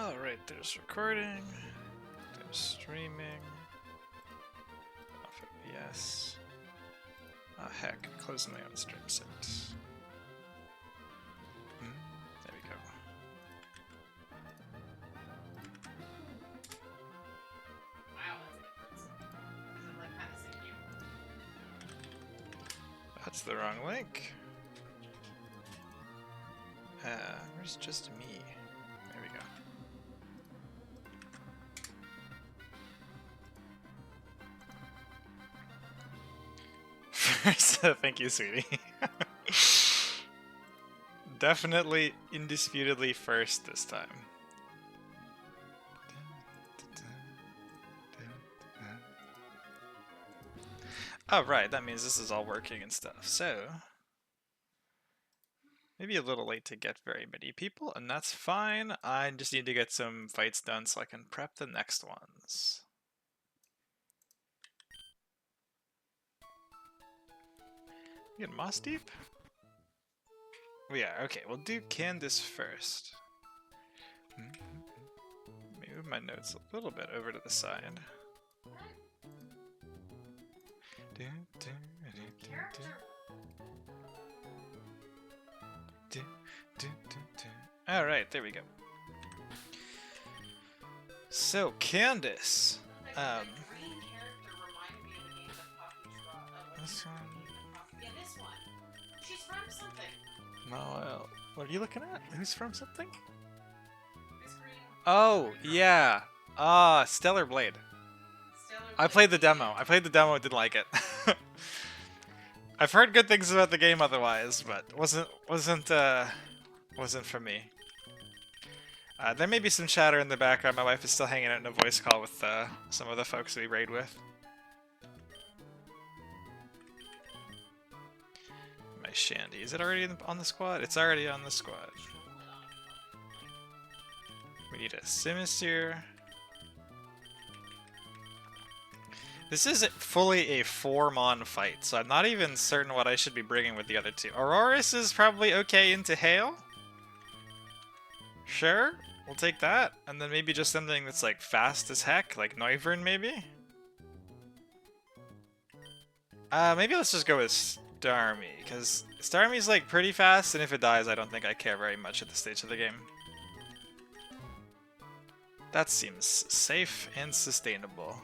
Alright, there's recording, there's streaming, off OBS. Ah, heck, close my own stream set. There we go. Wow, that's a difference. Does it like kind of sync you? That's the wrong link. Where's just me? There we go. First, thank you, sweetie. Definitely, indisputably first this time. Oh, right, that means this is all working and stuff. So, maybe a little late to get very many people, and that's fine. I just need to get some fights done so I can prep the next ones. You get Moss Deep? We are. Okay, we'll do Candice first. Let me move my notes a little bit over to the side. Alright, there we go. So, Candice. This one. Yeah, this one. She's from something. Well, what are you looking at? Who's from something? This green. Oh, yeah. Stellar Blade. I played the demo. I played the demo and didn't like it. I've heard good things about the game otherwise, but wasn't for me. There may be some chatter in the background. My wife is still hanging out in a voice call with some of the folks we raid with. My Shandy. Is it already on the squad? It's already on the squad. We need a Simisear. This is fully a 4-mon fight, so I'm not even certain what I should be bringing with the other two. Aurorus is probably okay into Hail. Sure, we'll take that. And then maybe just something that's like fast as heck, like Noivern maybe? Maybe let's just go with Starmie, because Starmie's like pretty fast, and if it dies, I don't think I care very much at this stage of the game. That seems safe and sustainable.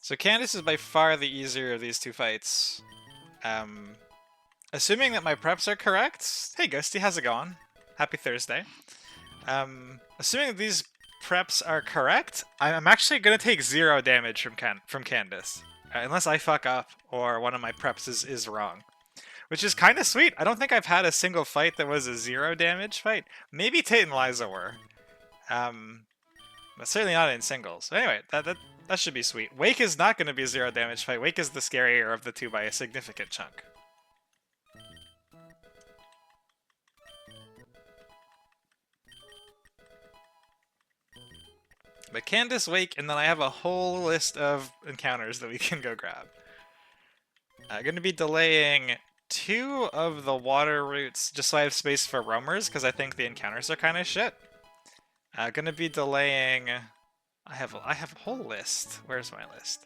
So Candice is by far the easier of these two fights. Assuming that my preps are correct. Hey Ghosty, how's it going? Happy Thursday. Assuming that these preps are correct, I'm actually going to take 0 damage from Candice. Unless I fuck up or one of my preps is wrong. Which is kind of sweet. I don't think I've had a single fight that was a 0 damage fight. Maybe Tate and Liza were. But certainly not in singles. Anyway, that should be sweet. Wake is not going to be a 0 damage fight. Wake is the scarier of the two by a significant chunk. But Candice, Wake, and then I have a whole list of encounters that we can go grab. Going to be delaying 2 of the water routes just so I have space for roamers, because I think the encounters are kind of shit. Going to be delaying... I have a whole list. Where's my list?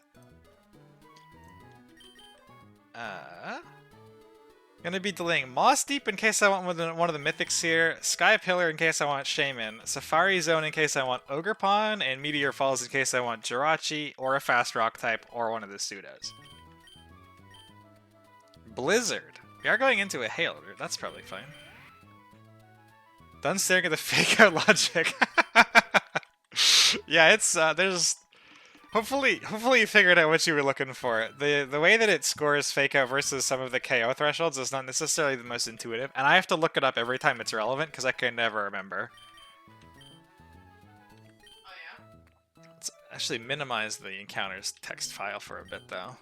Gonna be delaying Moss Deep in case I want one of the mythics here, Sky Pillar in case I want Shaman, Safari Zone in case I want Ogre Pawn, and Meteor Falls in case I want Jirachi, or a fast rock type, or one of the pseudos. Blizzard. We are going into a hail route, that's probably fine. Done staring at the fake out logic. Yeah, it's there's hopefully you figured out what you were looking for. The way that it scores fake out versus some of the KO thresholds is not necessarily the most intuitive, and I have to look it up every time it's relevant because I can never remember. Oh yeah? Let's actually minimize the encounters text file for a bit though.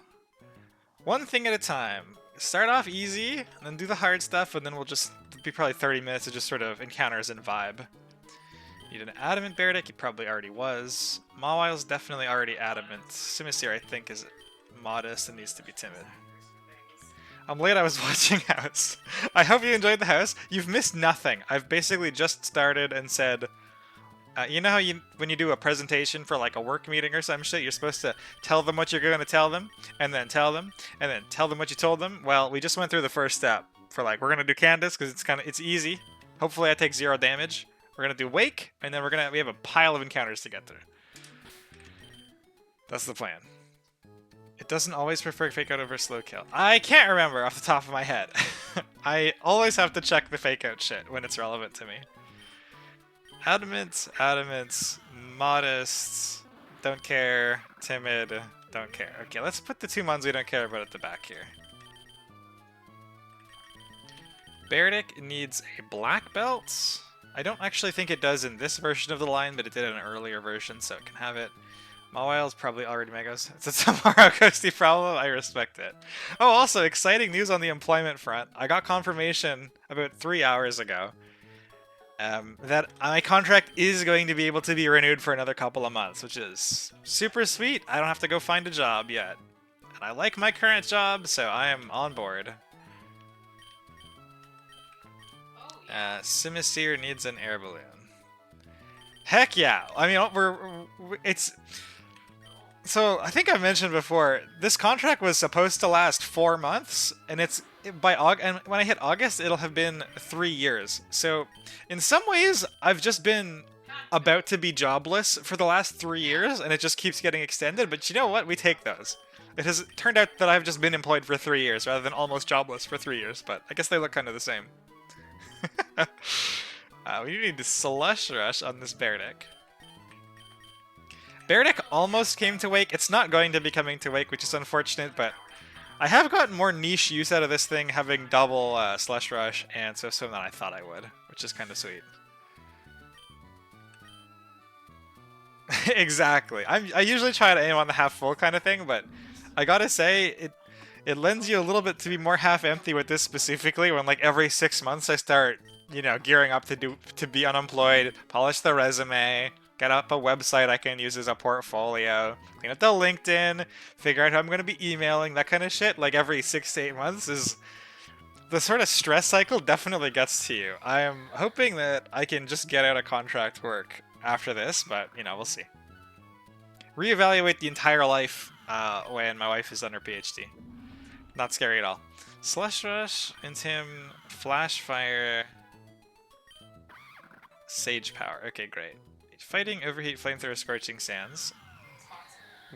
One thing at a time. Start off easy, and then do the hard stuff, and then we'll just be probably 30 minutes of just sort of encounters and vibe. Need an adamant Beardick, he probably already was. Mawile's definitely already adamant. Simisear, I think, is modest and needs to be timid. I'm late, I was watching House. I hope you enjoyed the house. You've missed nothing. I've basically just started and said, you know how when you do a presentation for like a work meeting or some shit, you're supposed to tell them what you're going to tell them, and then tell them, and then tell them what you told them? Well, we just went through the first step. For like, we're going to do Candice, because it's easy. Hopefully I take 0 damage. We're going to do Wake, and then we have a pile of encounters to get through. That's the plan. It doesn't always prefer fake out over slow kill. I can't remember off the top of my head. I always have to check the fake out shit when it's relevant to me. Adamant, modest, don't care, timid, don't care. Okay, let's put the 2 mons we don't care about at the back here. Beardick needs a black belt. I don't actually think it does in this version of the line, but it did in an earlier version, so it can have it. Mawile's probably already Megos. It's a tomorrow ghosty problem. I respect it. Oh, also, exciting news on the employment front. I got confirmation about 3 hours ago that my contract is going to be able to be renewed for another couple of months, which is super sweet. I don't have to go find a job yet. And I like my current job, so I am on board. Simisear needs an air balloon. Heck yeah! I mean, it's... So, I think I mentioned before, this contract was supposed to last 4 months, and and when I hit August, it'll have been 3 years. So, in some ways, I've just been about to be jobless for the last 3 years, and it just keeps getting extended, but you know what? We take those. It has turned out that I've just been employed for 3 years, rather than almost jobless for 3 years, but I guess they look kind of the same. We need to Slush Rush on this Beardick. Beardick almost came to Wake. It's not going to be coming to Wake, which is unfortunate, but I have gotten more niche use out of this thing having double Slush Rush and Swift Swim than I thought I would, which is kind of sweet. Exactly. I usually try to aim on the half full kind of thing, but I gotta say, it lends you a little bit to be more half empty with this specifically when like every 6 months I start, you know, gearing up to be unemployed, polish the resume, get up a website I can use as a portfolio, clean up the LinkedIn, figure out who I'm going to be emailing, that kind of shit. Like every 6 to 8 months is the sort of stress cycle definitely gets to you. I am hoping that I can just get out of contract work after this, but you know, we'll see. Reevaluate the entire life when my wife is on her PhD. Not scary at all. Slush Rush, Intim, Flash Fire, Sage Power. Okay, great. Fighting, Overheat, Flamethrower, Scorching Sands.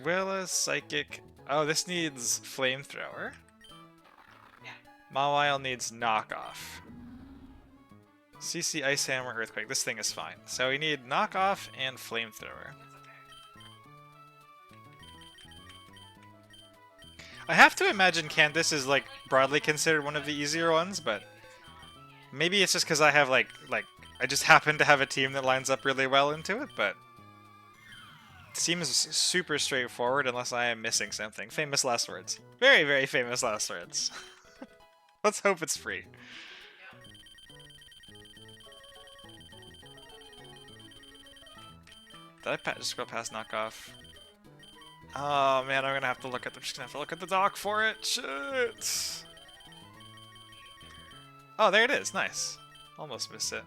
Willa, Psychic. Oh, this needs Flamethrower. Yeah. Mawile needs Knockoff. CC, Ice Hammer, Earthquake. This thing is fine. So we need Knockoff and Flamethrower. I have to imagine Candice is like broadly considered one of the easier ones, but maybe it's just because I have like I just happen to have a team that lines up really well into it, but it seems super straightforward unless I am missing something. Famous last words. Very, very famous last words. Let's hope it's free. Did I just go past Knockoff? Oh man, I'm just gonna have to look at the dock for it. Shit. Oh, there it is. Nice. Almost missed it.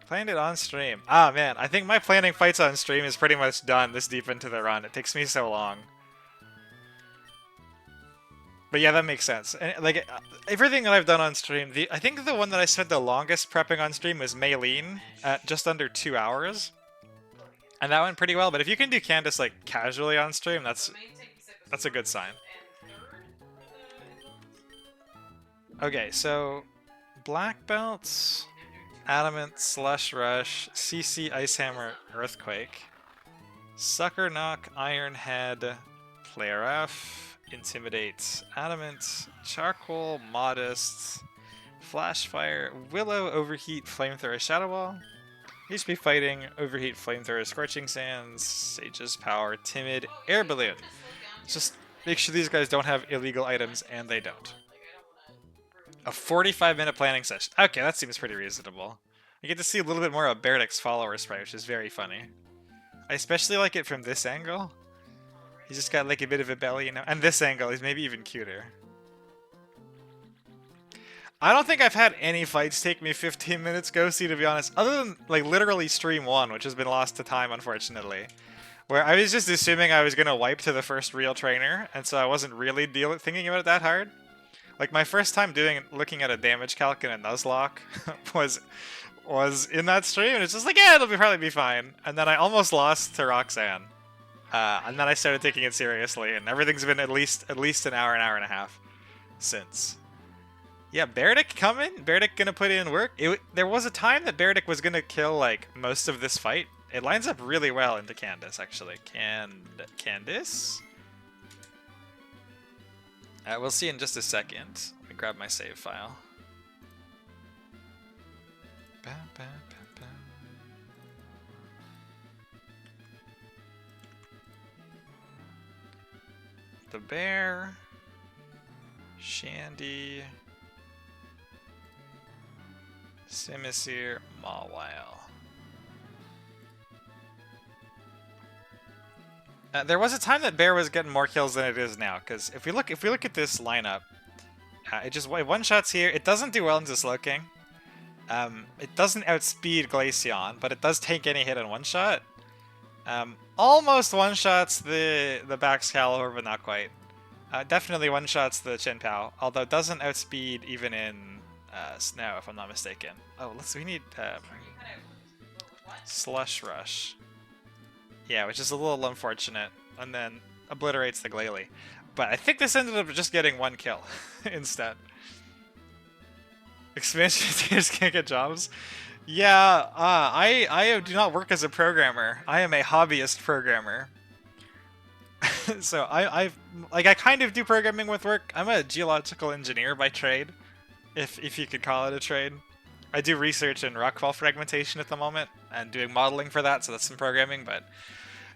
Planned it on stream. Ah man, I think my planning fights on stream is pretty much done this deep into the run. It takes me so long. But yeah, that makes sense. And like everything that I've done on stream, I think the one that I spent the longest prepping on stream was Maylene at just under 2 hours. And that went pretty well, but if you can do Candice like casually on stream, that's a good sign. Okay, so black belts, adamant, slush rush, CC, ice hammer, earthquake, sucker knock, iron head, player F, intimidate, adamant, charcoal, modest, flash fire, willow, overheat, flamethrower, shadow wall. Used to be fighting, overheat, flamethrower, scorching sands, sage's power, timid, air balloon. Just make sure these guys don't have illegal items, and they don't. A 45-minute planning session. Okay, that seems pretty reasonable. You get to see a little bit more of Berdik's follower sprite, which is very funny. I especially like it from this angle. He's just got like a bit of a belly, you know, and this angle is maybe even cuter. I don't think I've had any fights take me 15 minutes, Ghosty, to be honest, other than like literally stream 1, which has been lost to time, unfortunately. Where I was just assuming I was gonna wipe to the first real trainer, and so I wasn't really thinking about it that hard. Like my first time looking at a damage calc in a Nuzlocke was in that stream, and it's just like, yeah, it'll probably be fine. And then I almost lost to Roxanne, and then I started taking it seriously, and everything's been at least an hour and a half since. Yeah, Berdic coming. Berdic gonna put in work. There was a time that Berdic was gonna kill like most of this fight. It lines up really well into Candice, actually. Candice? We'll see in just a second. Let me grab my save file. The bear. Shandy. Simisir, Mawile. There was a time that Bear was getting more kills than it is now, because if we look at this lineup, it one shots here. It doesn't do well in Nuzlocke. It doesn't outspeed Glaceon, but it does take any hit in one shot. Almost one shots the Baxcalibur, but not quite. Definitely one shots the Chinpao, although it doesn't outspeed even in Snow, if I'm not mistaken. Oh, we need Slush Rush. Yeah, which is a little unfortunate, and then obliterates the Glalie. But I think this ended up just getting one kill instead. Expansion tiers can't get jobs. Yeah, I do not work as a programmer. I am a hobbyist programmer. So I kind of do programming with work. I'm a geological engineer by trade, if you could call it a trade. I do research in rockfall fragmentation at the moment, and doing modeling for that, so that's some programming, but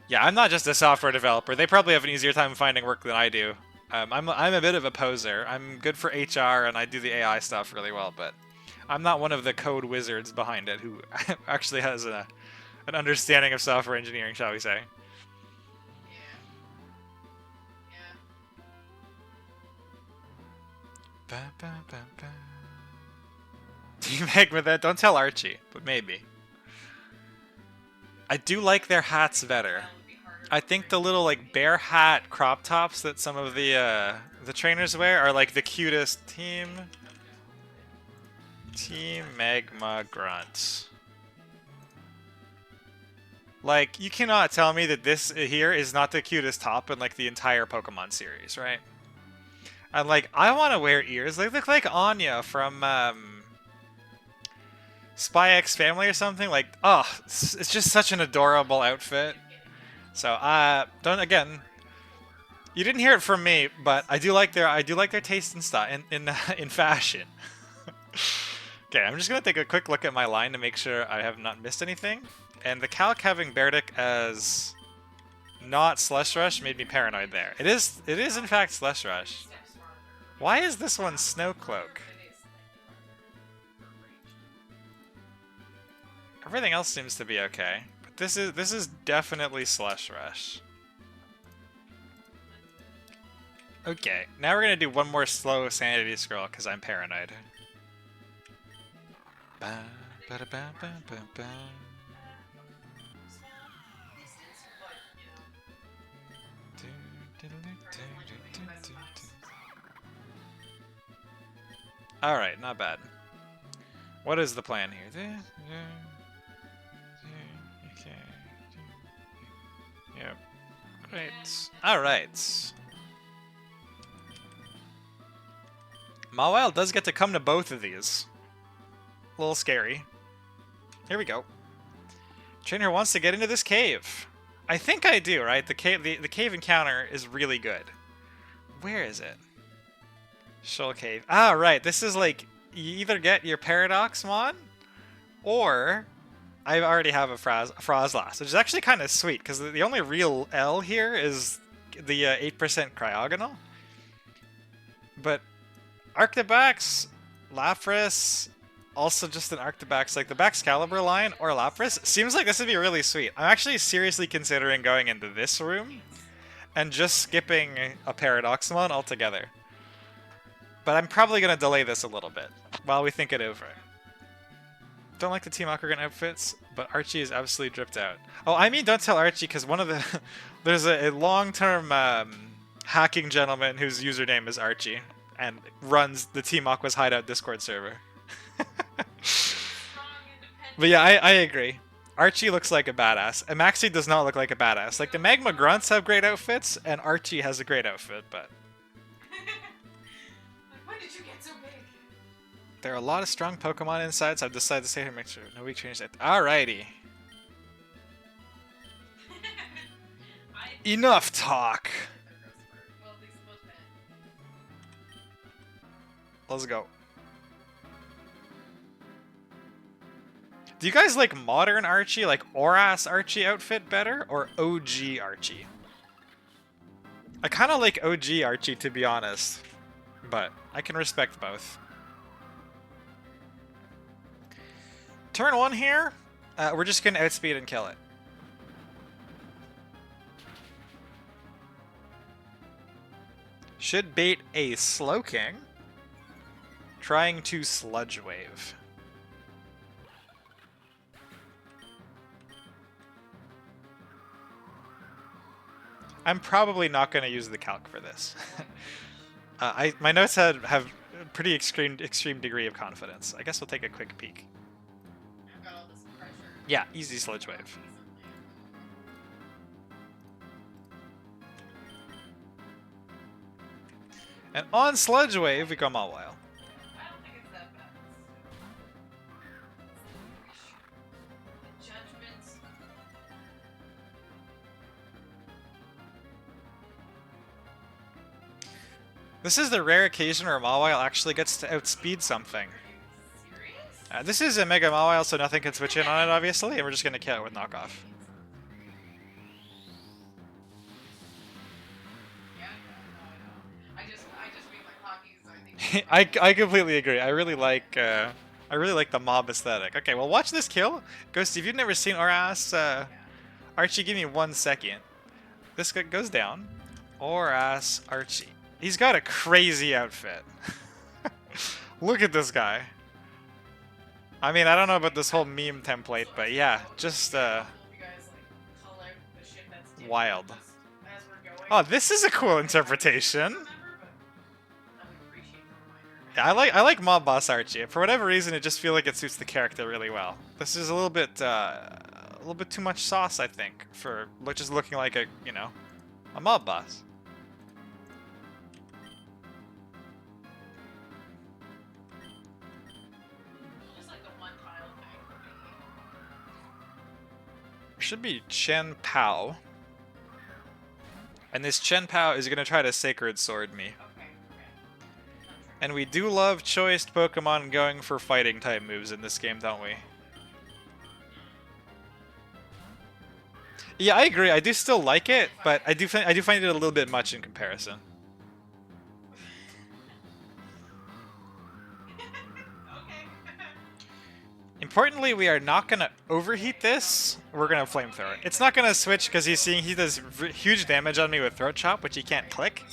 yeah, I'm not just a software developer. They probably have an easier time finding work than I do. I'm a bit of a poser. I'm good for HR, and I do the AI stuff really well, but I'm not one of the code wizards behind it who actually has an understanding of software engineering, shall we say. Team Magma, that don't tell Archie, but maybe. I do like their hats better. I think the little like bear hat crop tops that some of the trainers wear are like the cutest. Team Magma Grunt. Like, you cannot tell me that this here is not the cutest top in like the entire Pokemon series, right? And like, I want to wear ears. They look like Anya from Spy X Family or something. Like, oh, it's just such an adorable outfit. So, again, you didn't hear it from me, but I do like their taste in style in fashion. Okay, I'm just gonna take a quick look at my line to make sure I have not missed anything. And the calc having Berdic as not Slush Rush made me paranoid there. It is in fact Slush Rush. Why is this one Snow Cloak? Everything else seems to be okay, but this is definitely Slush Rush. Okay, now we're gonna do one more slow sanity scroll because I'm paranoid. Alright, not bad. What is the plan here? Okay. Yep. Great. Alright. Mawile does get to come to both of these. A little scary. Here we go. Trainer wants to get into this cave. I think I do, right? The cave encounter is really good. Where is it? Shoal Cave. Ah, right. This is like, you either get your Paradox Mon, or I already have a Frozlass, which is actually kind of sweet, because the only real L here is the 8% Cryogonal. But Arctibax, Lapras, also just an Arctobacks, like the Baxcalibur line or Lapras, seems like this would be really sweet. I'm actually seriously considering going into this room and just skipping a Paradoxamon altogether. But I'm probably going to delay this a little bit while we think it over. Don't like the Team Aquagon outfits, but Archie is absolutely dripped out. Oh, I mean, don't tell Archie, because one of the... there's a long-term hacking gentleman whose username is Archie and runs the Team Aqua's Hideout Discord server. But yeah, I agree. Archie looks like a badass. And Maxie does not look like a badass. Like, the Magma Grunts have great outfits, and Archie has a great outfit, but... When did you get so big? There are a lot of strong Pokemon inside, so I've decided to stay here and make sure no weak changes. Alrighty. Enough talk. Well, at least most men. Let's go. Do you guys like modern Archie, like Oras Archie outfit better, or OG Archie? I kind of like OG Archie, to be honest, but I can respect both. Turn 1 here, we're just going to outspeed and kill it. Should bait a Slowking, trying to Sludge Wave. I'm probably not going to use the calc for this. My notes have a pretty extreme degree of confidence. I guess we'll take a quick peek. I've got all this pressure. Yeah, easy Sludge Wave. And on Sludge Wave, we go Mawile. I don't think it's that bad. The judgments. This is the rare occasion where Mawile actually gets to outspeed something. Serious? This is a Mega Mawile, so nothing can switch in on it, obviously, and we're just going to kill it with knockoff. Yeah, no, I know. I just mean like hockey's, I think. I completely agree. I really like the mob aesthetic. Okay, well, watch this kill. Ghosty, if you've never seen Oras, Archie, give me 1 second. This goes down. Oras Archie. He's got a crazy outfit. Look at this guy. I mean, I don't know about this whole meme template, but yeah, just You guys, like, call out the shit that's different wild. just as we're going. Oh, this is a cool interpretation. Remember, but I would appreciate the reminder. Yeah, I like Mob Boss Archie. For whatever reason, it just feels like it suits the character really well. This is a little bit too much sauce, I think, for just looking like a a mob boss. Just like the one tile thing. Should be Chen Pao. And this Chen Pao is going to try to Sacred Sword me. Okay. And we do love choiced Pokemon going for fighting type moves in this game, don't we? Yeah, I agree. I do still like it, but I do find it a little bit much in comparison. Okay. Importantly, we are not going to overheat this. We're going to flamethrower it. It's not going to switch because he does huge damage on me with Throat Chop, which he can't click.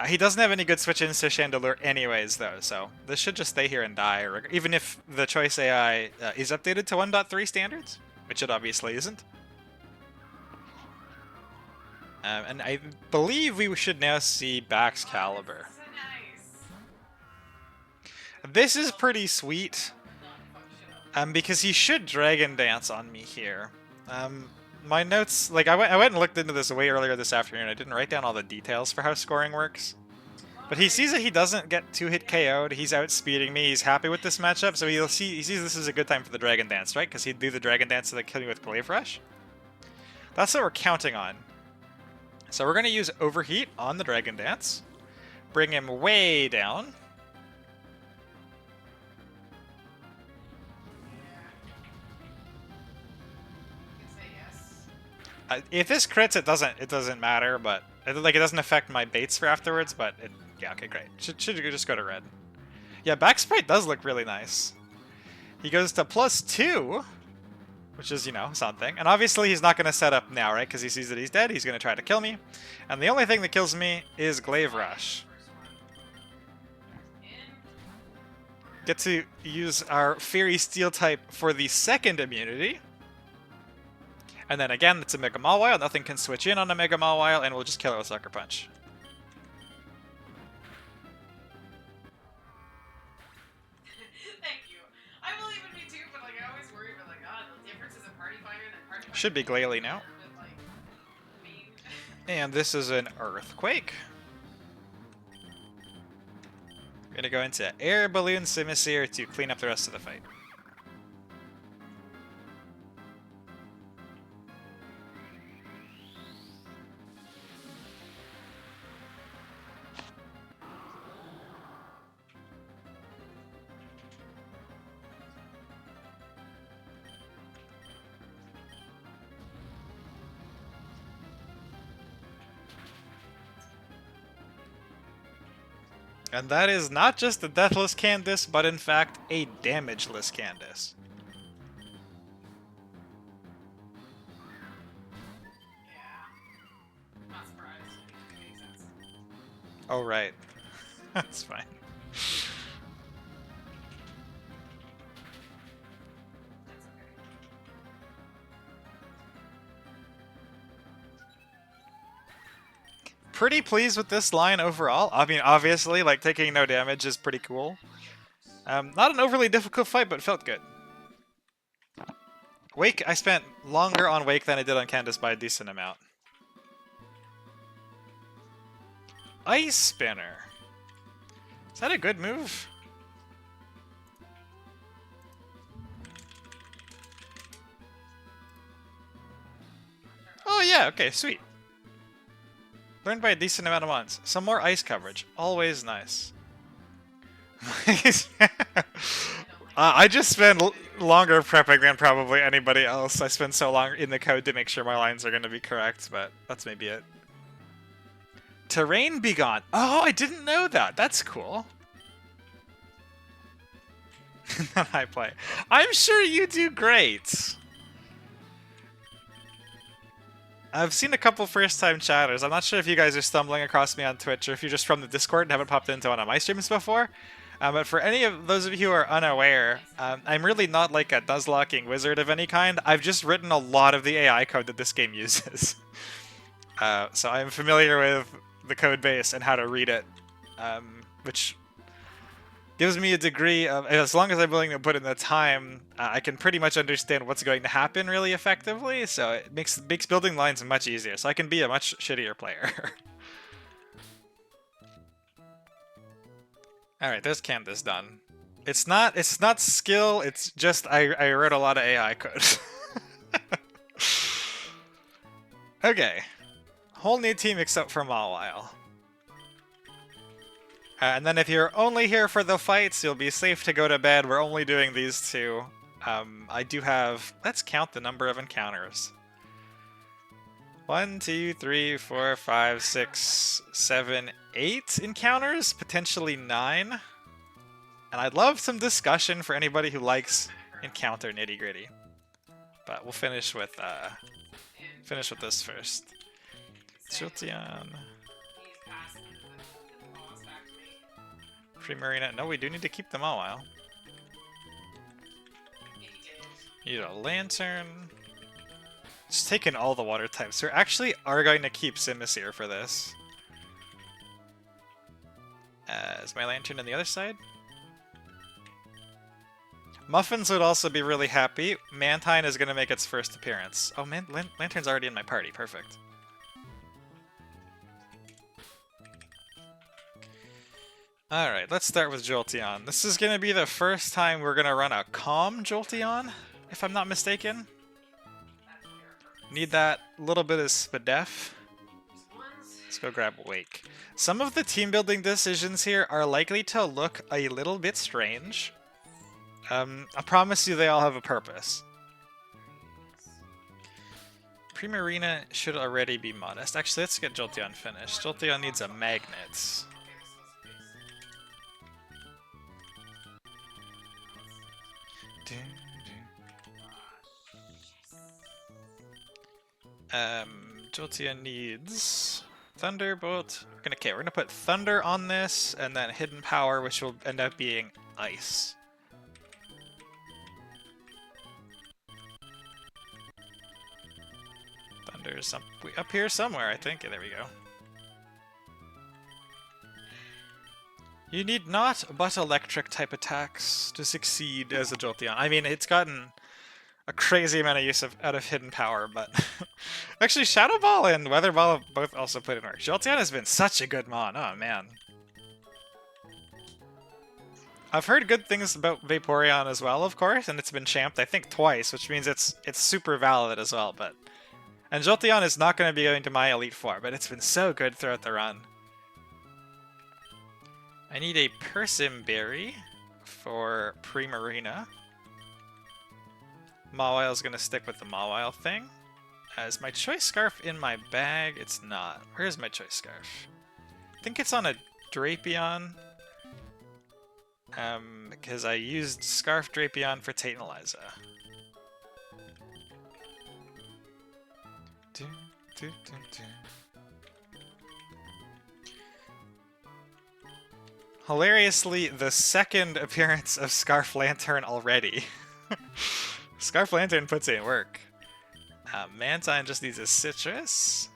He doesn't have any good switch-ins to Chandelure anyways, though, so this should just stay here and die, even if the choice AI is updated to 1.3 standards, which it obviously isn't. And I believe we should now see Baxcalibur. So nice. This is pretty sweet, Not fuck shit up. because he should Dragon Dance on me here. My notes, like I went and looked into this way earlier this afternoon. I didn't write down all the details for how scoring works. But he sees that he doesn't get 2-hit KO'd. He's outspeeding me. He's happy with this matchup, so he sees this is a good time for the Dragon Dance, right? Because he'd do the Dragon Dance to kill me with Glaive Rush. That's what we're counting on. So we're going to use Overheat on the Dragon Dance. Bring him way down. You can say yes. If this crits, it doesn't matter, but it doesn't affect my baits for afterwards. But yeah, okay, great. Should just go to red. Yeah, back sprite does look really nice. He goes to +2, which is, you know, something. And obviously he's not going to set up now, right? Because he sees that he's dead. He's going to try to kill me. And the only thing that kills me is Glaive Rush. Get to use our Fairy Steel type for the second immunity. And then again, it's a Mega Mawile. Nothing can switch in on a Mega Mawile, and we'll just kill it with Sucker Punch. Thank you. I believe in me too, but like I always worry about like, the differences in Party Fighter and Party Fighter. Should be Glalie now. Like, mean. And this is an Earthquake. We're gonna go into Air Balloon Simisear to clean up the rest of the fight. And that is not just a deathless Candice, but in fact a damageless Candice. Yeah. Not surprised. It makes sense. Oh, right. That's fine. That's okay. Pretty pleased with this line overall. I mean, obviously, like, taking no damage is pretty cool. Not an overly difficult fight, but felt good. Wake, I spent longer on Wake than I did on Candice by a decent amount. Ice Spinner. Is that a good move? Oh yeah, okay, sweet. Learned by a decent amount of months. Some more ice coverage. Always nice. I just spend longer prepping than probably anybody else. I spend so long in the code to make sure my lines are going to be correct, but that's maybe it. Terrain Be Gone. Oh, I didn't know that. That's cool. I play. I'm sure you do great. I've seen a couple first-time chatters. I'm not sure if you guys are stumbling across me on Twitch or if you're just from the Discord and haven't popped into one of my streams before. But for any of those of you who are unaware, I'm really not like a Nuzlocking wizard of any kind. I've just written a lot of the AI code that this game uses. So I'm familiar with the code base and how to read it, which gives me a degree of, as long as I'm willing to put in the time, I can pretty much understand what's going to happen really effectively, so it makes building lines much easier, so I can be a much shittier player. Alright, there's Candice done. It's not skill, it's just I wrote a lot of AI code. Okay. Whole new team except for Mawile. And then if you're only here for the fights, you'll be safe to go to bed. We're only doing these two. I do have... Let's count the number of encounters. 1, 2, 3, 4, 5, 6, 7, 8 encounters? Potentially 9. And I'd love some discussion for anybody who likes encounter nitty-gritty. But we'll finish with this first. Jolteon. Primarina. No, we do need to keep them all a while. Need a Lantern. Just taking all the water types. We actually are going to keep Simisear for this. Is my Lantern on the other side? Muffins would also be really happy. Mantine is going to make its first appearance. Oh man, Lantern's already in my party. Perfect. Alright, let's start with Jolteon. This is going to be the first time we're going to run a Calm Jolteon, if I'm not mistaken. Need that little bit of Spadef. Let's go grab Wake. Some of the team building decisions here are likely to look a little bit strange. I promise you they all have a purpose. Primarina should already be modest. Actually, let's get Jolteon finished. Jolteon needs a magnet. Jolteon needs Thunderbolt. We're gonna put Thunder on this, and then Hidden Power, which will end up being Ice. Thunder's up here somewhere, I think. Yeah, there we go. You need not but electric type attacks to succeed as a Jolteon. I mean, it's gotten a crazy amount of use out of Hidden Power, but actually Shadow Ball and Weather Ball have both also put in work. Jolteon has been such a good mon. Oh man. I've heard good things about Vaporeon as well, of course, and it's been champed I think twice, which means it's super valid as well. And Jolteon is not going to be going to my Elite Four, but it's been so good throughout the run. I need a Persim Berry for Primarina. Mawile's gonna stick with the Mawile thing. Is my Choice Scarf in my bag? It's not. Where's my Choice Scarf? I think it's on a Drapion. Because I used Scarf Drapion for Tate and Eliza. Hilariously, the second appearance of Scarf Lantern already. Scarf Lantern puts in work. Mantine just needs a Citrus.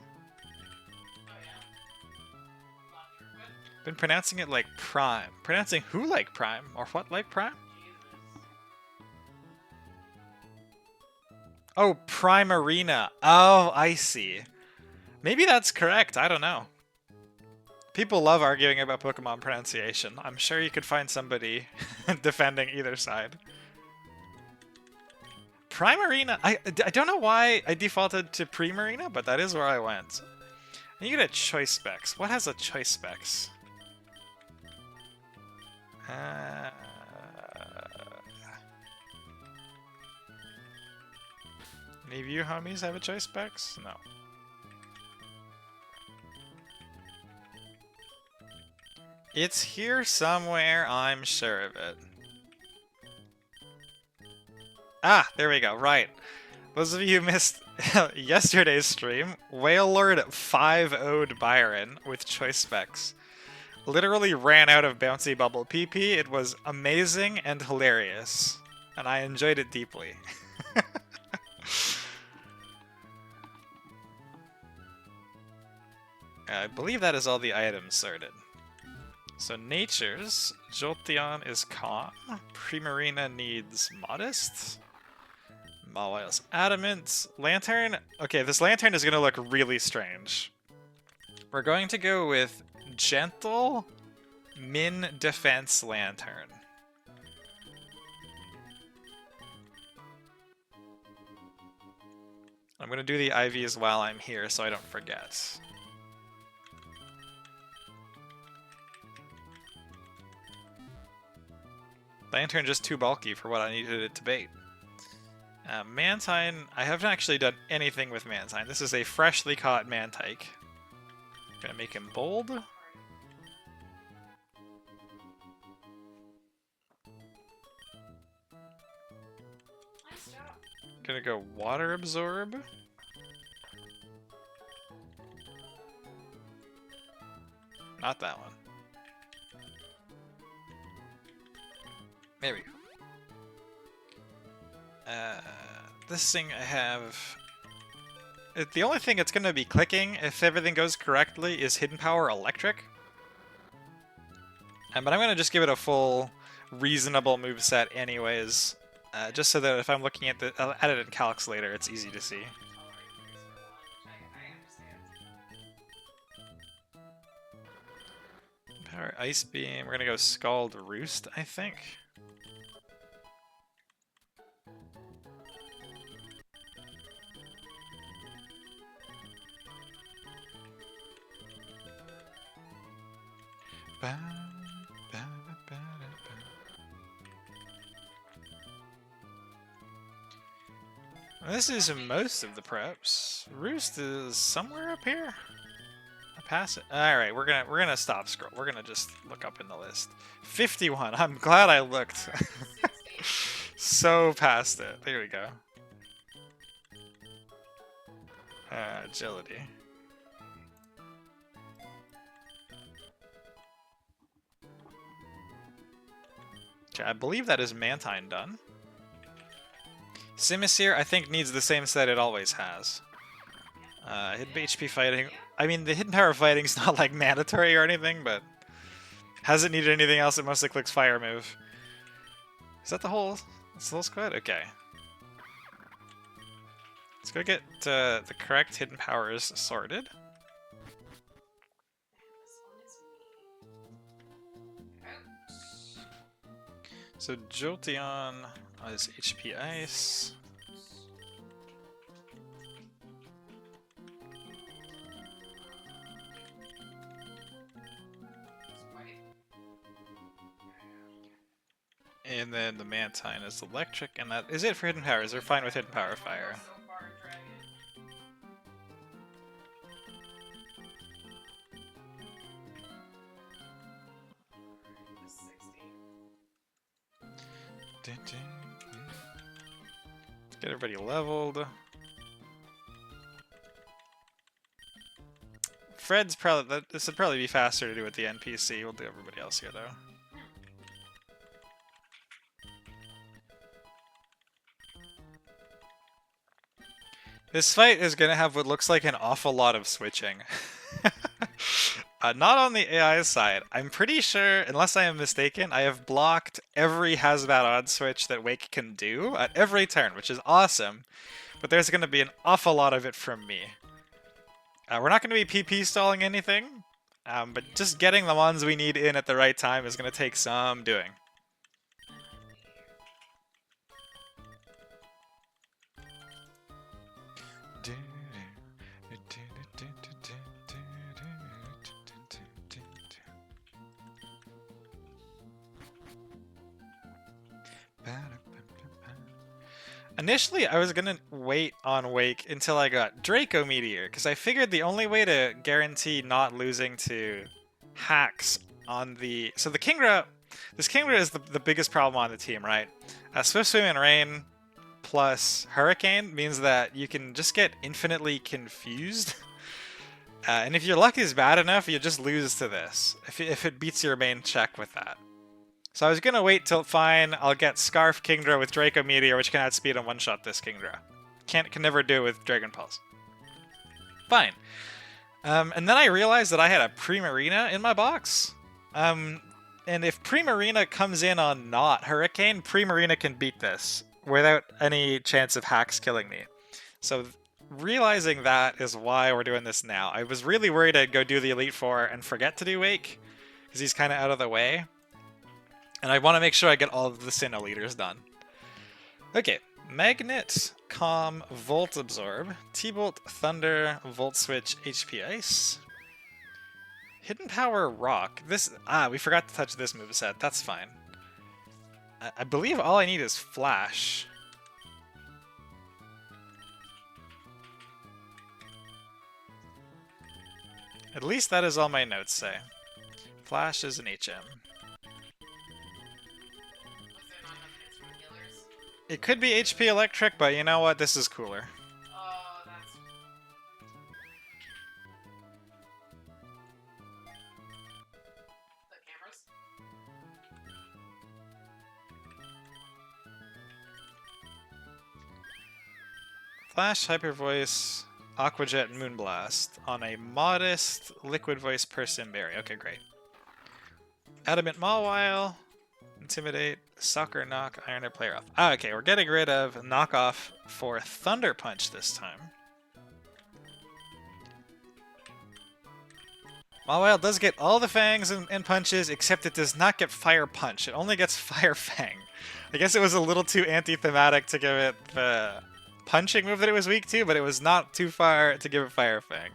Been pronouncing it like Prime. Pronouncing who like Prime? Or what like Prime? Oh, Primarina. Oh, I see. Maybe that's correct. I don't know. People love arguing about Pokemon pronunciation. I'm sure you could find somebody defending either side. Primarina, I don't know why I defaulted to Primarina, but that is where I went. And you get a Choice Specs. What has a Choice Specs? Any of you homies have a Choice Specs? No. It's here somewhere, I'm sure of it. Ah, there we go, right. Those of you who missed yesterday's stream, Wailord 5-0'd Byron with Choice Specs. Literally ran out of Bouncy Bubble PP. It was amazing and hilarious. And I enjoyed it deeply. I believe that is all the items sorted. So Nature's, Jolteon is Calm, Primarina needs Modest, Mawile's Adamant, Lantern. Okay, this Lantern is going to look really strange. We're going to go with Gentle Min Defense Lantern. I'm going to do the IVs while I'm here so I don't forget. Lantern just too bulky for what I needed it to bait. Mantine, I haven't actually done anything with Mantine. This is a freshly caught Mantike. Gonna make him bold. Gonna go Water Absorb. Not that one. There we go. This thing I have... The only thing it's going to be clicking, if everything goes correctly, is Hidden Power Electric. But I'm going to just give it a full, reasonable moveset anyways, just so that if I'm looking at it in Calcs later, it's easy to see. Power Ice Beam, we're going to go Scald Roost, I think. This is most of the preps. Roost is somewhere up here. I pass it. All right, we're gonna stop scroll. We're gonna just look up in the list. 51. I'm glad I looked. So past it. There we go. Agility. Okay, I believe that is Mantine done. Simisear, I think, needs the same set it always has. Hidden HP fighting. I mean, the hidden power fighting's not like mandatory or anything, but hasn't needed anything else. It mostly clicks fire move. Is that the whole? That's the whole squad. Okay. Let's go get the correct hidden powers sorted. This one is me. Ouch. So Jolteon is HP Ice. And then the Mantine is electric, and that is it for hidden powers. They're fine with hidden power fire. So far, dragon. This 60. Let's get everybody leveled. Fred's probably this would probably be faster to do with the NPC. We'll do everybody else here though. This fight is going to have what looks like an awful lot of switching. Not on the AI side. I'm pretty sure, unless I am mistaken, I have blocked every Hazmat odd switch that Wake can do at every turn, which is awesome. But there's going to be an awful lot of it from me. We're not going to be PP stalling anything, but just getting the ones we need in at the right time is going to take some doing. Initially, I was gonna wait on Wake until I got Draco Meteor, because I figured the only way to guarantee not losing to hacks on the... So the Kingdra... This Kingdra is the biggest problem on the team, right? Swift Swim and Rain plus Hurricane means that you can just get infinitely confused. And if your luck is bad enough, you just lose to this, if it beats your main check with that. So I was gonna wait till fine, I'll get Scarf Kingdra with Draco Meteor, which can outspeed and one-shot this Kingdra. Can never do it with Dragon Pulse. Fine. And then I realized that I had a Primarina in my box. And if Primarina comes in on not Hurricane, Primarina can beat this without any chance of hacks killing me. So realizing that is why we're doing this now. I was really worried I'd go do the Elite Four and forget to do Wake, because he's kind of out of the way. And I want to make sure I get all of the Sinnoh leaders done. Okay, Magnet, Calm, Volt Absorb, T-Bolt, Thunder, Volt Switch, HP Ice. Hidden Power, Rock. This, we forgot to touch this moveset. That's fine. I believe all I need is Flash. At least that is all my notes say. Flash is an HM. It could be HP Electric, but you know what? This is cooler. Oh, that's... The cameras? Flash, Hyper Voice, Aqua Jet, and Moonblast on a modest Liquid Voice per Simberry. Okay, great. Adamant Mawile, Intimidate, Sucker, Knock, Ironer, Player Off. Okay, we're getting rid of Knockoff for Thunder Punch this time. Mawile does get all the fangs and punches, except it does not get Fire Punch. It only gets Fire Fang. I guess it was a little too anti-thematic to give it the punching move that it was weak to, but it was not too far to give it Fire Fang.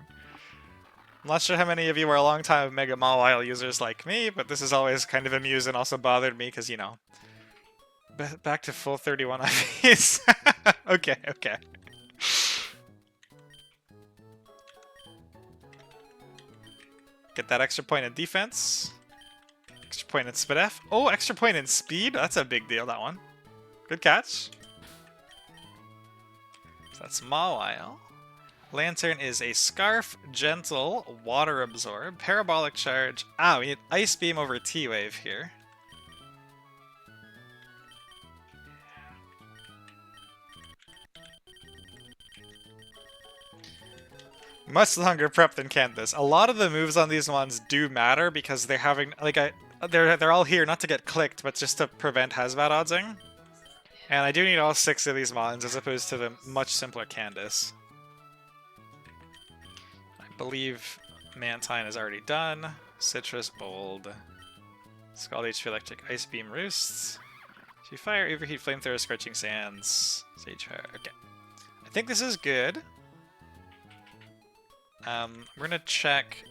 I'm not sure how many of you are long-time Mega Mawile users like me, but this has always kind of amused and also bothered me because, you know, back to full 31 IVs. Okay, okay. Get that extra point in defense. Extra point in speed F. Oh, extra point in speed? That's a big deal, that one. Good catch. So that's Mawile. Lantern is a Scarf, Gentle, Water Absorb, Parabolic Charge. Ah, we need Ice Beam over T-Wave here. Much longer prep than Candice. A lot of the moves on these ones do matter because they're having they're all here not to get clicked, but just to prevent Hazmat oddsing. And I do need all 6 of these mons as opposed to the much simpler Candice. I believe Mantine is already done. Citrus, Bold. Scald HP, Electric, Ice Beam, Roosts. She Fire, Overheat, Flamethrower, Scorching Sands, Sage Fire. Okay. I think this is good. We're gonna check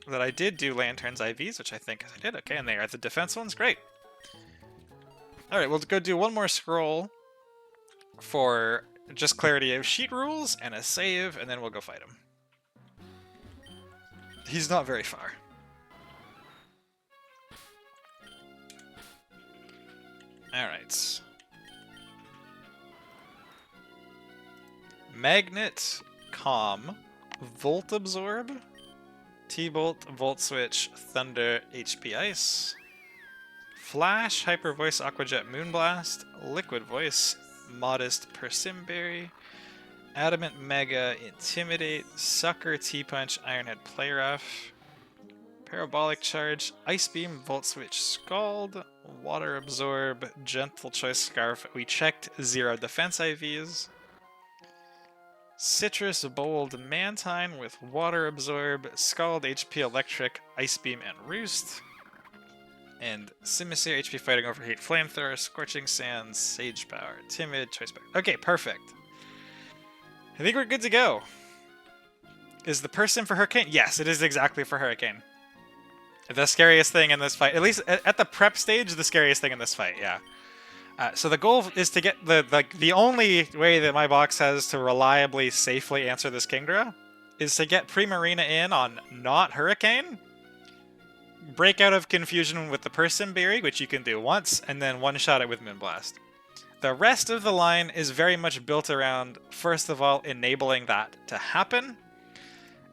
that I did do Lantern's IVs, which I think I did. Okay, and they are the defense ones. Great. Alright, we'll go do one more scroll for just clarity of sheet rules and a save, and then we'll go fight him. He's not very far. Alright. Magnet, Calm, Volt Absorb, T-Bolt, Volt Switch, Thunder, HP Ice, Flash, Hyper Voice, Aqua Jet, Moonblast, Liquid Voice, Modest, Persimberry, Adamant Mega, Intimidate, Sucker, T-Punch, Ironhead, Play Rough, Parabolic Charge, Ice Beam, Volt Switch, Scald, Water Absorb, Gentle Choice Scarf. We checked 0 defense IVs. Citrus, Bold, Mantine with Water Absorb, Scald, HP Electric, Ice Beam, and Roost. And Simisear, HP Fighting, Overheat, Flamethrower, Scorching Sands, Sage Power, Timid, Choice Power. Okay, perfect. I think we're good to go. Is the person for Hurricane? Yes, it is exactly for Hurricane. The scariest thing in this fight, at least at the prep stage, the scariest thing in this fight, yeah. So the goal is to get the only way that my box has to reliably, safely answer this Kingdra is to get Primarina in on not Hurricane, break out of confusion with the Persimberry, which you can do once, and then one-shot it with Moonblast. The rest of the line is very much built around, first of all, enabling that to happen,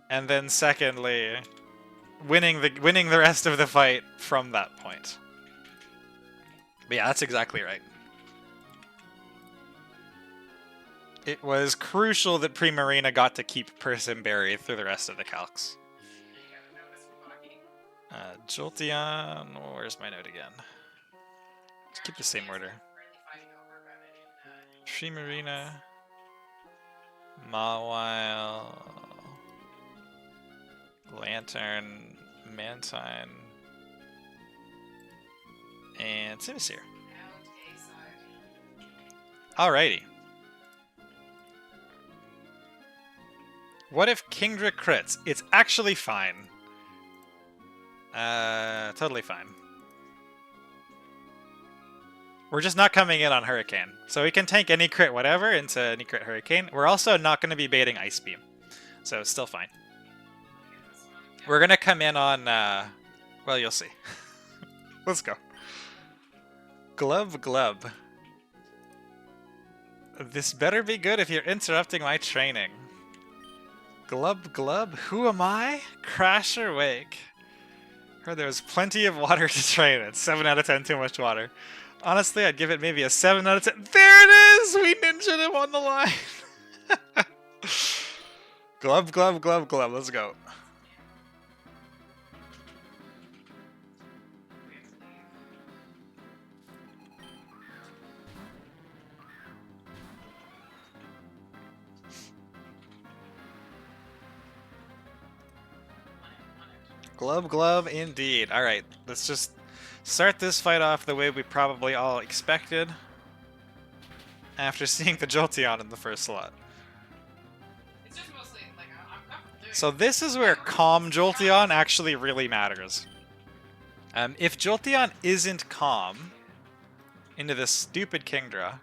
and then secondly, winning the rest of the fight from that point. But yeah, that's exactly right. It was crucial that Primarina got to keep Persimberry through the rest of the calcs. Jolteon, where's my note again? Let's keep the same order. Primarina, Mawile, Lantern, Mantine, and Simisear. Alrighty. What if Kingdra crits? It's actually fine. Totally fine. We're just not coming in on Hurricane. So we can tank any crit whatever into any crit Hurricane. We're also not going to be baiting Ice Beam. So it's still fine. We're going to come in on, well, you'll see. Let's go. Glub Glub. This better be good if you're interrupting my training. Glub Glub, who am I? Crash or Wake? Heard there was plenty of water to train it. 7 out of 10, too much water. Honestly, I'd give it maybe a 7 out of 10. There it is! We ninja'd him on the line! Glub, glub, glub, glub. Let's go. Glub, glub, indeed. Alright, let's just start this fight off the way we probably all expected after seeing the Jolteon in the first slot. It's just mostly, like, I'm comfortable doing So this is where calm Jolteon actually really matters. If Jolteon isn't calm into this stupid Kingdra,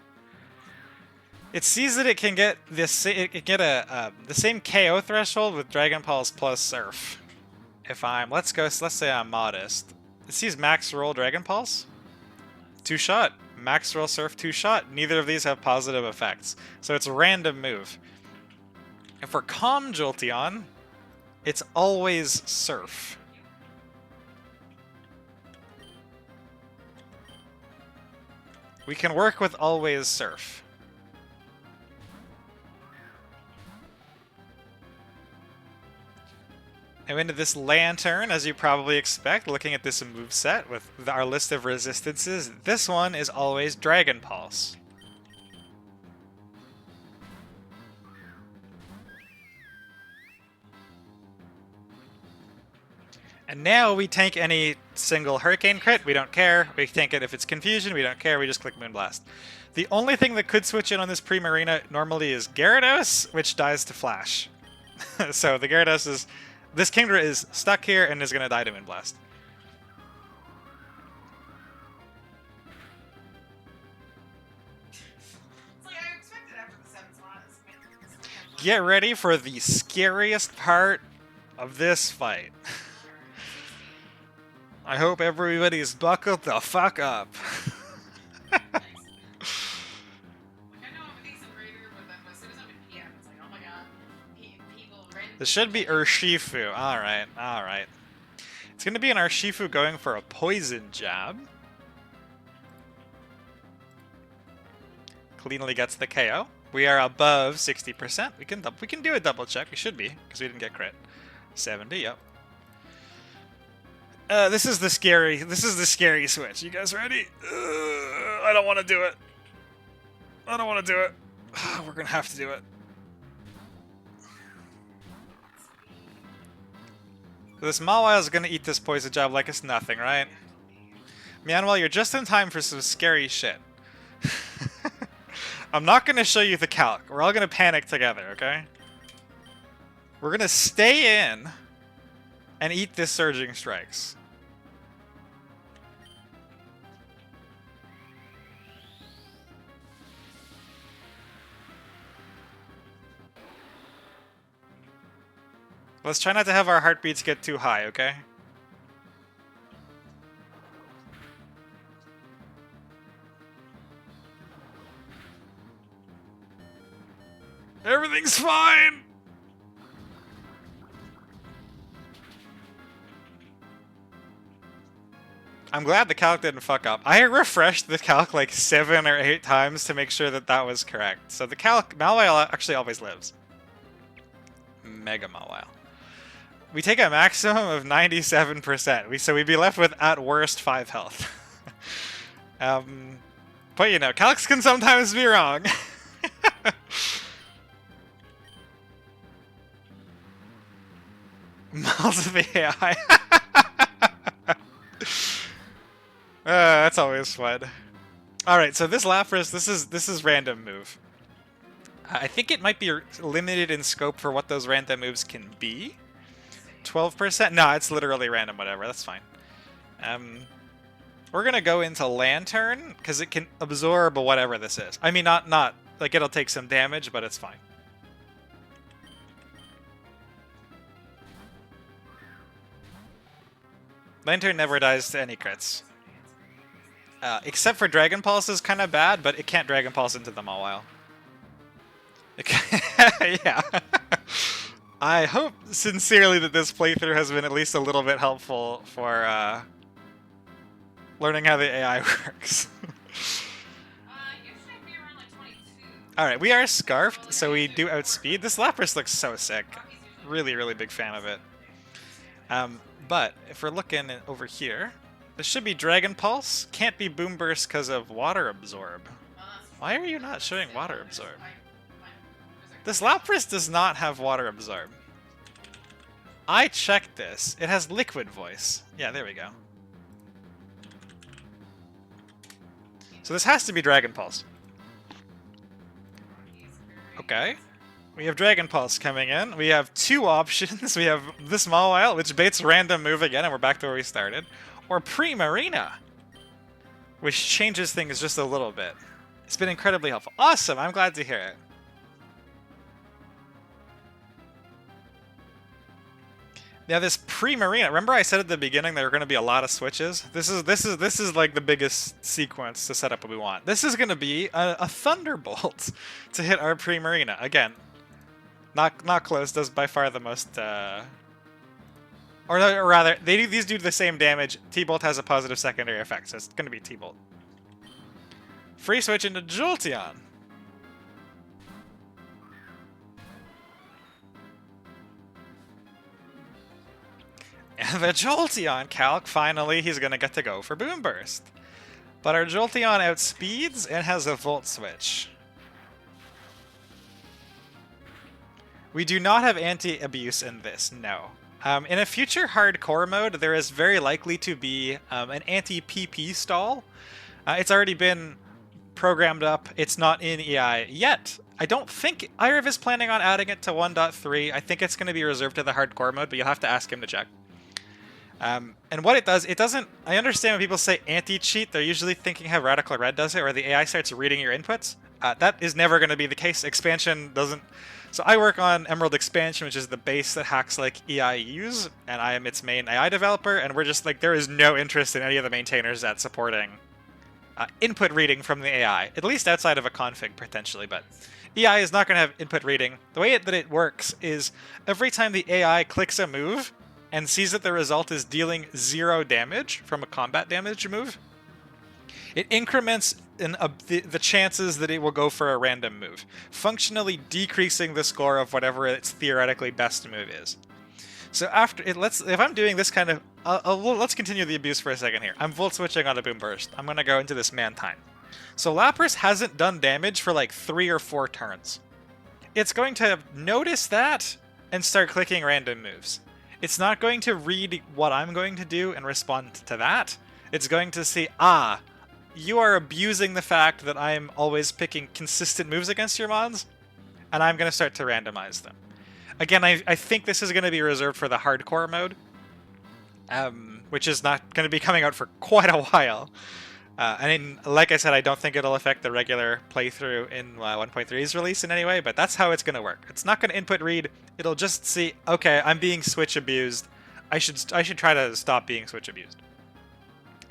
it sees that it can get this. It can get the same KO threshold with Dragon Pulse plus Surf. If I'm let's say I'm modest. It sees max roll Dragon Pulse. 2-shot Maxwell Surf 2-Shot. Neither of these have positive effects. So it's a random move. If we're Calm Jolteon, it's always Surf. We can work with always Surf. And into this Lantern, as you probably expect, looking at this moveset with our list of resistances, this one is always Dragon Pulse. And now we tank any single Hurricane crit, we don't care. We tank it if it's Confusion, we don't care, we just click Moonblast. The only thing that could switch in on this Primarina normally is Gyarados, which dies to Flash. So the Gyarados is... This Kingdra is stuck here and is going to die to Moonblast. It's like I expected after the 7 slots. Get ready for the scariest part of this fight. I hope everybody's buckled the fuck up. Nice. Like, I know I'm a decent raider, but then as soon as I'm in PM, it's like, oh my god, people randomly... This should be Urshifu. Alright, alright. It's going to be an Urshifu going for a Poison Jab. Cleanly gets the KO. We are above 60%. We can do a double check. We should be, because we didn't get crit. 70, yep. This is the scary switch. You guys ready? I don't want to do it. I don't want to do it. We're gonna have to do it. This Mawile is gonna eat this Poison Jab like it's nothing, right? Meanwhile, you're just in time for some scary shit. I'm not gonna show you the calc. We're all gonna panic together, okay? We're gonna stay in and eat this Surging Strikes. Let's try not to have our heartbeats get too high, okay? Everything's fine! I'm glad the calc didn't fuck up. I refreshed the calc like 7 or 8 times to make sure that that was correct. So the calc, Mawile actually always lives. Mega Mawile. We take a maximum of 97%. So we'd be left with, at worst, 5 health. But you know, calcs can sometimes be wrong. Miles of AI. That's always fun. Alright, so this Lapras, this is random move. I think it might be limited in scope for what those random moves can be. 12%? No, it's literally random, whatever. That's fine. We're gonna go into Lantern, because it can absorb whatever this is. I mean, not, like, it'll take some damage, but it's fine. Lantern never dies to any crits. Except for Dragon Pulse is kind of bad, but it can't Dragon Pulse into the Mawile. Yeah. I hope sincerely that this playthrough has been at least a little bit helpful for learning how the AI works. Usually be around like 22. Alright, we are Scarfed, so we do outspeed. This Lapras looks so sick. Really, really big fan of it. But if we're looking over here, this should be Dragon Pulse. Can't be Boom Burst because of Water Absorb. Why are you not showing Water Absorb? This Lapras does not have Water Absorb. I checked this. It has Liquid Voice. Yeah, there we go. So this has to be Dragon Pulse. Okay. We have Dragon Pulse coming in. We have 2 options. We have this Mawile, which baits random move again, and we're back to where we started. Or Primarina, which changes things just a little bit. It's been incredibly helpful. Awesome! I'm glad to hear it. Yeah, this pre-marina. Remember I said at the beginning there were going to be a lot of switches. This is like the biggest sequence to set up what we want. This is going to be a thunderbolt to hit our pre-marina again. Not close. Does by far the most. Or rather, these do the same damage. T-bolt has a positive secondary effect, so it's going to be T-bolt. Free switch into Jolteon. And the Jolteon calc, finally, he's going to get to go for Boom Burst. But our Jolteon outspeeds and has a Volt Switch. We do not have anti-abuse in this, no. In a future hardcore mode, there is very likely to be an anti-PP stall. It's already been programmed up. It's not in EI yet. I don't think Iriv is planning on adding it to 1.3. I think it's going to be reserved to the hardcore mode, but you'll have to ask him to check. And what it does, it doesn't... I understand when people say anti-cheat, they're usually thinking how Radical Red does it, where the AI starts reading your inputs. That is never going to be the case. Expansion doesn't... So I work on Emerald Expansion, which is the base that hacks like EIUs, and I am its main AI developer, and we're just like, there is no interest in any of the maintainers at supporting input reading from the AI, at least outside of a config potentially, but EI is not going to have input reading. The way that it works is every time the AI clicks a move and sees that the result is dealing 0 damage from a combat damage move, it increments the chances that it will go for a random move, functionally decreasing the score of whatever its theoretically best move is. So after it, if I'm doing this kind of, let's continue the abuse for a second here. I'm Volt Switching on a Boom Burst. I'm going to go into this Mantine. So Lapras hasn't done damage for like 3 or 4 turns. It's going to notice that and start clicking random moves. It's not going to read what I'm going to do and respond to that. It's going to see, you are abusing the fact that I'm always picking consistent moves against your mons, and I'm going to start to randomize them. Again, I think this is going to be reserved for the hardcore mode, which is not going to be coming out for quite a while. Like I said, I don't think it'll affect the regular playthrough in 1.3's release in any way, but that's how it's going to work. It's not going to input read. It'll just see, okay, I'm being switch abused. I should try to stop being switch abused.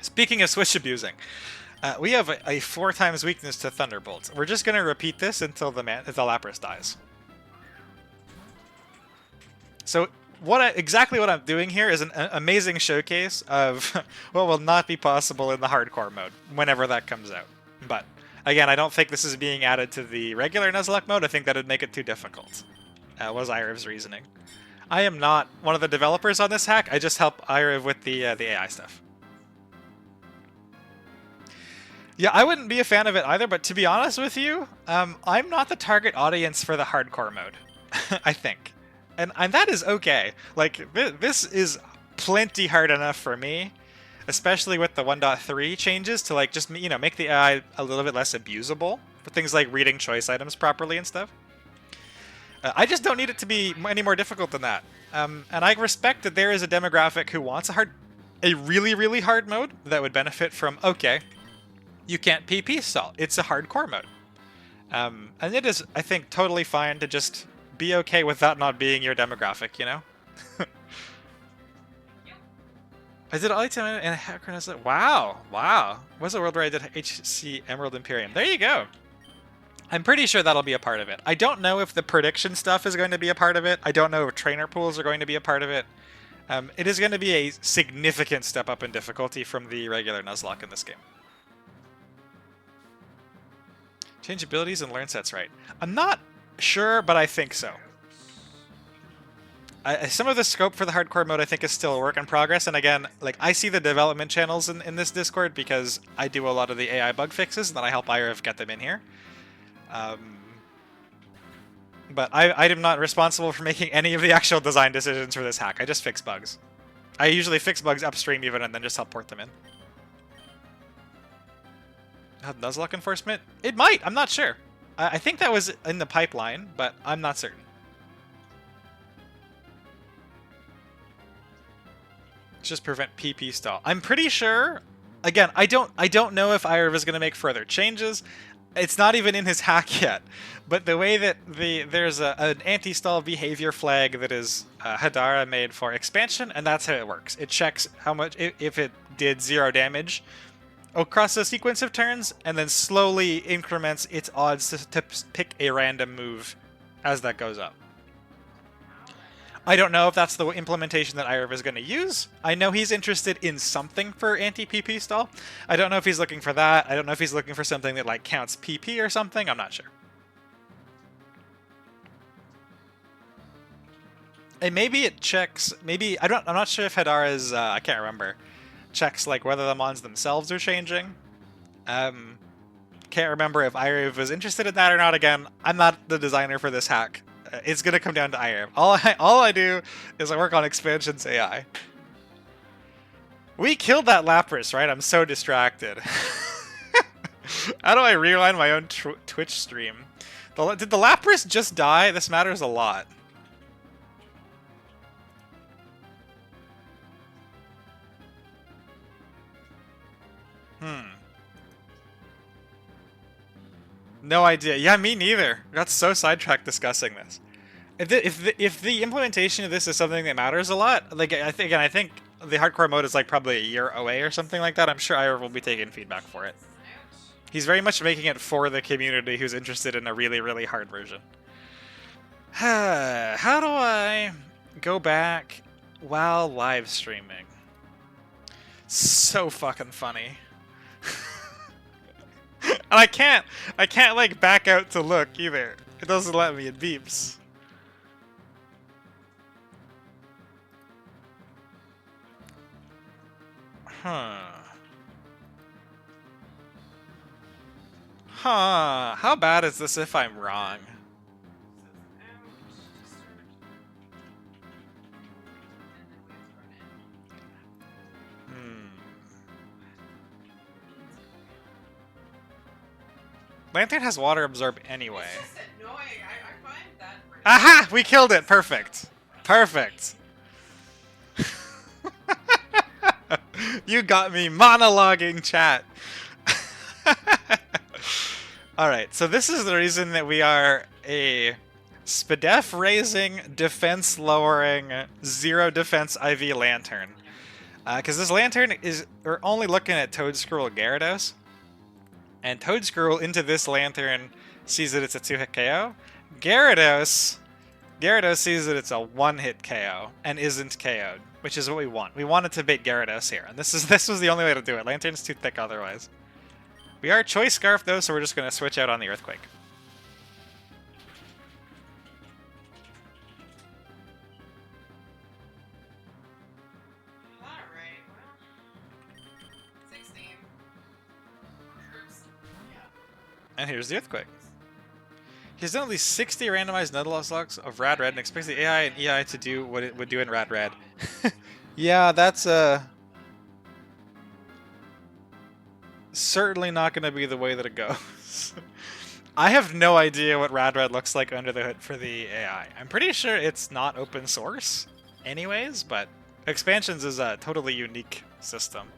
Speaking of switch abusing, we have a 4 times weakness to Thunderbolts. We're just going to repeat this until the Lapras dies. So exactly what I'm doing here is an amazing showcase of what will not be possible in the hardcore mode, whenever that comes out. But, again, I don't think this is being added to the regular Nuzlocke mode. I think that would make it too difficult, was Iriv's reasoning. I am not one of the developers on this hack. I just help Iriv with the AI stuff. Yeah, I wouldn't be a fan of it either, but to be honest with you, I'm not the target audience for the hardcore mode, I think. And that is okay. Like, this is plenty hard enough for me, especially with the 1.3 changes to, like, just, make the AI a little bit less abusable for things like reading choice items properly and stuff. I just don't need it to be any more difficult than that. And I respect that there is a demographic who wants a really, really hard mode that would benefit from, okay, you can't PP stall. It's a hardcore mode. And it is, I think, totally fine to just be okay with that not being your demographic, you know? I did all item and hacker. Wow. What's the world where I did HC Emerald Imperium? There you go. I'm pretty sure that'll be a part of it. I don't know if the prediction stuff is going to be a part of it. I don't know if trainer pools are going to be a part of it. It is going to be a significant step up in difficulty from the regular Nuzlocke in this game. Change abilities and learn sets right. I'm not sure, but I think so. Some of the scope for the hardcore mode I think is still a work in progress, and again, like, I see the development channels in this Discord because I do a lot of the AI bug fixes, and then I help Iriv get them in here. But I am not responsible for making any of the actual design decisions for this hack. I just fix bugs. I usually fix bugs upstream even, and then just help port them in. Nuzlocke enforcement? It might, I'm not sure. I think that was in the pipeline, but I'm not certain. Just prevent PP stall. I'm pretty sure. Again, I don't know if Iriv is going to make further changes. It's not even in his hack yet. But the way that there's an anti-stall behavior flag that is Hadara made for expansion, and that's how it works. It checks how much, if it did 0 damage across a sequence of turns, and then slowly increments its odds to pick a random move as that goes up. I don't know if that's the implementation that Irav is going to use. I know he's interested in something for anti-PP stall. I don't know if he's looking for that. I don't know if he's looking for something that like counts PP or something. I'm not sure. And maybe it checks. Maybe I'm not sure if Hadara's. I can't remember. Checks like whether the mons themselves are changing. Can't remember if Irav was interested in that or not. Again, I'm not the designer for this hack. It's gonna come down to Irav. All I do is I work on expansions AI. We killed that Lapras, right? I'm so distracted. How do I rewind my own Twitch stream? Did the Lapras just die? This matters a lot. No idea. Yeah, me neither. I got so sidetracked discussing this. If the implementation of this is something that matters a lot, like I think the hardcore mode is like probably a year away or something like that. I'm sure Ira will be taking feedback for it. He's very much making it for the community who's interested in a really, really hard version. How do I go back while live streaming? So fucking funny. And I can't like back out to look either. It doesn't let me, it beeps. How bad is this if I'm wrong? Lantern has water absorb anyway. It's just annoying. I find that pretty. Aha! We killed it! Perfect. Perfect. You got me monologuing, chat. Alright, so this is the reason that we are a SPDEF raising, defense lowering, 0 defense IV Lantern. Because this Lantern is, we're only looking at Toadscruel Gyarados. And Toadscruel into this Lantern sees that it's a 2-hit KO. Gyarados sees that it's a 1-hit KO and isn't KO'd, which is what we want. We wanted to bait Gyarados here, and this was the only way to do it. Lantern's too thick otherwise. We are Choice Scarf though, so we're just going to switch out on the Earthquake. Alright, well. 16. Oops. Yeah. And here's the Earthquake. He's done at least 60 randomized Nuzlocke of Rad Red and expects the AI and EI to do what it would do in Rad Red. Yeah, that's certainly not going to be the way that it goes. I have no idea what Rad Red looks like under the hood for the AI. I'm pretty sure it's not open source anyways, but Expansions is a totally unique system.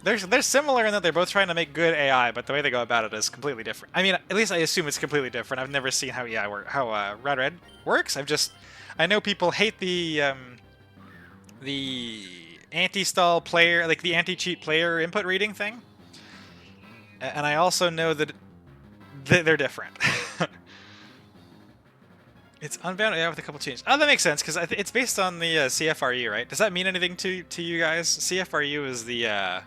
They're similar in that they're both trying to make good AI, but the way they go about it is completely different. I mean, at least I assume it's completely different. I've never seen how Rad Red works. I know people hate the anti-stall player, like the anti-cheat player input reading thing, and I also know that they're different. It's unbound AI with a couple changes. Oh, that makes sense because it's based on the CFRU, right? Does that mean anything to you guys? CFRU is the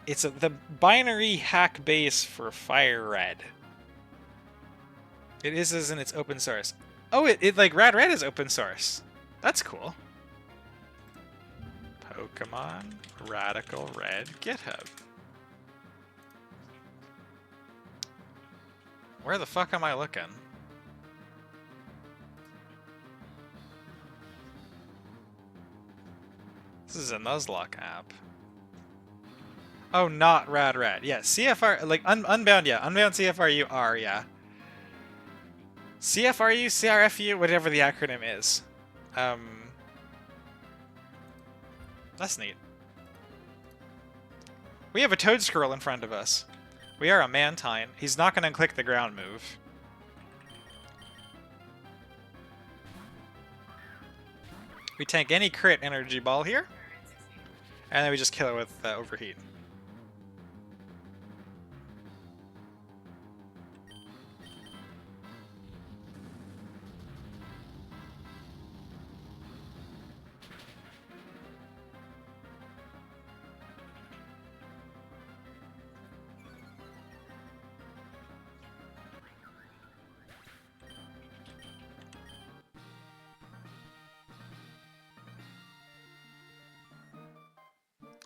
it's the binary hack base for Fire Red. It is, isn't it's open source. Oh, it like Rad Red is open source. That's cool. Pokemon Radical Red GitHub. Where the fuck am I looking? This is a Nuzlocke app. Oh, not Rad Red. Yeah, CFR, like Unbound, yeah. Unbound CFRU are, yeah. CFRU, CRFU, whatever the acronym is. That's neat. We have a Toadscruel in front of us. We are a Mantine. He's not going to click the ground move. We tank any crit energy ball here, Alright, 16. and then we just kill it with overheat.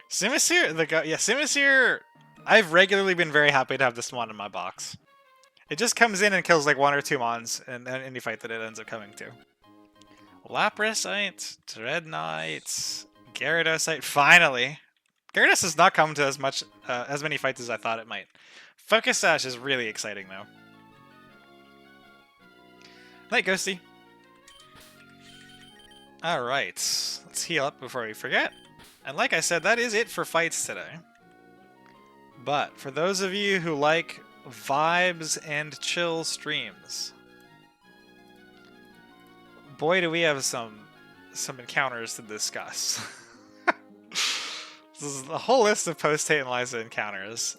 Simisear, Simisear, I've regularly been very happy to have this mon in my box. It just comes in and kills like 1 or 2 mons in any fight that it ends up coming to. Laprasite, Dreadnought, Gyarados, finally! Gyarados has not come to as many fights as I thought it might. Focus Sash is really exciting though. Night, Ghosty. Alright, let's heal up before we forget. And like I said, that is it for fights today. But for those of you who like vibes and chill streams, boy do we have some encounters to discuss. This is a whole list of post-Tate and Liza encounters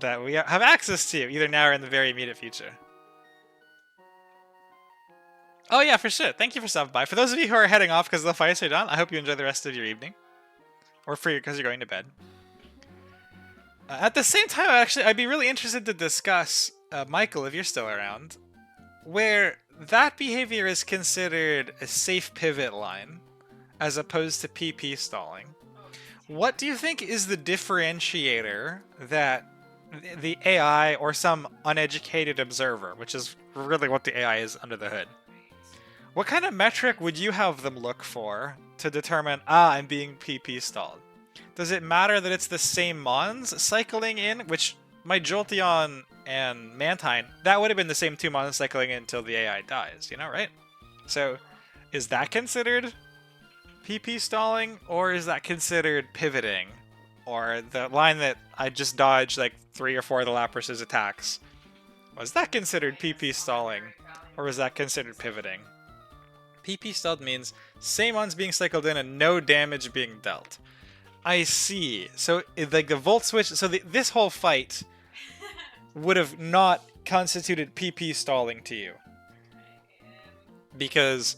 that we have access to, either now or in the very immediate future. Oh yeah, for sure. Thank you for stopping by. For those of you who are heading off because the fights are done, I hope you enjoy the rest of your evening. Or because you're going to bed. At the same time, actually, I'd be really interested to discuss, Michael, if you're still around, where that behavior is considered a safe pivot line, as opposed to PP stalling. What do you think is the differentiator that the AI or some uneducated observer, which is really what the AI is under the hood, what kind of metric would you have them look for to determine, I'm being PP stalled? Does it matter that it's the same mons cycling in, which my Jolteon and Mantine, that would have been the same 2 mons cycling in until the AI dies, you know, right? So, is that considered PP stalling, or is that considered pivoting? Or the line that I just dodged like 3 or 4 of the Lapras's attacks, was that considered PP stalling, or was that considered pivoting? PP stalled means same ones being cycled in and no damage being dealt. I see. So, like the Volt Switch, so this whole fight would have not constituted PP stalling to you. Because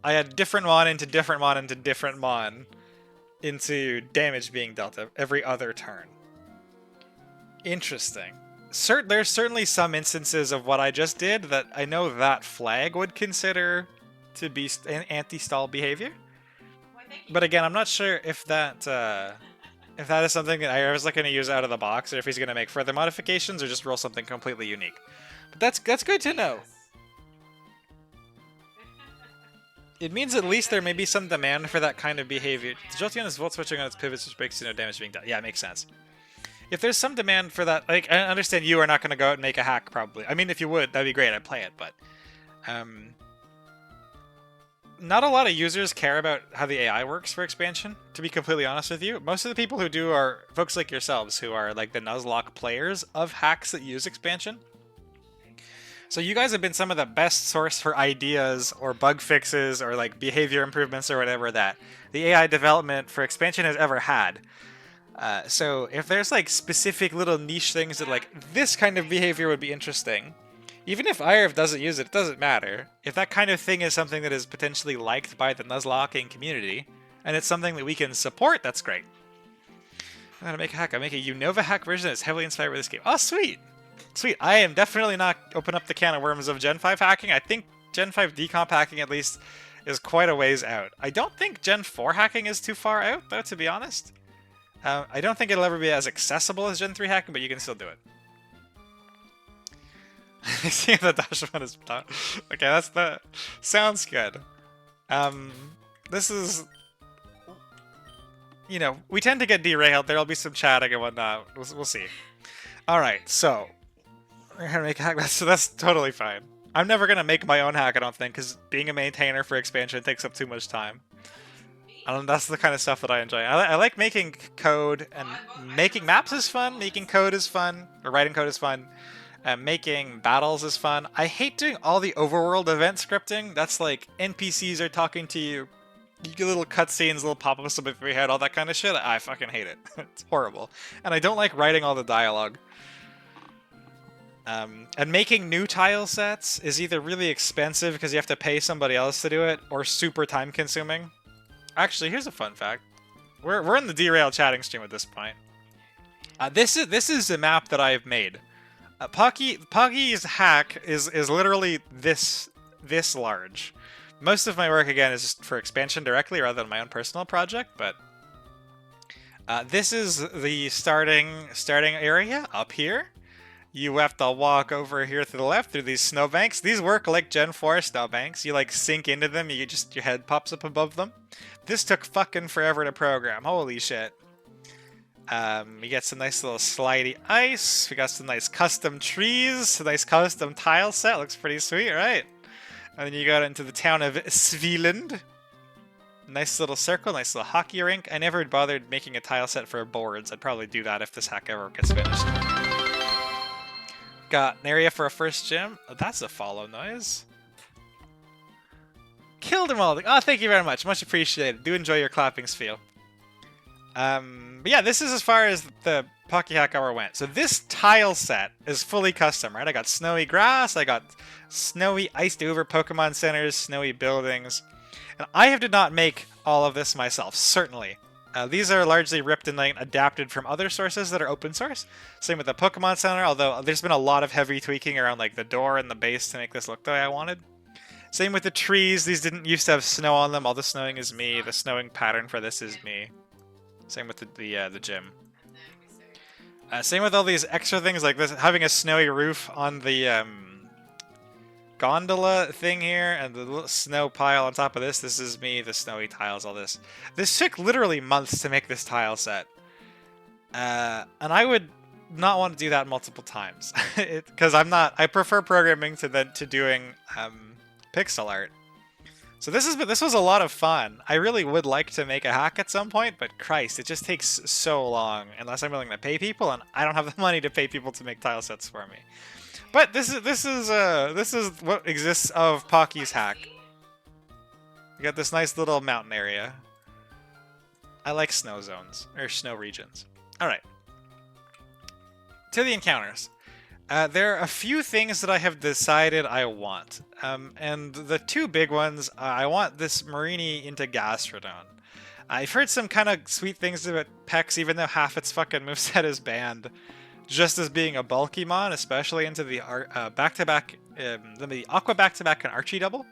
I had different mon into different mon into different mon into damage being dealt every other turn. Interesting. There's certainly some instances of what I just did that I know that flag would consider to be an anti-stall behavior. But again, I'm not sure if that is something that I was going to use out of the box, or if he's going to make further modifications, or just roll something completely unique. But that's good to know. It means at least there may be some demand for that kind of behavior. Jolteon is volt switching on its pivots, which makes no damage being done. Yeah, it makes sense. If there's some demand for that, like, I understand you are not going to go out and make a hack, probably. I mean, if you would, that'd be great. I'd play it, but not a lot of users care about how the AI works for expansion, to be completely honest with you. Most of the people who do are folks like yourselves, who are like the Nuzlocke players of hacks that use expansion. So you guys have been some of the best source for ideas or bug fixes or like behavior improvements or whatever that the AI development for expansion has ever had. So if there's like specific little niche things that like this kind of behavior would be interesting, even if IRF doesn't use it, it doesn't matter. If that kind of thing is something that is potentially liked by the Nuzlocking community, and it's something that we can support, that's great. I'm gonna make a hack. I make a Unova hack version that's heavily inspired by this game. Oh, sweet! Sweet. I am definitely not open up the can of worms of Gen 5 hacking. I think Gen 5 decomp hacking, at least, is quite a ways out. I don't think Gen 4 hacking is too far out, though, to be honest. I don't think it'll ever be as accessible as Gen 3 hacking, but you can still do it. I see the dash one is okay. That sounds good. This is, you know, we tend to get derailed. There'll be some chatting and whatnot. We'll see. All right, so we're gonna make a hack. That's totally fine. I'm never gonna make my own hack, I don't think, because being a maintainer for expansion takes up too much time. That's the kind of stuff that I enjoy. I like making code, and making maps is fun. Making code is fun, or writing code is fun. Making battles is fun. I hate doing all the overworld event scripting. That's like NPCs are talking to you You get little cutscenes, little pop-ups above your head, all that kind of shit. I fucking hate it. It's horrible. And I don't like writing all the dialogue. And making new tile sets is either really expensive because you have to pay somebody else to do it, or super time-consuming. Actually, here's a fun fact. We're in the derail chatting stream at this point. This is a map that I've made. Poggy's hack is literally this large. Most of my work, again, is just for expansion directly rather than my own personal project, but this is the starting area up here. You have to walk over here to the left through these snowbanks. These work like Gen 4 snowbanks. You like sink into them, your head pops up above them. This took fucking forever to program. Holy shit. We get some nice little slidey ice. We got some nice custom trees. A nice custom tile set. Looks pretty sweet, right? And then you got into the town of Svealand. Nice little circle, nice little hockey rink. I never bothered making a tile set for boards. I'd probably do that if this hack ever gets finished. Got an area for a first gym. Oh, that's a follow noise. Killed him all. Oh, thank you very much. Much appreciated. Do enjoy your clapping spiel. But yeah, this is as far as the Pocky Hack Hour went. So this tile set is fully custom, right? I got snowy grass, I got snowy iced over Pokemon centers, snowy buildings. And I did not make all of this myself, certainly. These are largely ripped and adapted from other sources that are open source. Same with the Pokemon Center, although there's been a lot of heavy tweaking around like the door and the base to make this look the way I wanted. Same with the trees. These didn't used to have snow on them. All the snowing is me. The snowing pattern for this is me. Same with the gym. Same with all these extra things like this, having a snowy roof on the gondola thing here, and the little snow pile on top of this. This is me, the snowy tiles, all this. This took literally months to make this tile set. And I would not want to do that multiple times. Because I prefer programming to doing pixel art. So this was a lot of fun. I really would like to make a hack at some point, but Christ, it just takes so long unless I'm willing to pay people, and I don't have the money to pay people to make tile sets for me. But this is what exists of Pocky's hack. We got this nice little mountain area. I like snow zones or snow regions. All right. To the encounters. There are a few things that I have decided I want. And the two big ones, I want this Marini into Gastrodon. I've heard some kind of sweet things about Pex, even though half its fucking moveset is banned. Just as being a bulky mon, especially into the back-to-back, the Aqua back-to-back and Archie double.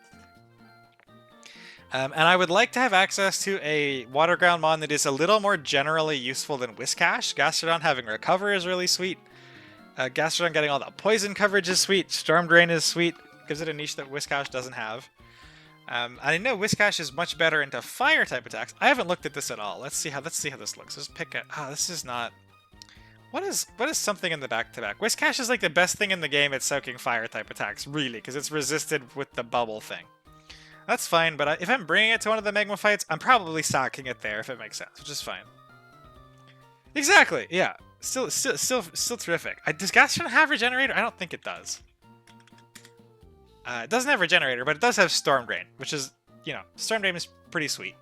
And I would like to have access to a Water Ground mon that is a little more generally useful than Whiscash. Gastrodon having Recover is really sweet. Gastrodon getting all that poison coverage is sweet. Storm Drain is sweet. Gives it a niche that Whiscash doesn't have. I know Whiscash is much better into fire type attacks. I haven't looked at this at all. Let's see how this looks. Let's pick it. This is not. What is something in the back-to-back? Whiscash is like the best thing in the game at soaking fire type attacks, really, because it's resisted with the bubble thing. That's fine, but if I'm bringing it to one of the Magma fights, I'm probably socking it there if it makes sense, which is fine. Exactly. Yeah. Still terrific. Does Gastrodon have Regenerator? I don't think it does. It doesn't have Regenerator, but it does have Storm Drain, which is, Storm Drain is pretty sweet.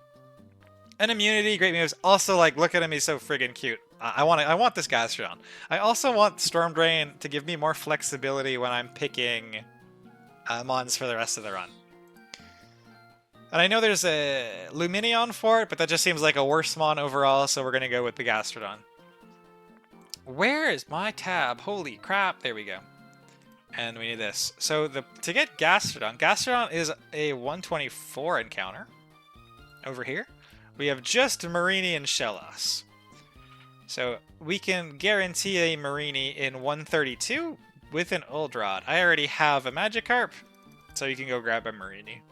And Immunity, great moves. Also, like, look at him, he's so friggin' cute. I want this Gastrodon. I also want Storm Drain to give me more flexibility when I'm picking mons for the rest of the run. And I know there's a Luminion for it, but that just seems like a worse mon overall, so we're going to go with the Gastrodon. Where is my tab? Holy crap, there we go. And we need this. So to get Gastrodon is a 124 encounter. Over here. We have just Marini and Shellos. So we can guarantee a Marini in 132 with an Uldrod. I already have a Magikarp, so you can go grab a Marini.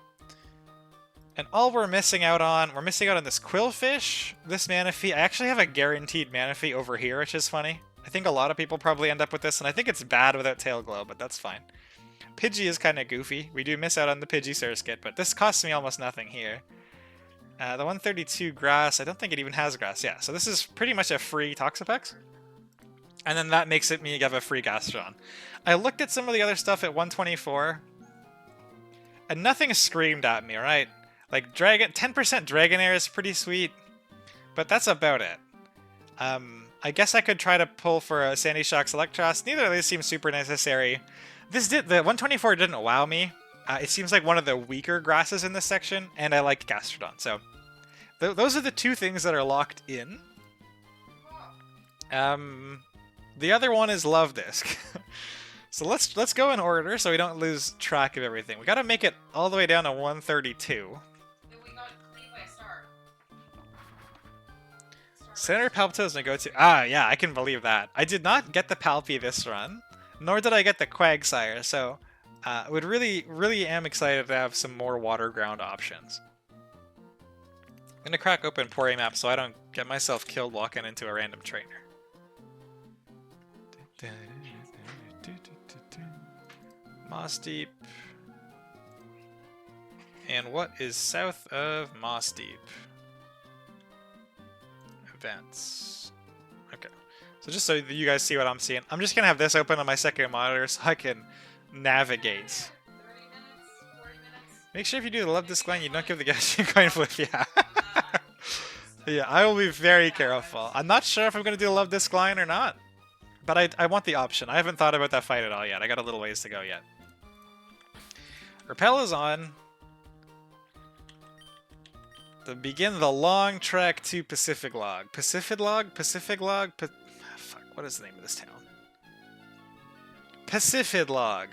And all we're missing out on this Quillfish, this Manaphy. I actually have a guaranteed Manaphy over here, which is funny. I think a lot of people probably end up with this, and I think it's bad without Tail Glow, but that's fine. Pidgey is kind of goofy. We do miss out on the Pidgey Surskit, but this costs me almost nothing here. The 132 grass, I don't think it even has grass. Yeah, so this is pretty much a free Toxapex. And then that makes it me have a free Gastrodon. I looked at some of the other stuff at 124, and nothing screamed at me, right? Like, 10% Dragonair is pretty sweet, but that's about it. I guess I could try to pull for a Sandy Shock's Electros. Neither of these seem super necessary. The 124 didn't wow me. It seems like one of the weaker grasses in this section, and I like Gastrodon. So those are the two things that are locked in. The other one is Love Disc. So let's go in order so we don't lose track of everything. We gotta make it all the way down to 132. Senator Palpito's my go-to. Ah, yeah, I can believe that. I did not get the Palpy this run, nor did I get the Quagsire, so would really am excited to have some more water ground options. I'm gonna crack open Pori Map so I don't get myself killed walking into a random trainer. Moss Deep. And what is south of Moss Deep? Events. Okay. So just so you guys see what I'm seeing, I'm just gonna have this open on my second monitor so I can navigate. 30 minutes, 40 minutes. Make sure if you do the Love Disc line, you don't give the Gaussian coin flip. Yeah. Yeah, I will be very careful. I'm not sure if I'm gonna do the Love Disc line or not, but I want the option. I haven't thought about that fight at all yet. I got a little ways to go yet. Repel is on. To begin the long trek to Pacific Log. Pacific Log? Pacific Log? Fuck, what is the name of this town? Pacific Log.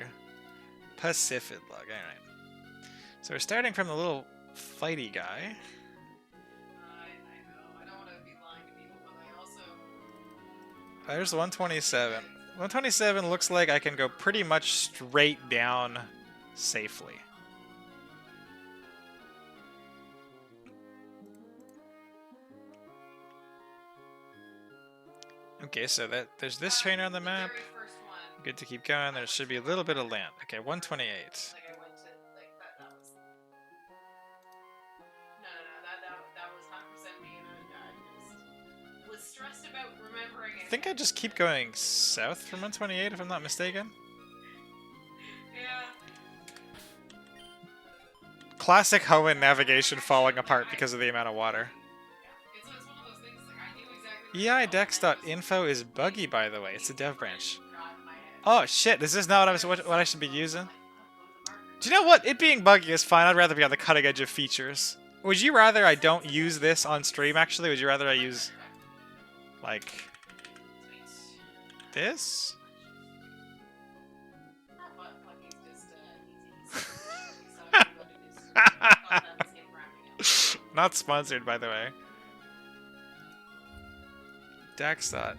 Pacific Log, alright. So we're starting from the little fighty guy. I know. I don't want to be lying to people, but I also... There's 127. 127 looks like I can go pretty much straight down safely. Okay, so there's this trainer on the map. very first one, Good to keep going. There should be a little bit of land. Okay, 128. like I went to, like, that was... No, that was 100% me, and I just was stressed about remembering it. I think I just keep going south from 128 if I'm not mistaken. Yeah. Classic Hoenn navigation falling apart because of the amount of water. It's one of those things, like, I knew exactly where eidex.info is buggy, by the way. It's a dev branch. got in my head. Oh shit, is this not what I should be using? Do you know what? It being buggy is fine. I'd rather be on the cutting edge of features. Would you rather I don't use this on stream, actually? Would you rather I use, like, this? Not sponsored, by the way. Daxdot.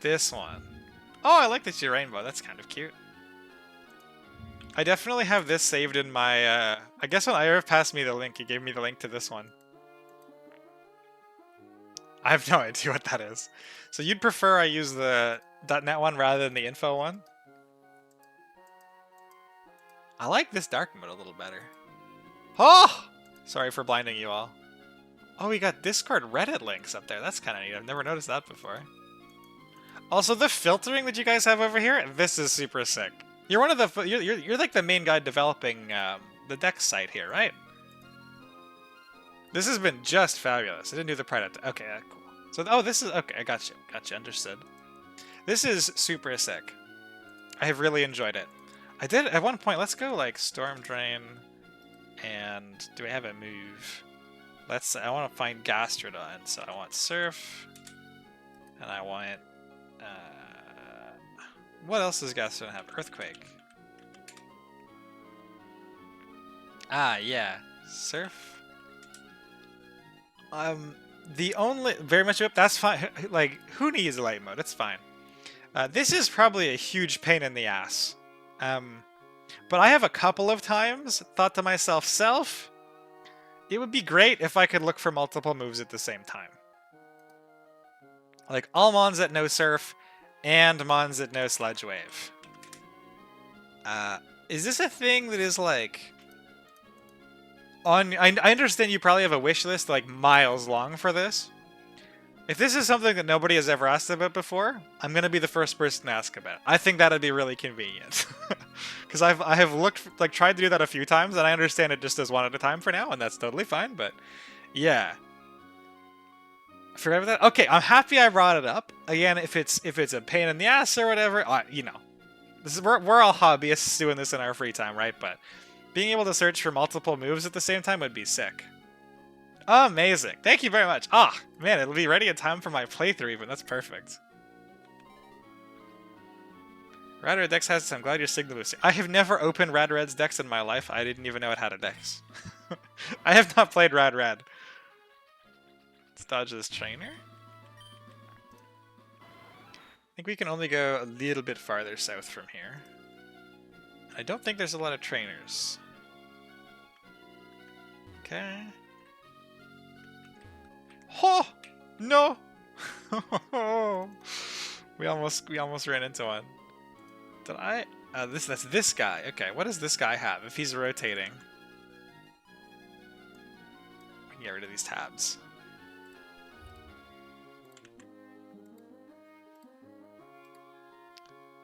This one. Oh, I like this rainbow. That's kind of cute. I definitely have this saved in my, I guess when Ira passed me the link, he gave me the link to this one. I have no idea what that is. So you'd prefer I use the .NET one rather than the info one? I like this dark mode a little better. Oh! Sorry for blinding you all. Oh, we got Discord Reddit links up there. That's kind of neat. I've never noticed that before. Also, the filtering that you guys have over here, this is super sick. You're one of the you're like the main guy developing the Dex site here, right? This has been just fabulous. I didn't do the Pride. Okay, cool. So, oh, this is okay. I got you. Understood. This is super sick. I have really enjoyed it. I did at one point. Let's go like Storm Drain, and do we have a move? I want to find Gastrodon, so I want Surf, and I want. What else does Gastrodon have? Earthquake. Ah, yeah, Surf. The only very much up. That's fine. Like, who needs light mode? It's fine. This is probably a huge pain in the ass. But I have a couple of times thought to myself, it would be great if I could look for multiple moves at the same time. Like all mons that no surf and mons that no sludge wave. Is this a thing that is like on? I understand you probably have a wish list like miles long for this. If this is something that nobody has ever asked about before, I'm gonna be the first person to ask about it. I think that'd be really convenient. Because I have looked, like, tried to do that a few times, and I understand it just does one at a time for now, and that's totally fine, but yeah. Forget about that. Okay, I'm happy I brought it up. Again, if it's a pain in the ass or whatever, you know, this is we're all hobbyists doing this in our free time, right? But being able to search for multiple moves at the same time would be sick. Amazing. Thank you very much. Ah, man, it'll be ready in time for my playthrough even. That's perfect. Rad Red Dex has this. I'm glad you're signal boosting. I have never opened Rad Red's Dex in my life. I didn't even know it had a Dex. I have not played Rad Red. Let's dodge this trainer. I think we can only go a little bit farther south from here. I don't think there's a lot of trainers. Okay. Oh no! we almost ran into one. Did I? That's this guy. Okay, what does this guy have if he's rotating? We can get rid of these tabs.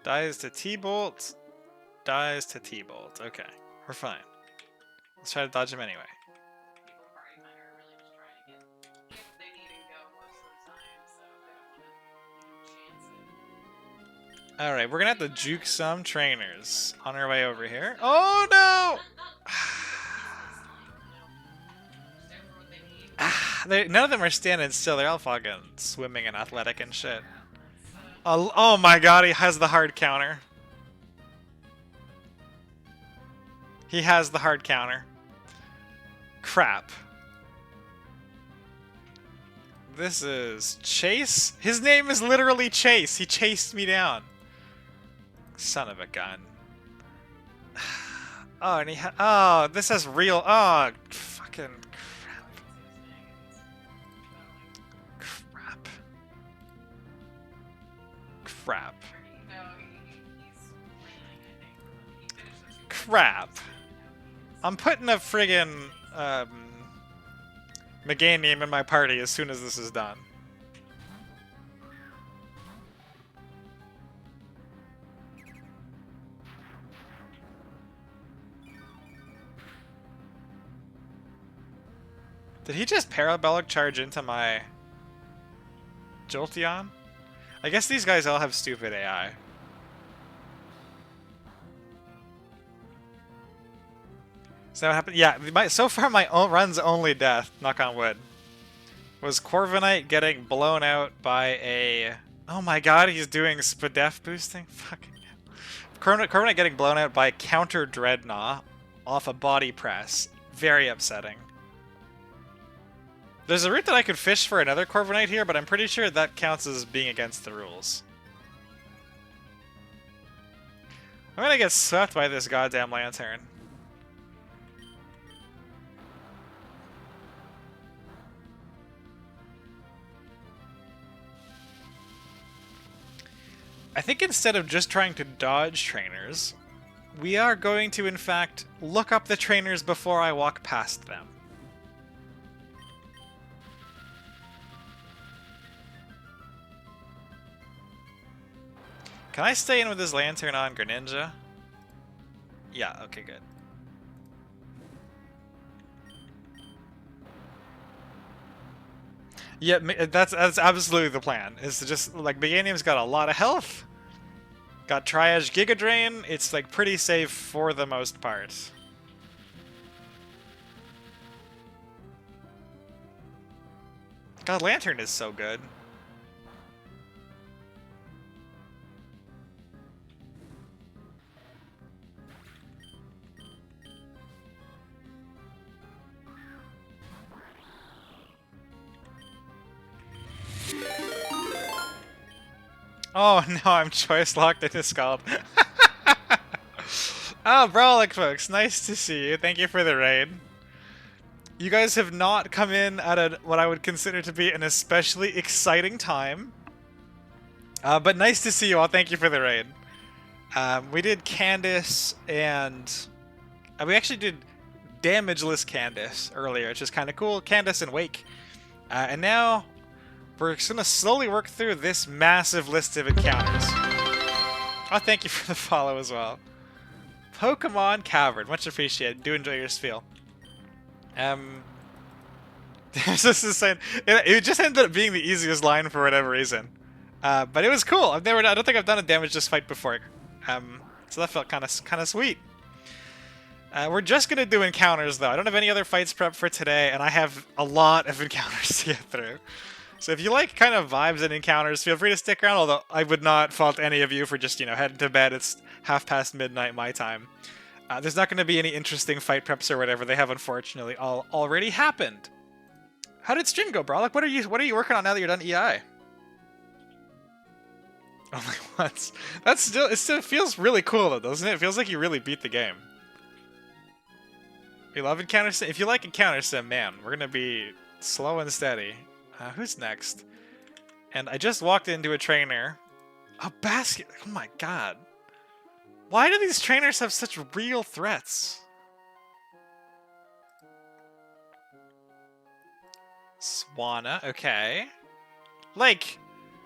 Dies to T-Bolt. Dies to T-Bolt. Okay, we're fine. Let's try to dodge him anyway. Alright, we're gonna have to juke some trainers on our way over here. Oh no! None of them are standing still, they're all fucking swimming and athletic and shit. Oh my god, he has the hard counter. He has the hard counter. Crap. This is Chase? His name is literally Chase. He chased me down. Son of a gun. Oh, and oh, this has real. Oh, fucking crap. Crap. Crap. Crap. I'm putting a friggin' Meganium in my party as soon as this is done. Did he just parabolic charge into my Jolteon? I guess these guys all have stupid AI. Is that what happened? Yeah, so far my run's only death, knock on wood, was Corviknight getting blown out by a... Oh my god, he's doing Spadef boosting? Fucking hell. Corviknight getting blown out by counter Dreadnought off a body press. Very upsetting. There's a route that I could fish for another Corviknight here, but I'm pretty sure that counts as being against the rules. I'm gonna get swept by this goddamn Lantern. I think instead of just trying to dodge trainers, we are going to, in fact, look up the trainers before I walk past them. Can I stay in with this Lantern on Greninja? Yeah, okay, good. Yeah, that's absolutely the plan. Is to just, like, Meganium's got a lot of health. Got Triage Giga Drain. It's, like, pretty safe for the most part. God, Lantern is so good. Oh no, I'm choice locked into Scald. Oh, Brawlic folks, nice to see you. Thank you for the raid. You guys have not come in at what I would consider to be an especially exciting time. But nice to see you all. Thank you for the raid. We did Candice and... we actually did damageless Candice earlier, which is kind of cool. Candice and Wake. And now... we're just going to slowly work through this massive list of encounters. Oh, thank you for the follow as well. Pokemon Cavern. Much appreciated. Do enjoy your spiel. This is saying it just ended up being the easiest line for whatever reason. But it was cool. I don't think I've done a damage this fight before. So that felt kind of sweet. We're just gonna do encounters though. I don't have any other fights prepped for today, and I have a lot of encounters to get through. So if you like kind of vibes and encounters, feel free to stick around. Although I would not fault any of you for just heading to bed. It's midnight my time. There's not going to be any interesting fight preps or whatever. They have unfortunately all already happened. How did stream go, bro? Like, what are you working on now that you're done EI? Only once. It still feels really cool though, doesn't it? It feels like you really beat the game. You love encounter sim. If you like encounter sim, man, we're gonna be slow and steady. Who's next? And I just walked into a trainer. A basket. Oh my god. Why do these trainers have such real threats? Swanna, okay. Like,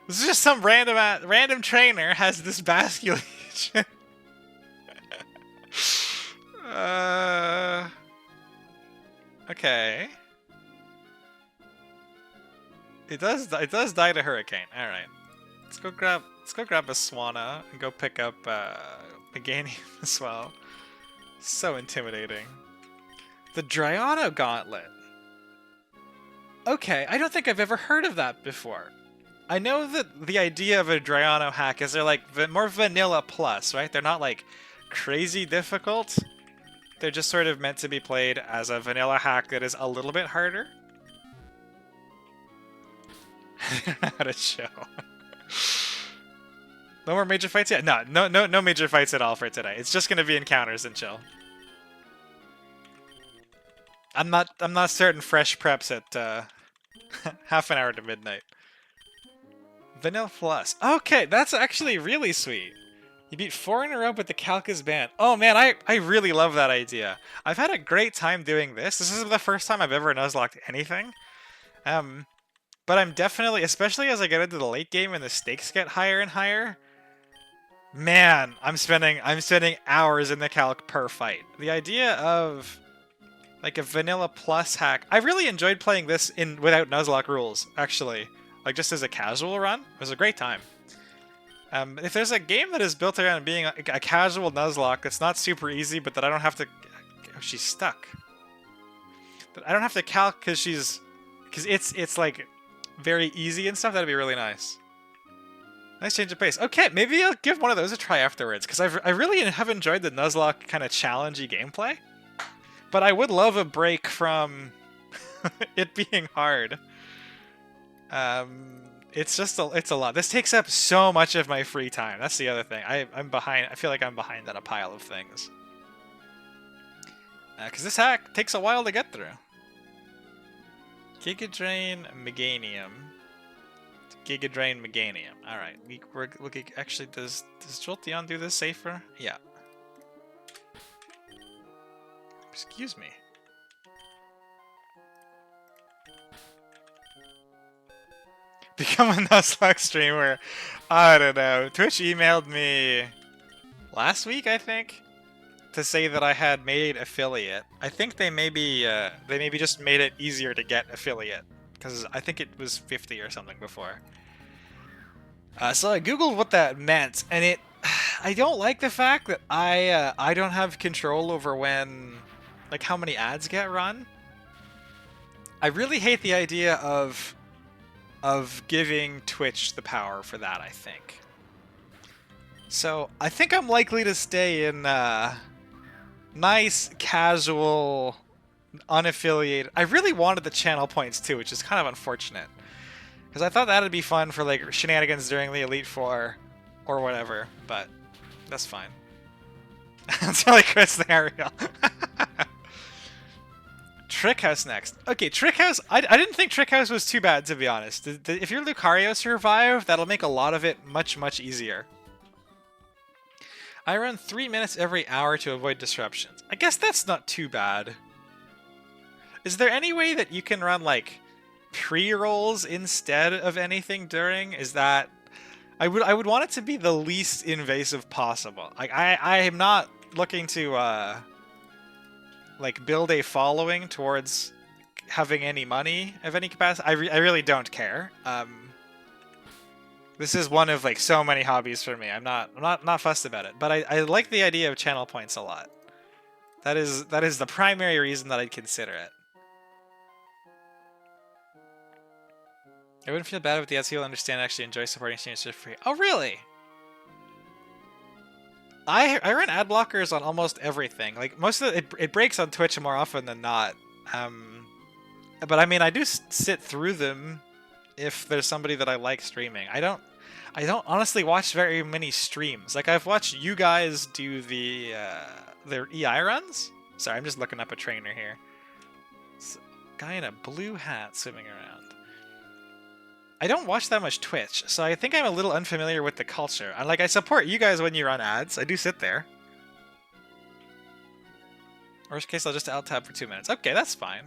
this is just some random trainer has this basculation. Okay. It does die to Hurricane. All right. Let's go grab a Swanna and go pick up Meganium as well. So intimidating. The Dryaano Gauntlet. Okay, I don't think I've ever heard of that before. I know that the idea of a Dryaano hack is they're like more vanilla plus, right? They're not like crazy difficult. They're just sort of meant to be played as a vanilla hack that is a little bit harder. I don't know how to show. No more major fights yet? No major fights at all for today. It's just gonna be encounters and chill. I'm not starting fresh preps at half an hour to midnight. Vanilla Plus. Okay, that's actually really sweet. You beat 4 in a row with the Calcus band. Oh man, I really love that idea. I've had a great time doing this. This is the first time I've ever Nuzlocked anything. But I'm definitely, especially as I get into the late game and the stakes get higher and higher, man, I'm spending hours in the calc per fight. The idea of like a vanilla plus hack. I really enjoyed playing this without Nuzlocke rules, actually. Like just as a casual run. It was a great time. If there's a game that is built around being a casual Nuzlocke that's not super easy, but that I don't have to... Oh, she's stuck. But I don't have to calc because it's like very easy and stuff. That'd be really nice. Nice change of pace. Okay, maybe I'll give one of those a try afterwards, because I really have enjoyed the Nuzlocke kind of challengey gameplay. But I would love a break from it being hard. It's a lot. This takes up so much of my free time. That's the other thing. I'm behind. I feel like I'm behind on a pile of things. Because this hack takes a while to get through. Giga Drain Meganium. Giga Drain Meganium. Alright. We're looking. Actually, does Jolteon do this safer? Yeah. Excuse me. Become a Nuzlocke streamer. I don't know. Twitch emailed me last week, I think, to say that I had made affiliate. I think they maybe just made it easier to get affiliate, because I think it was 50 or something before. So I googled what that meant, and I don't like the fact that I don't have control over like how many ads get run. I really hate the idea of giving Twitch the power for that, I think. So I think I'm likely to stay in nice, casual, unaffiliated. I really wanted the channel points too, which is kind of unfortunate. Because I thought that'd be fun for like shenanigans during the Elite Four or whatever, but that's fine. That's really Chris the Ariel. Trick House next. Okay, Trick House. I didn't think Trick House was too bad, to be honest. If your Lucario survive, that'll make a lot of it much, much easier. I run 3 minutes every hour to avoid disruptions. I guess that's not too bad. Is there any way that you can run, like, pre-rolls instead of anything during? Is that... I would want it to be the least invasive possible. Like, I am not looking to like build a following towards having any money of any capacity. I really don't care. This is one of like so many hobbies for me. I'm not fussed about it, but I like the idea of channel points a lot. That is the primary reason that I'd consider it. I wouldn't feel bad if the ads people understand and actually enjoy supporting streamers for free. Oh really? I run ad blockers on almost everything. Like most of it breaks on Twitch more often than not. But I mean, I do sit through them if there's somebody that I like streaming. I don't honestly watch very many streams. Like I've watched you guys do their EI runs. Sorry, I'm just looking up a trainer here. It's a guy in a blue hat swimming around. I don't watch that much Twitch, so I think I'm a little unfamiliar with the culture. And like I support you guys when you run ads. I do sit there. Worst case, I'll just alt tab for 2 minutes. Okay, that's fine.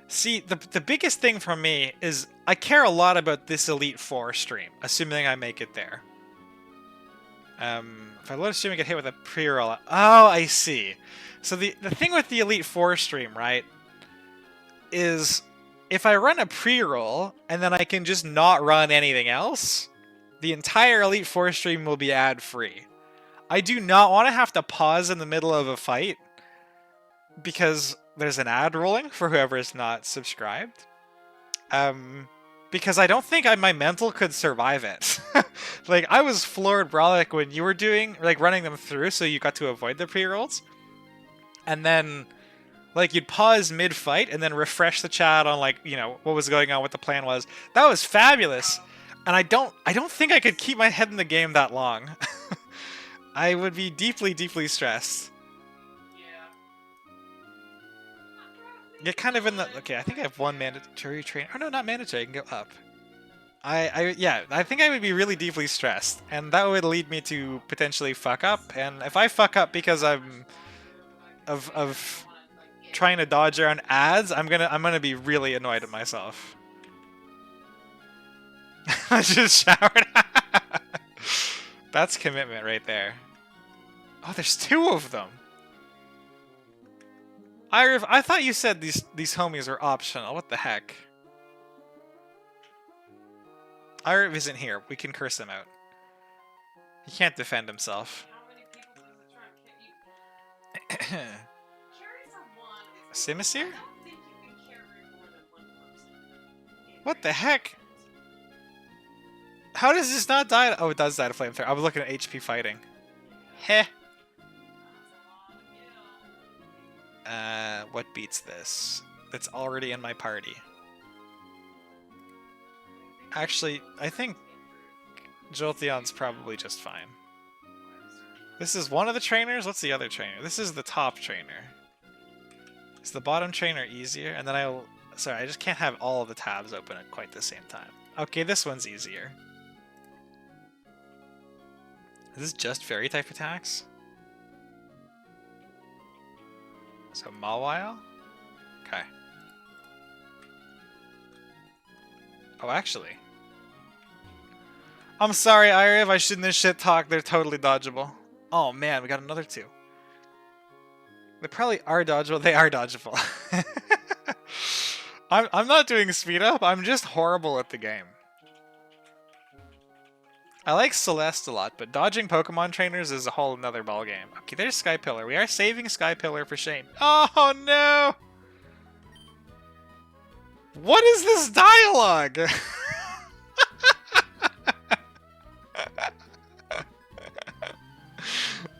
See, the biggest thing for me is I care a lot about this Elite Four stream, assuming I make it there. If I load a stream and get hit with a pre-roll... Oh, I see. So the thing with the Elite Four stream, right, is if I run a pre-roll and then I can just not run anything else, the entire Elite Four stream will be ad-free. I do not want to have to pause in the middle of a fight because there's an ad rolling for whoever is not subscribed. Because I don't think my mental could survive it. Like, I was floored, Brolic, when you were running them through so you got to avoid the pre-rolls. And then, like, you'd pause mid-fight and then refresh the chat on, like, you know, what was going on, what the plan was. That was fabulous. And I don't think I could keep my head in the game that long. I would be deeply, deeply stressed. Get kind of in the... Okay, I think I have one mandatory train. Oh, no, not mandatory. I can go up. Yeah, I think I would be really deeply stressed. And that would lead me to potentially fuck up. And if I fuck up because I'm... Of trying to dodge around ads, I'm gonna be really annoyed at myself. I just showered. That's commitment right there. Oh, there's 2 of them. I thought you said these homies were optional. What the heck? Irv isn't here. We can curse him out. He can't defend himself. Simisir? What the heck? How does this not die? Oh, it does die to flamethrower. I was looking at HP fighting. Heh. What beats this? That's already in my party. Actually, I think Jolteon's probably just fine. This is one of the trainers? What's the other trainer? This is the top trainer. Is the bottom trainer easier? And then sorry, I just can't have all of the tabs open at quite the same time. Okay, this one's easier. Is this just fairy type attacks? So Mawile? Okay. Oh, actually. I'm sorry, Iriv, I shouldn't have shit talk. They're totally dodgeable. Oh man, we got another 2. They probably are dodgeable. They are dodgeable. I'm not doing speed up. I'm just horrible at the game. I like Celeste a lot, but dodging Pokemon trainers is a whole nother ballgame. Okay, there's Sky Pillar. We are saving Sky Pillar for Shane. Oh no! What is this dialogue?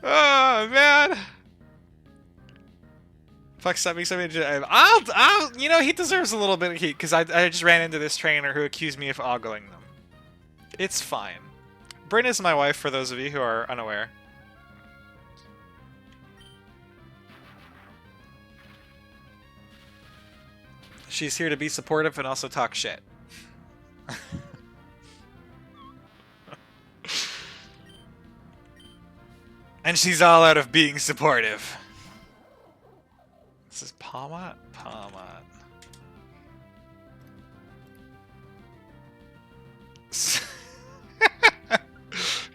Oh man! Fuck something. You know, he deserves a little bit of heat because I just ran into this trainer who accused me of ogling them. It's fine. Bryn is my wife, for those of you who are unaware. She's here to be supportive and also talk shit. And she's all out of being supportive. This is Palmat? Palmat.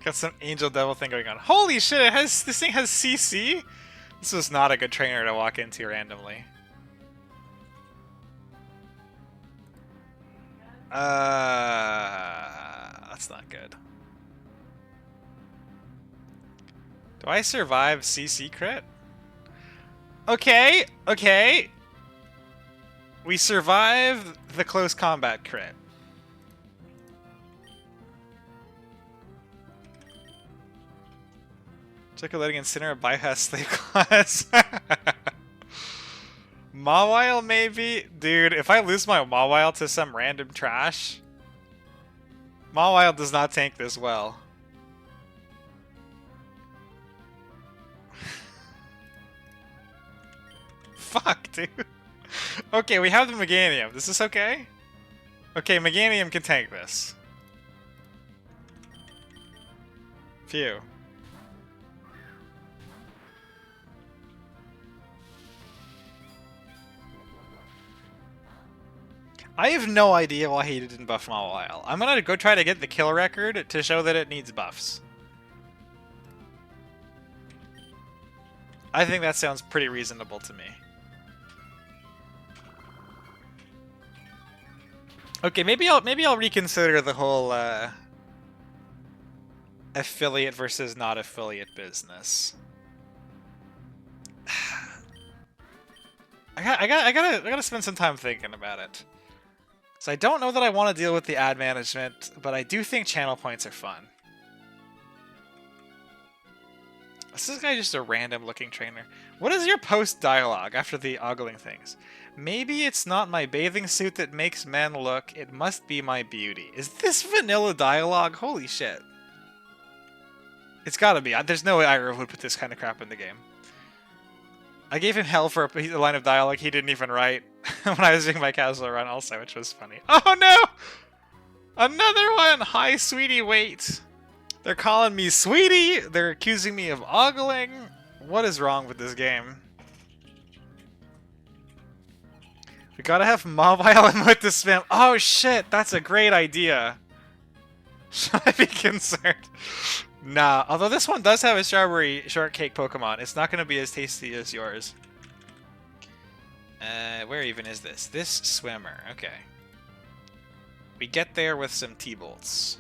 Got some angel devil thing going on. Holy shit, this thing has CC? This is not a good trainer to walk into randomly. That's not good. Do I survive CC crit? Okay, okay. We survive the close combat crit. Chocolate Incineroar bypass slave class. Mawile maybe? Dude, if I lose my Mawile to some random trash... Mawile does not tank this well. Fuck, dude. Okay, we have the Meganium. Is this okay? Okay, Meganium can tank this. Phew. I have no idea why he didn't buff Mawile. I'm gonna go try to get the kill record to show that it needs buffs. I think that sounds pretty reasonable to me. Okay, maybe I'll reconsider the whole affiliate versus not affiliate business. I gotta spend some time thinking about it. So I don't know that I want to deal with the ad management, but I do think channel points are fun. Is this guy just a random looking trainer? What is your post dialogue after the ogling things? Maybe it's not my bathing suit that makes men look, it must be my beauty. Is this vanilla dialogue? Holy shit. It's gotta be. There's no way Ira would put this kind of crap in the game. I gave him hell for a line of dialogue he didn't even write when I was doing my casual run also, which was funny. Oh no! Another one! Hi, sweetie, wait. They're calling me sweetie! They're accusing me of ogling! What is wrong with this game? We gotta have Mawile emote to spam. Oh shit, that's a great idea. Should I be concerned? Nah, although this one does have a strawberry shortcake Pokemon. It's not gonna be as tasty as yours. Where even is this? This swimmer, okay. We get there with some T-bolts.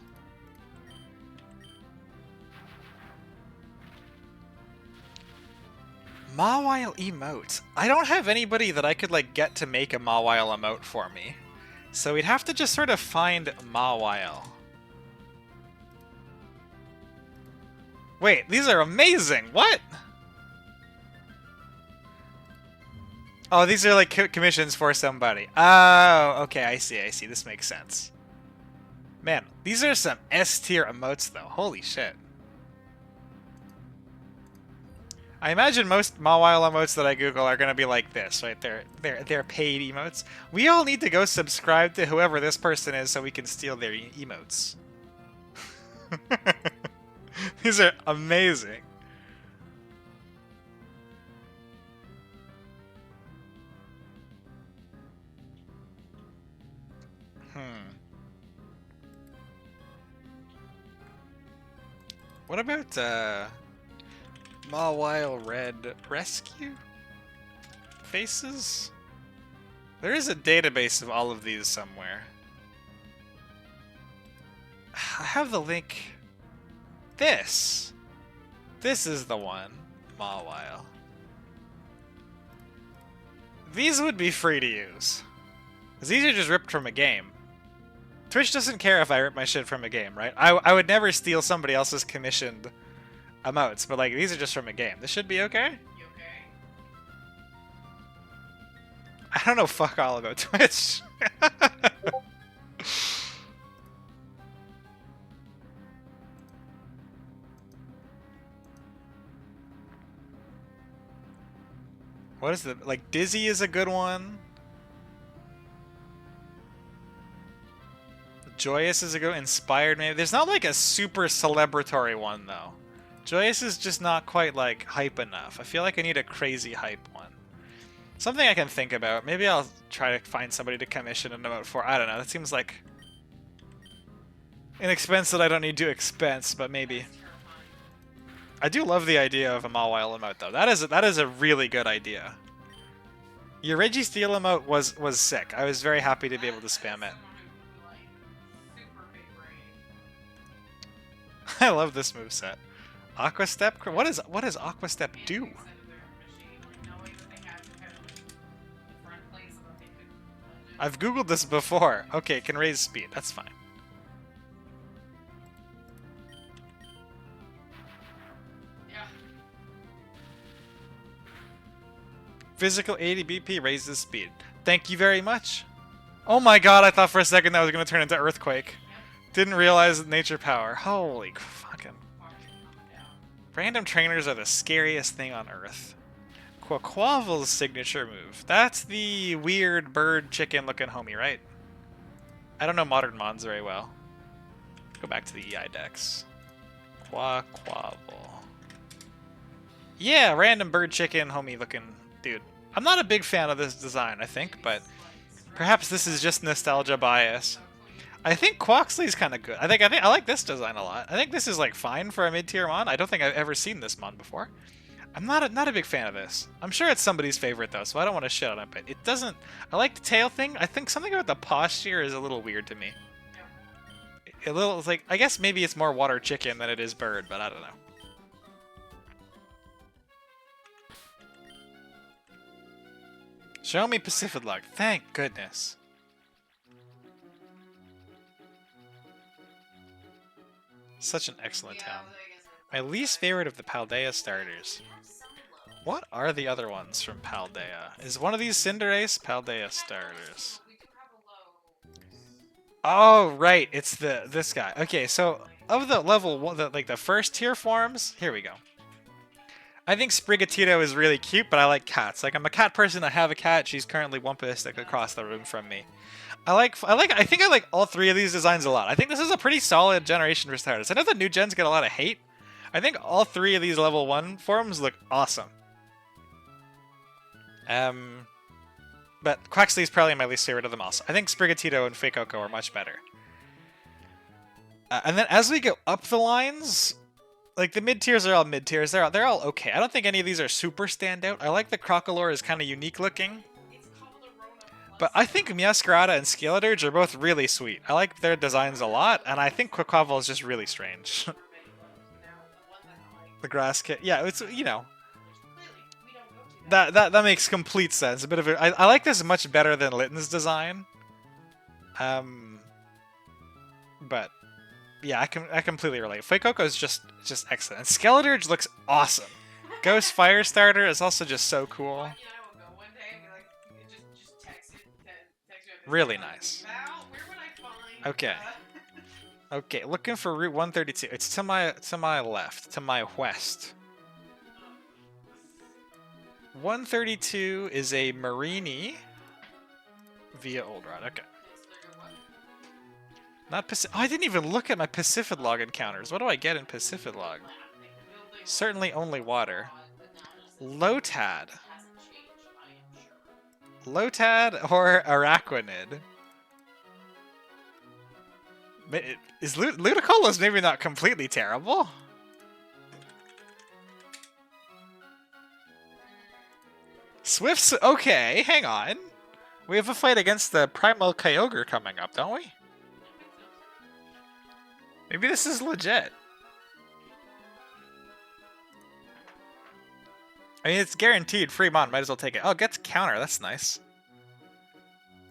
Mawile emote. I don't have anybody that I could like get to make a Mawile emote for me. So we'd have to just sort of find Mawile. Wait, these are amazing! What? Oh, these are like commissions for somebody. Oh, okay, I see, I see. This makes sense. Man, these are some S-tier emotes though. Holy shit. I imagine most Mawile emotes that I Google are gonna be like this, right? They're paid emotes. We all need to go subscribe to whoever this person is so we can steal their emotes. These are amazing. What about Mawile Red Rescue faces? There is a database of all of these somewhere. I have the link. This is the one. Mawile. These would be free to use. Because these are just ripped from a game. Twitch doesn't care if I rip my shit from a game, right? I would never steal somebody else's commissioned emotes, but like these are just from a game. This should be okay? You okay? I don't know fuck all about Twitch. What is the like Dizzy is a good one. Joyous is a good Inspired maybe. There's not like a super celebratory one though. Joyous is just not quite like hype enough. I feel like I need a crazy hype one. Something I can think about. Maybe I'll try to find somebody to commission an emote for. I don't know. That seems like an expense that I don't need to expense, but maybe. I do love the idea of a Mawile emote though. That is a really good idea. Your Registeel emote was sick. I was very happy to be able to spam it. I love this moveset. Aqua Step? What does Aqua Step do? I've googled this before. Okay, it can raise speed. That's fine. Yeah. Physical 80 BP raises speed. Thank you very much. Oh my god, I thought for a second that was going to turn into Earthquake. Didn't realize nature power. Holy fucking... Random trainers are the scariest thing on Earth. Quaquaval's signature move. That's the weird bird chicken looking homie, right? I don't know modern mons very well. Go back to the EI decks. Quaquaval. Yeah, random bird chicken homie looking dude. I'm not a big fan of this design, I think, but perhaps this is just nostalgia bias. I think Quaxly's kind of good. I think I like this design a lot. I think this is like fine for a mid-tier mon. I don't think I've ever seen this mon before. I'm not a big fan of this. I'm sure it's somebody's favorite though, so I don't want to shit on it. But it doesn't. I like the tail thing. I think something about the posture is a little weird to me. A little it's like I guess maybe it's more water chicken than it is bird, but I don't know. Show me Pacific Log. Thank goodness. Such an excellent town. My least favorite of the Paldea starters. What are the other ones from Paldea? Is one of these Cinderace? Paldea starters. Oh, right. It's this guy. Okay, so of the level one, the first tier forms, here we go. I think Sprigatito is really cute, but I like cats. Like I'm a cat person. I have a cat. She's currently wumpistic across the room from me. I think I like all three of these designs a lot. I think this is a pretty solid generation for starters. I know the new gens get a lot of hate. I think all three of these level 1 forms look awesome. But Quaxly is probably my least favorite of them all. I think Sprigatito and Fuecoco are much better. And then as we go up the lines, like the mid tiers are all mid tiers. They're all okay. I don't think any of these are super standout. I like the Crocalor is kind of unique looking. But I think Meowscarada and Skeledirge are both really sweet. I like their designs a lot, and I think Quaquaval is just really strange. The grass kit, yeah, it's that makes complete sense. A bit of a, I like this much better than Litten's design. But yeah, I completely relate. Fuecoco is just excellent. And Skeledirge looks awesome. Ghost Firestarter is also just so cool. Really nice. Okay. Okay, looking for Route 132. It's to my left, to my west. 132 is a Marini via Old Rod. Okay. Not Pacific. Oh, I didn't even look at my Pacific Log encounters. What do I get in Pacific Log? Certainly only water. Lotad. Lotad or Araquanid? Is Ludicolo's maybe not completely terrible? Swift's okay, hang on. We have a fight against the Primal Kyogre coming up, don't we? Maybe this is legit. I mean, it's guaranteed free mon, might as well take it. Oh, it gets counter, that's nice.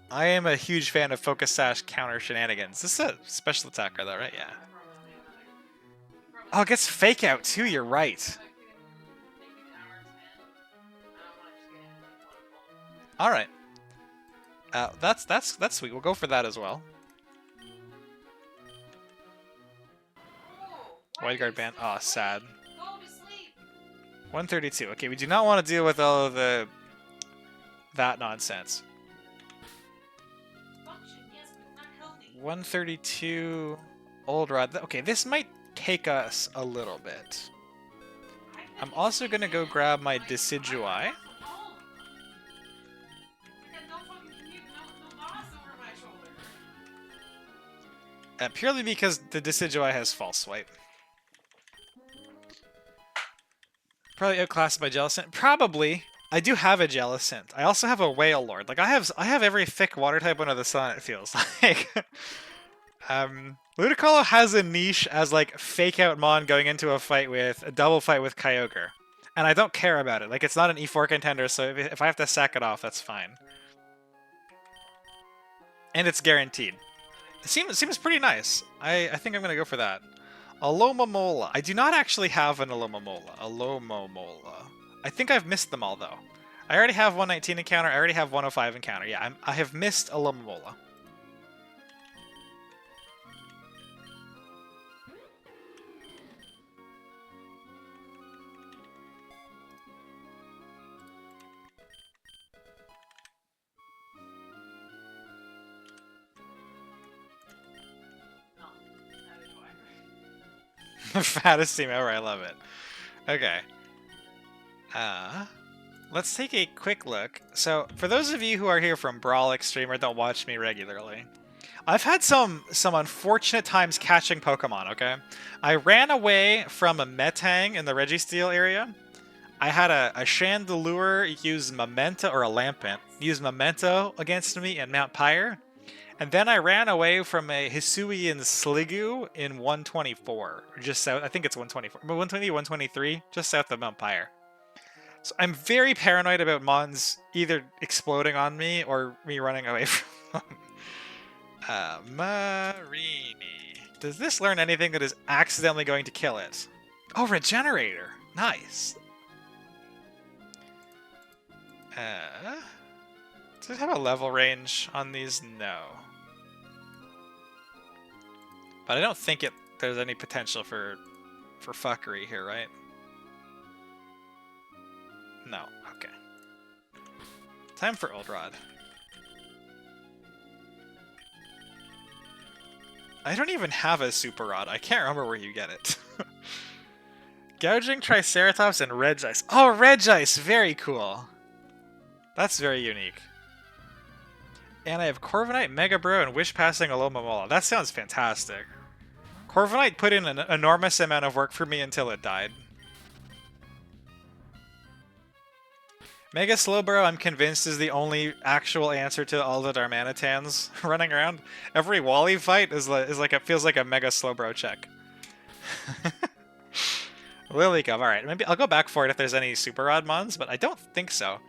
I am a huge fan of Focus Sash counter shenanigans. This is a special attacker though, right? Yeah. Oh, it gets Fake Out too, you're right. Alright. That's sweet. We'll go for that as well. White guard band. Oh, sad. 132. Okay, we do not want to deal with all of that nonsense. 132 Old Rod. Okay, this might take us a little bit. I'm also gonna go grab my Decidueye. Purely because the Decidueye has False Swipe. Probably outclassed by Jellicent. Probably. I do have a Jellicent. I also have a Whale Lord. Like I have every thick water type under the sun, it feels like. Ludicolo has a niche as like fake out Mon going into a fight with a double fight with Kyogre. And I don't care about it. Like it's not an E4 contender, so if I have to sack it off, that's fine. And it's guaranteed. It seems pretty nice. I think I'm gonna go for that. Alomomola. I do not actually have an Alomomola. Alomomola. I think I've missed them all though. I already have 119 encounter. I already have 105 encounter. Yeah, I have missed Alomomola. No, neither do I. Fattest team ever. I love it. Okay. Let's take a quick look. So, for those of you who are here from Brawl Extreme or don't watch me regularly, I've had some unfortunate times catching Pokemon, okay? I ran away from a Metang in the Registeel area. I had a Chandelure use Memento, or a Lampent, use Memento against me in Mount Pyre. And then I ran away from a Hisuian Sliggoo in 124. Just south, I think it's 124. 120, 123, just south of Mount Pyre. So I'm very paranoid about Mons either exploding on me or me running away from them. Marini. Does this learn anything that is accidentally going to kill it? Oh, Regenerator. Nice. Does it have a level range on these? No. But I don't think there's any potential for fuckery here, right? No. Okay. Time for Old Rod. I don't even have a Super Rod. I can't remember where you get it. Gouging Triceratops and Regice. Oh, Regice! Very cool. That's very unique. And I have Corviknight, Mega Bro, and Wish Passing Alomomola. That sounds fantastic. Corviknight put in an enormous amount of work for me until it died. Mega Slowbro, I'm convinced, is the only actual answer to all the Darmanitans running around. Every Wally fight is like it feels like a Mega Slowbro check. Lilycove, alright. Maybe I'll go back for it if there's any Super Rod mons, but I don't think so.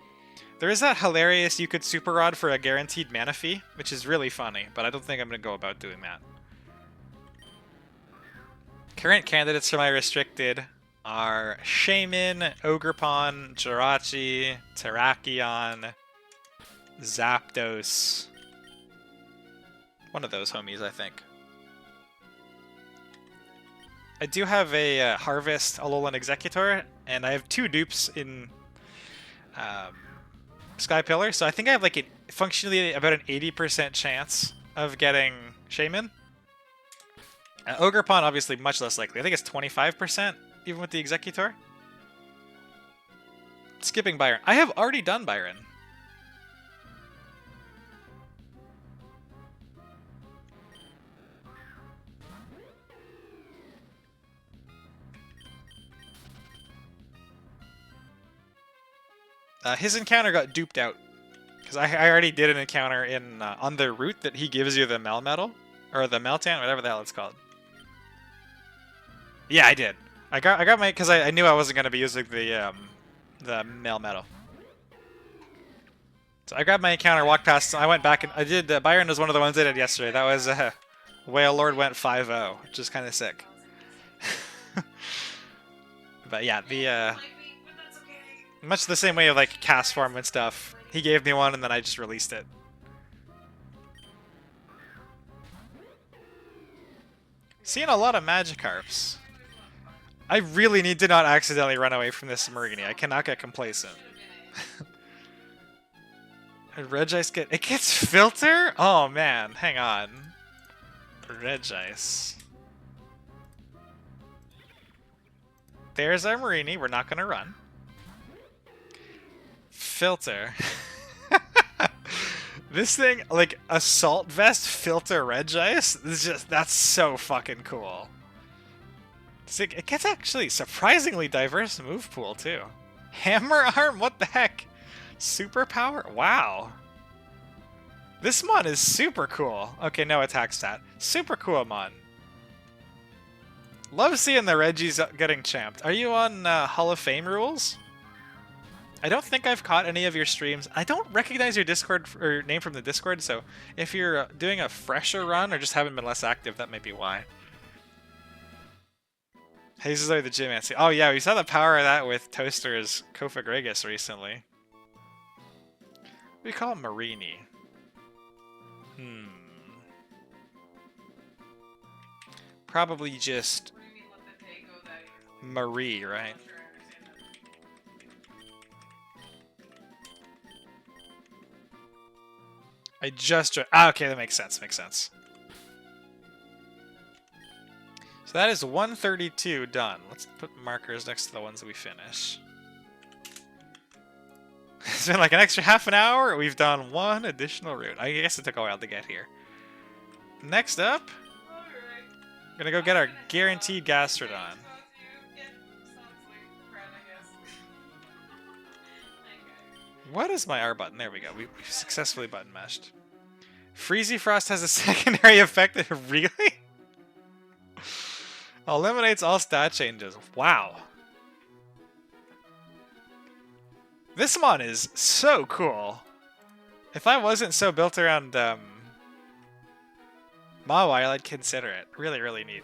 There is that hilarious you could Super Rod for a guaranteed mana fee, which is really funny, but I don't think I'm going to go about doing that. Current candidates for my restricted are Shaman, Ogerpon, Jirachi, Terrakion, Zapdos. One of those homies, I think. I do have a Harvest Alolan Executor, and I have 2 dupes in Sky Pillar, so I think I have like functionally about an 80% chance of getting Shaman. Ogerpon, obviously, much less likely. I think it's 25%, even with the Executor. Skipping Byron. I have already done Byron. His encounter got duped out. Because I already did an encounter in on the route that he gives you the Melmetal. Or the Meltan, whatever the hell it's called. Yeah, I did. I got my, because I knew I wasn't going to be using the Melmetal. So I grabbed my encounter, walked past, I went back, and I did, Byron was one of the ones I did yesterday. That was, Whale Lord went 5-0, which is kind of sick. But yeah, the, much the same way of, like, cast form and stuff. He gave me one, and then I just released it. Seeing a lot of Magikarps. I really need to not accidentally run away from this Marini. I cannot get complacent. Regice it gets Filter? Oh man, hang on. Regice. There's our Marini. We're not gonna run. Filter. This thing, like, Assault Vest Filter Regice? That's so fucking cool. It gets actually surprisingly diverse move pool too. Hammer arm? What the heck? Superpower? Wow. This mon is super cool. Okay, no attack stat. Super cool mon. Love seeing the Reggies getting champed. Are you on Hall of Fame rules? I don't think I've caught any of your streams. I don't recognize your Discord or name from the Discord, so if you're doing a fresher run or just haven't been less active, that may be why. Hazes are the Gymancy. Oh yeah, we saw the power of that with Toaster's Kofa Gregus recently. We call it Marini. Probably just Marie, right? I just... okay, that makes sense, makes sense. So that is 132 done. Let's put markers next to the ones that we finish. It's been like an extra half an hour. We've done one additional route. I guess it took a while to get here. Next up, I'm gonna go get our guaranteed Gastrodon. What is my R button? There we go. We've successfully button meshed. Freezy Frost has a secondary effect. Really? Eliminates all stat changes. Wow. This mon is so cool. If I wasn't so built around Mawile, I'd consider it. Really, really neat.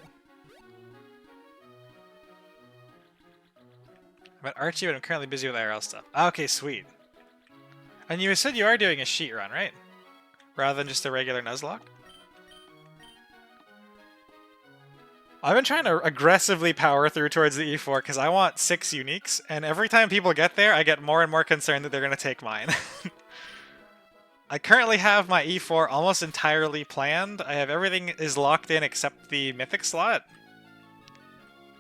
I'm at Archie, but I'm currently busy with IRL stuff. Okay, sweet. And you said you are doing a sheet run, right? Rather than just a regular Nuzlocke? I've been trying to aggressively power through towards the E4 because I want 6 uniques, and every time people get there, I get more and more concerned that they're going to take mine. I currently have my E4 almost entirely planned. I have everything is locked in except the mythic slot.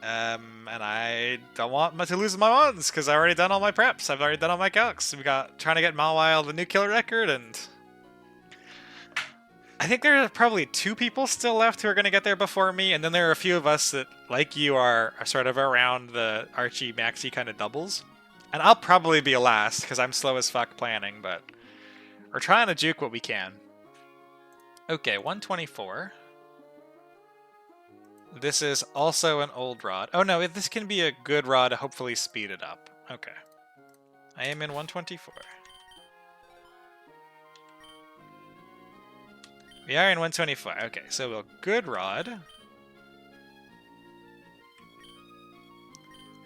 And I don't want to lose my ones because I've already done all my preps. I've already done all my calcs. We got trying to get Mawile the new kill record, and I think there are probably 2 people still left who are going to get there before me, and then there are a few of us that, like you, are sort of around the Archie Maxi kind of doubles. And I'll probably be last because I'm slow as fuck planning, but we're trying to juke what we can. Okay, 124. This is also an old rod. Oh no, this can be a good rod to hopefully speed it up. Okay. I am in 124. We are in 124. Okay, so a good rod.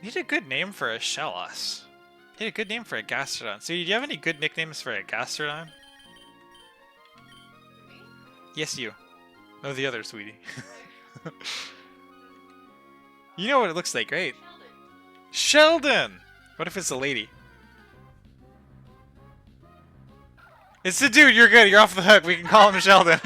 Need a good name for a Shellos. Need a good name for a Gastrodon. So do you have any good nicknames for a Gastrodon? Yes, you. No, the other sweetie. You know what it looks like, right? Sheldon! What if it's a lady? It's the dude, you're good, you're off the hook, we can call him Sheldon.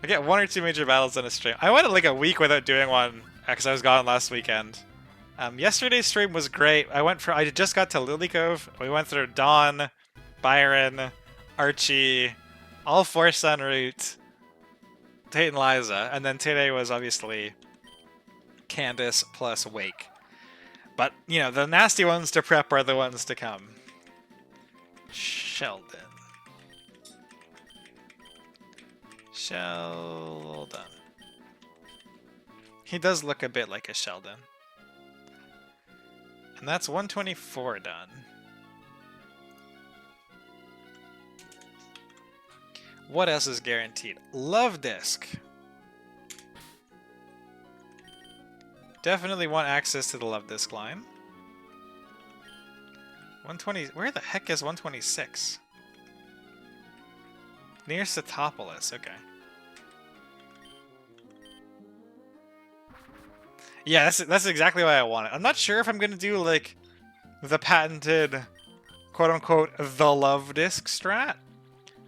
I get 1 or 2 major battles in a stream. I went like a week without doing one because I was gone last weekend. Yesterday's stream was great. I just got to Lily Cove. We went through Dawn, Byron, Archie, all 4 Sun route, Tate and Liza, and then today was obviously Candice plus Wake. But, you know, the nasty ones to prep are the ones to come. Sheldon. Sheldon. He does look a bit like a Sheldon. And that's 124 done. What else is guaranteed? Love Disc. Definitely want access to the Love Disc line. 120. Where the heck is 126? Near Satopolis. Okay. Yeah, that's exactly what I wanted. I'm not sure if I'm gonna do like the patented, quote unquote, the Love Disc strat,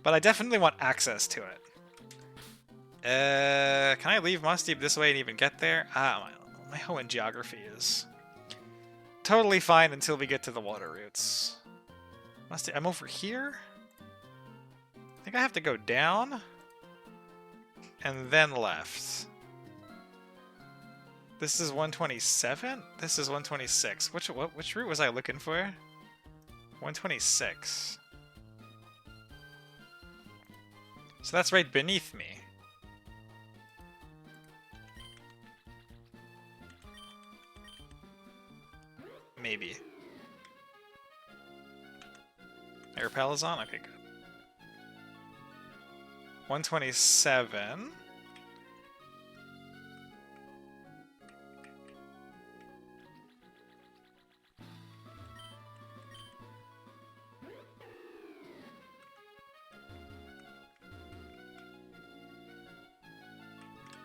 but I definitely want access to it. Can I leave Musty this way and even get there? My Hoenn geography is totally fine until we get to the water routes. Musty, I'm over here? I think I have to go down? and then left. This is 127? This is 126. Which route was I looking for? 126. So that's right beneath me. Maybe. My repel is on? Okay, good. 127.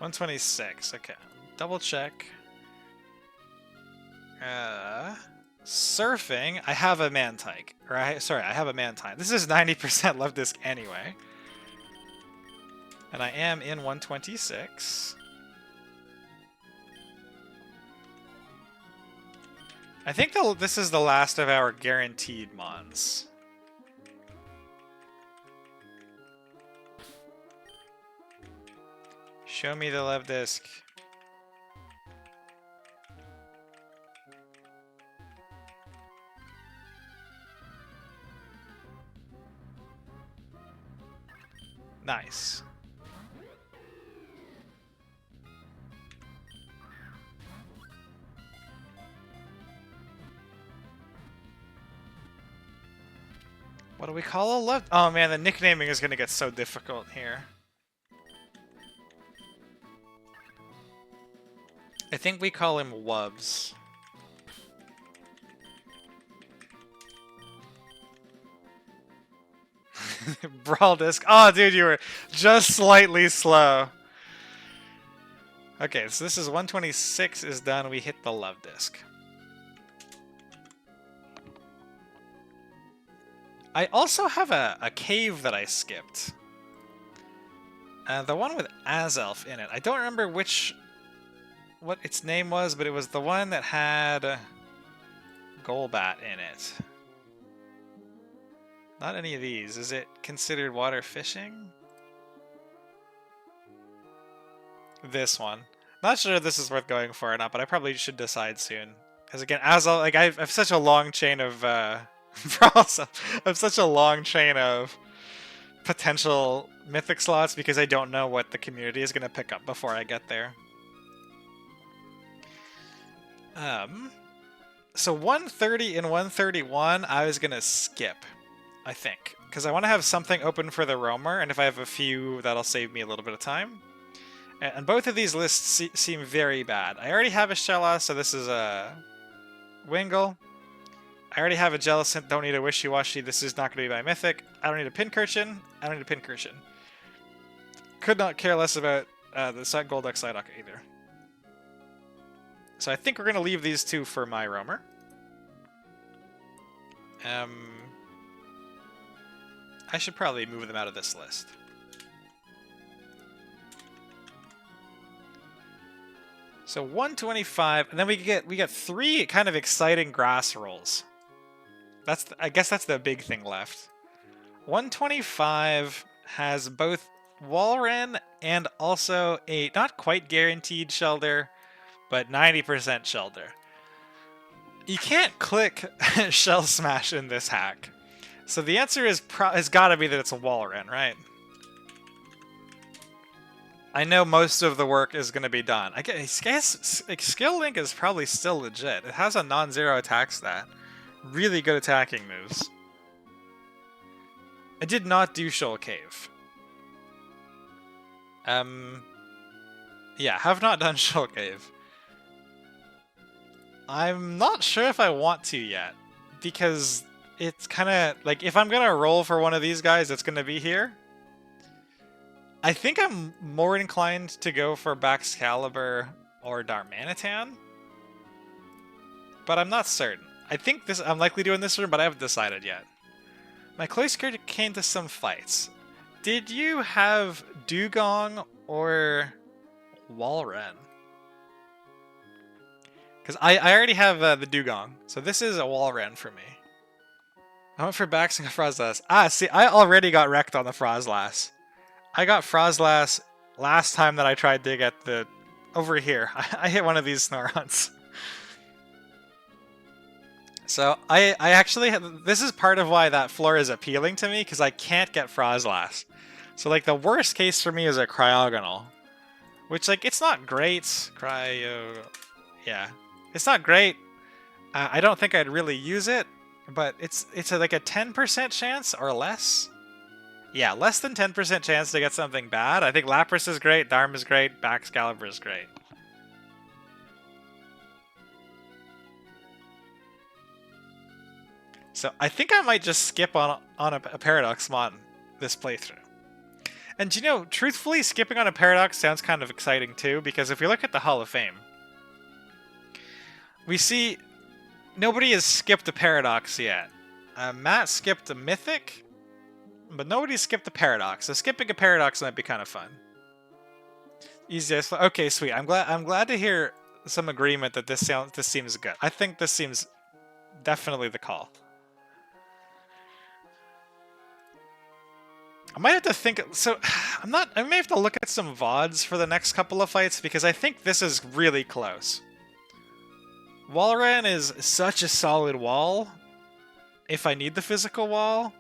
$126, okay. Double check. Surfing, I have a Mantike. Sorry, I have a Mantine. This is 90% left disc anyway. And I am in 126. I think this is the last of our guaranteed mons. Show me the left disc. Nice. What do we call a left? Oh man, the nicknaming is gonna get so difficult here. I think we call him Wubs. Brawl disc. Oh, dude, you were just slightly slow. Okay, so this is 126 is done. We hit the love disc. I also have a cave that I skipped. The one with Azelf in it. I don't remember what its name was, but it was the one that had Golbat in it. Not any of these. Is it considered water fishing? This one. Not sure if this is worth going for or not, but I probably should decide soon. Because again, Azelf, like I have such a long chain of I have such a long chain of potential mythic slots because I don't know what the community is going to pick up before I get there. So 130 and 131 I was going to skip, I think. Because I want to have something open for the roamer, and if I have a few, that'll save me a little bit of time. And both of these lists seem very bad. I already have a Shellas, so this is a Wingull. I already have a Jellicent, don't need a Wishy-Washy, this is not going to be my mythic. I don't need a Pincurchin, I don't need a Pincurchin. Could not care less about the Golduck Psyduck either. So I think we're going to leave these two for my roamer. I should probably move them out of this list. So 125, and then we get three kind of exciting grass rolls. I guess that's the big thing left. 125 has both Walren and also a not quite guaranteed Shelter, but 90% Shelter. You can't click Shell Smash in this hack. So the answer has got to be that it's a Walren, right? I know most of the work is going to be done. I guess Skill Link is probably still legit. It has a non-zero attack stat. Really good attacking moves. I did not do Shoal Cave. Yeah, have not done Shoal Cave. I'm not sure if I want to yet, because it's kind of like if I'm gonna roll for one of these guys, it's gonna be here. I think I'm more inclined to go for Baxcalibur or Darmanitan, but I'm not certain. I think I'm likely doing this room, but I haven't decided yet. My close character came to some fights. Did you have Dugong or Walren? Because I already have the Dugong, so this is a Walren for me. I went for Baxing a Frozlass. Ah, see, I already got wrecked on the Frozlass. I got Frozlass last time that I tried to get the... Over here, I hit one of these Snorons. So I actually... This is part of why that floor is appealing to me, because I can't get Frostlass. So like the worst case for me is a Cryogonal. Which like, it's not great. Yeah. It's not great. I don't think I'd really use it, but it's like a 10% chance or less. Yeah, less than 10% chance to get something bad. I think Lapras is great, Dharma is great, Baxcalibur is great. So I think I might just skip on a Paradox Mon this playthrough. And you know, truthfully, skipping on a Paradox sounds kind of exciting too, because if we look at the Hall of Fame, we see nobody has skipped a Paradox yet. Matt skipped a Mythic, but nobody skipped a Paradox. So skipping a Paradox might be kind of fun. Easiest. Okay, sweet. I'm glad to hear some agreement that this seems good. I think this seems definitely the call. I might have to think. So I may have to look at some VODs for the next couple of fights because I think this is really close. Walrein is such a solid wall if I need the physical wall.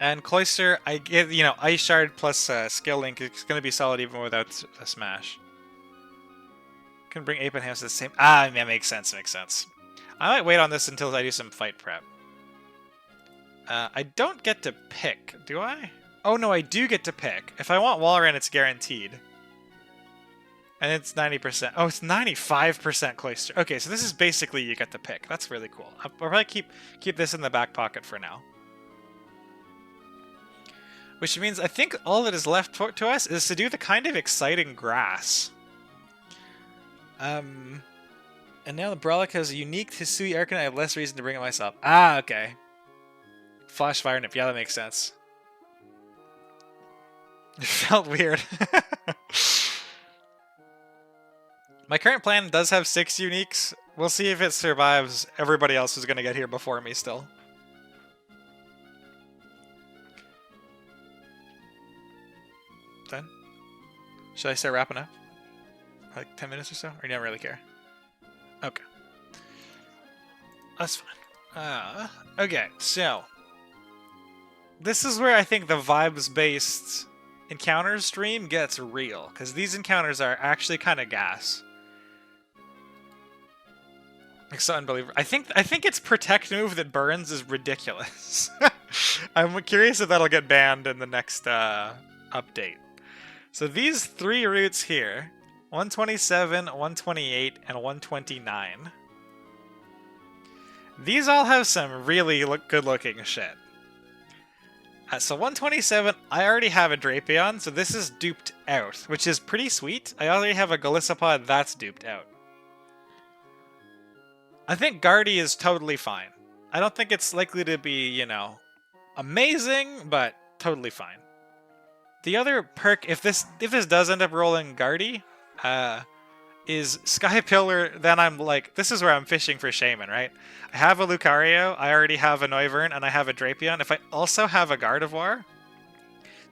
And Cloyster, I get, you know, Ice Shard plus Skill Link is going to be solid even without a Smash. Can bring Ape and Hams to the same... Ah, that makes sense, I might wait on this until I do some fight prep. I don't get to pick, do I? Oh no, I do get to pick. If I want Walrein, it's guaranteed. And it's 90%. Oh, it's 95% Cloyster. Okay, so this is basically you get to pick. That's really cool. I'll probably keep this in the back pocket for now. Which means I think all that is left to us is to do the kind of exciting grass. And now the Brawlic has a unique Hisui Arcanine. I have less reason to bring it myself. Ah, okay. Flash Fire Nip. Yeah, that makes sense. It felt weird. My current plan does have 6 uniques. We'll see if it survives everybody else who's going to get here before me still. Done? Should I start wrapping up? Like 10 minutes or so? Or you don't really care? Okay. That's fine. Okay, so... This is where I think the vibes-based encounters stream gets real. Because these encounters are actually kind of gas. Like, so unbelievable. I think its protect move that burns is ridiculous. I'm curious if that'll get banned in the next update. So these 3 routes here, 127, 128, and 129. These all have some really good-looking shit. So 127, I already have a Drapion, so this is duped out, which is pretty sweet. I already have a Golisopod that's duped out. I think Guardy is totally fine. I don't think it's likely to be, you know, amazing, but totally fine. The other perk, if this does end up rolling Guardy, is Sky Pillar, then I'm like, this is where I'm fishing for Shaman, right? I have a Lucario, I already have a Noivern, and I have a Drapion. If I also have a Gardevoir,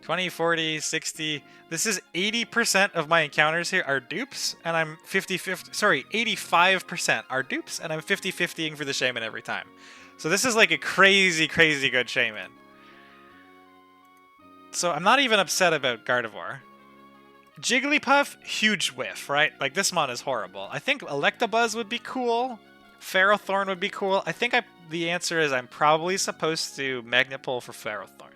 20, 40, 60, this is 80% of my encounters here are dupes, and I'm 50-50, sorry, 85% are dupes, and I'm 50-50ing for the Shaman every time. So this is like a crazy, crazy good Shaman. So I'm not even upset about Gardevoir. Jigglypuff, huge whiff, right? Like, this mon is horrible. I think Electabuzz would be cool. Ferrothorn would be cool. I think the answer is I'm probably supposed to Magnet Pull for Ferrothorn.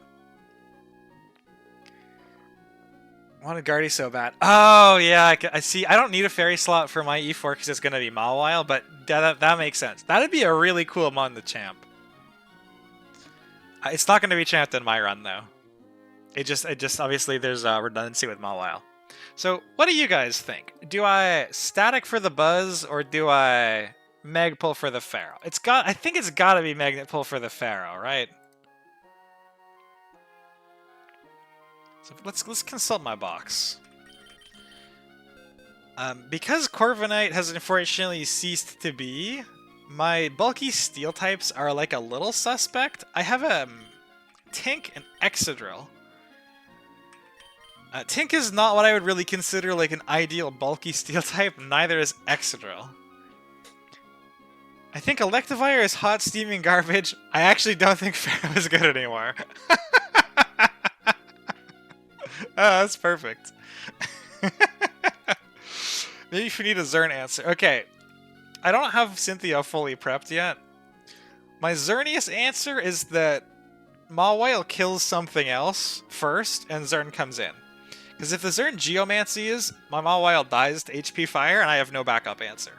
I wanted Guardy so bad. Oh, yeah, I see. I don't need a fairy slot for my E4 because it's going to be Mawile, but that makes sense. That'd be a really cool mon to champ. It's not going to be champed in my run, though. It just obviously there's redundancy with Mawile. So, what do you guys think? Do I static for the Buzz, or do I Mag Pull for the Pharaoh? I think it's gotta be Magnet Pull for the Pharaoh, right? So let's consult my box. Because Corviknight has unfortunately ceased to be, my bulky steel types are like a little suspect. I have a Tink and Excadrill. Tink is not what I would really consider like an ideal bulky steel type, neither is Excadrill. I think Electivire is hot steaming garbage. I actually don't think Pharaoh is good anymore. Oh, that's perfect. Maybe if you need a Zern answer. Okay, I don't have Cynthia fully prepped yet. My Zernius answer is that Mawile kills something else first, and Zern comes in. Because if the Zern Geomancies, my Mawile dies to HP Fire, and I have no backup answer.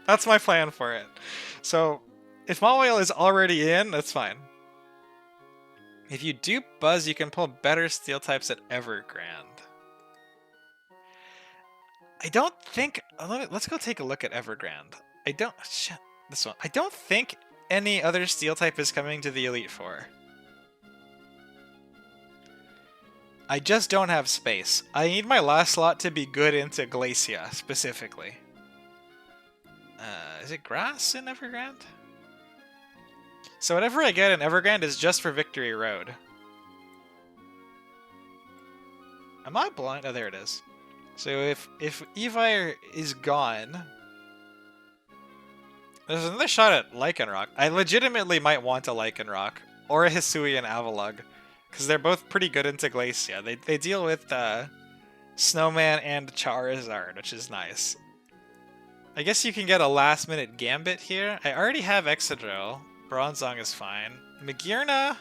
That's my plan for it. So, if Mawile is already in, that's fine. If you dupe Buzz, you can pull better steel types at Evergrande. I don't think... Let's go take a look at Evergrande. Shit, this one. I don't think any other steel type is coming to the Elite Four. I just don't have space. I need my last slot to be good into Glacia, specifically. Is it grass in Evergrande? So whatever I get in Evergrande is just for Victory Road. Am I blind? Oh, there it is. So if Evire is gone, there's another shot at Lycanroc. I legitimately might want a Lycanroc or a Hisuian Avalugg, because they're both pretty good into Glacia. They deal with Snowman and Charizard, which is nice. I guess you can get a last-minute Gambit here. I already have Excadrill. Bronzong is fine. Magearna...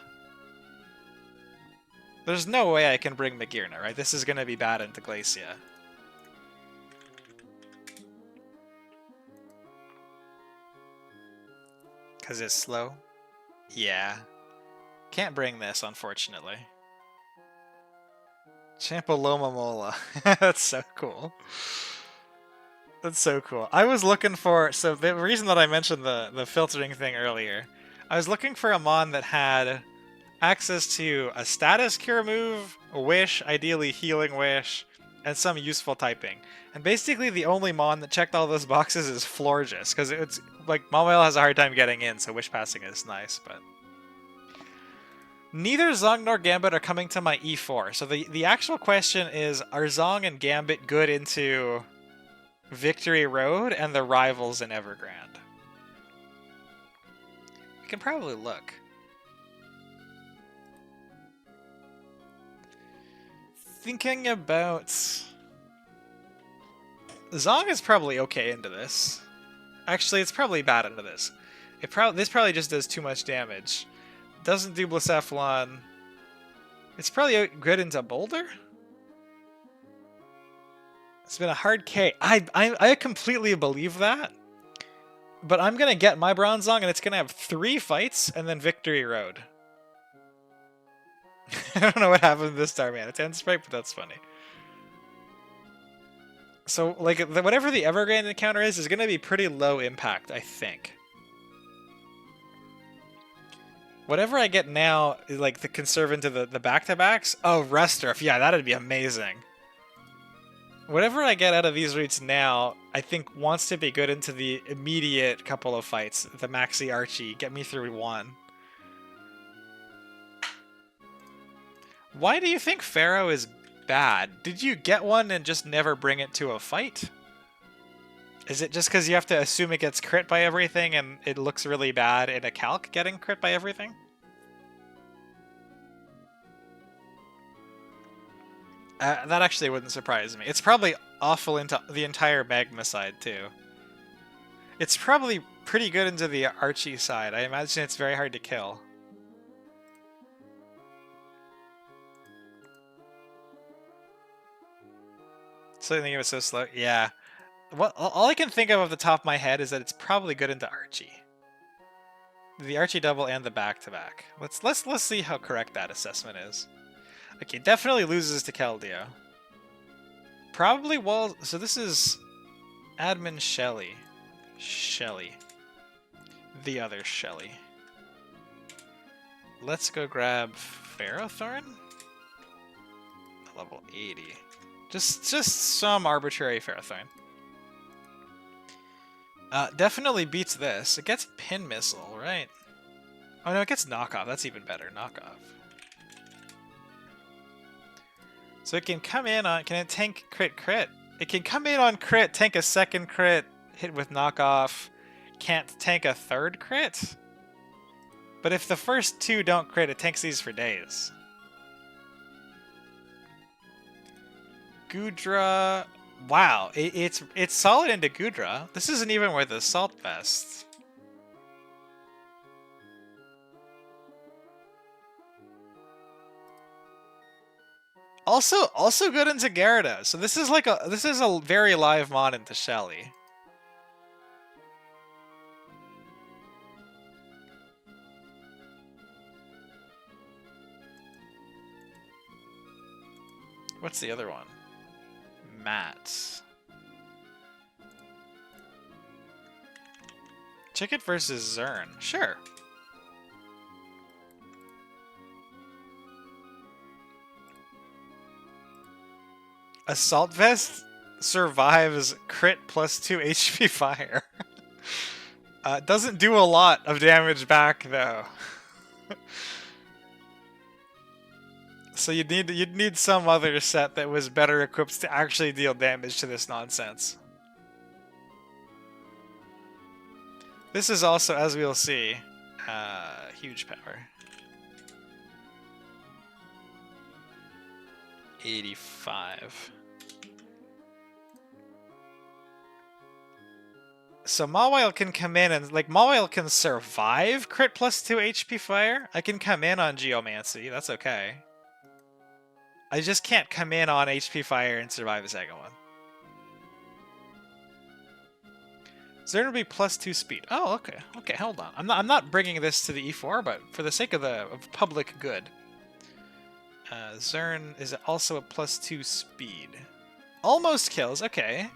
There's no way I can bring Magearna, right? This is going to be bad into Glacia. Because it's slow? Yeah. Can't bring this, unfortunately. Champoloma Mola. That's so cool. That's so cool. I was looking for... So the reason that I mentioned the filtering thing earlier, I was looking for a Mon that had access to a status cure move, a wish, ideally healing wish, and some useful typing. And basically the only Mon that checked all those boxes is Florges, because it's like Mawile has a hard time getting in, so wish passing is nice, but... Neither Zong nor Gambit are coming to my E4, so the actual question is, are Zong and Gambit good into Victory Road and the rivals in Evergrande? We can probably look. Thinking about... Zong is probably okay into this. Actually, it's probably bad into this. This probably just does too much damage. Doesn't do Blacephalon. It's probably good into Boulder? It's been a hard K. I completely believe that. But I'm going to get my Bronzong, and it's going to have 3 fights, and then Victory Road. I don't know what happened to this Starman. It's Sprite, but that's funny. So, like, whatever the Evergrande encounter is going to be pretty low impact, I think. Whatever I get now is, like, the conserve into the back-to-backs. Oh, Resturf. Yeah, that'd be amazing. Whatever I get out of these routes now, I think wants to be good into the immediate couple of fights. The Maxi Archie. Get me through 1. Why do you think Pharaoh is bad? Did you get one and just never bring it to a fight? Is it just because you have to assume it gets crit by everything and it looks really bad in a calc getting crit by everything? That actually wouldn't surprise me. It's probably awful into the entire Magma side, too. It's probably pretty good into the Archie side. I imagine it's very hard to kill. So I think it was so slow. Yeah. All I can think of off the top of my head is that it's probably good into Archie. The Archie double and the back-to-back. Let's see how correct that assessment is. Okay, definitely loses to Keldeo. Probably Wall... So this is Admin Shelly. Shelly. The other Shelly. Let's go grab Ferrothorn. Level 80. Just some arbitrary Ferrothorn. Definitely beats this. It gets Pin Missile, right? Oh no, it gets Knockoff. That's even better. Knockoff. So it can come in on... Can it tank crit crit? It can come in on crit, tank a second crit, hit with knockoff. Can't tank a third crit? But if the first two don't crit, it tanks these for days. Gudra... Wow, it's solid into Gudra. This isn't even worth Assault Vest. Also good into Gyarados. So this is a very live mod into Shelly. What's the other one? Matt. Chicken versus Zern. Sure. Assault Vest survives crit plus 2 HP fire. Doesn't do a lot of damage back though. So you'd need some other set that was better equipped to actually deal damage to this nonsense. This is also, as we'll see, huge power. 85. So Mawile can come in and, like, Mawile can survive crit plus 2 HP fire. I can come in on Geomancy, that's okay. I just can't come in on HP fire and survive the second one. Zern will be plus 2 speed. Oh, okay. Okay, hold on. I'm not bringing this to the E4, but for the sake of public good. Zern is also a plus 2 speed. Almost kills, okay.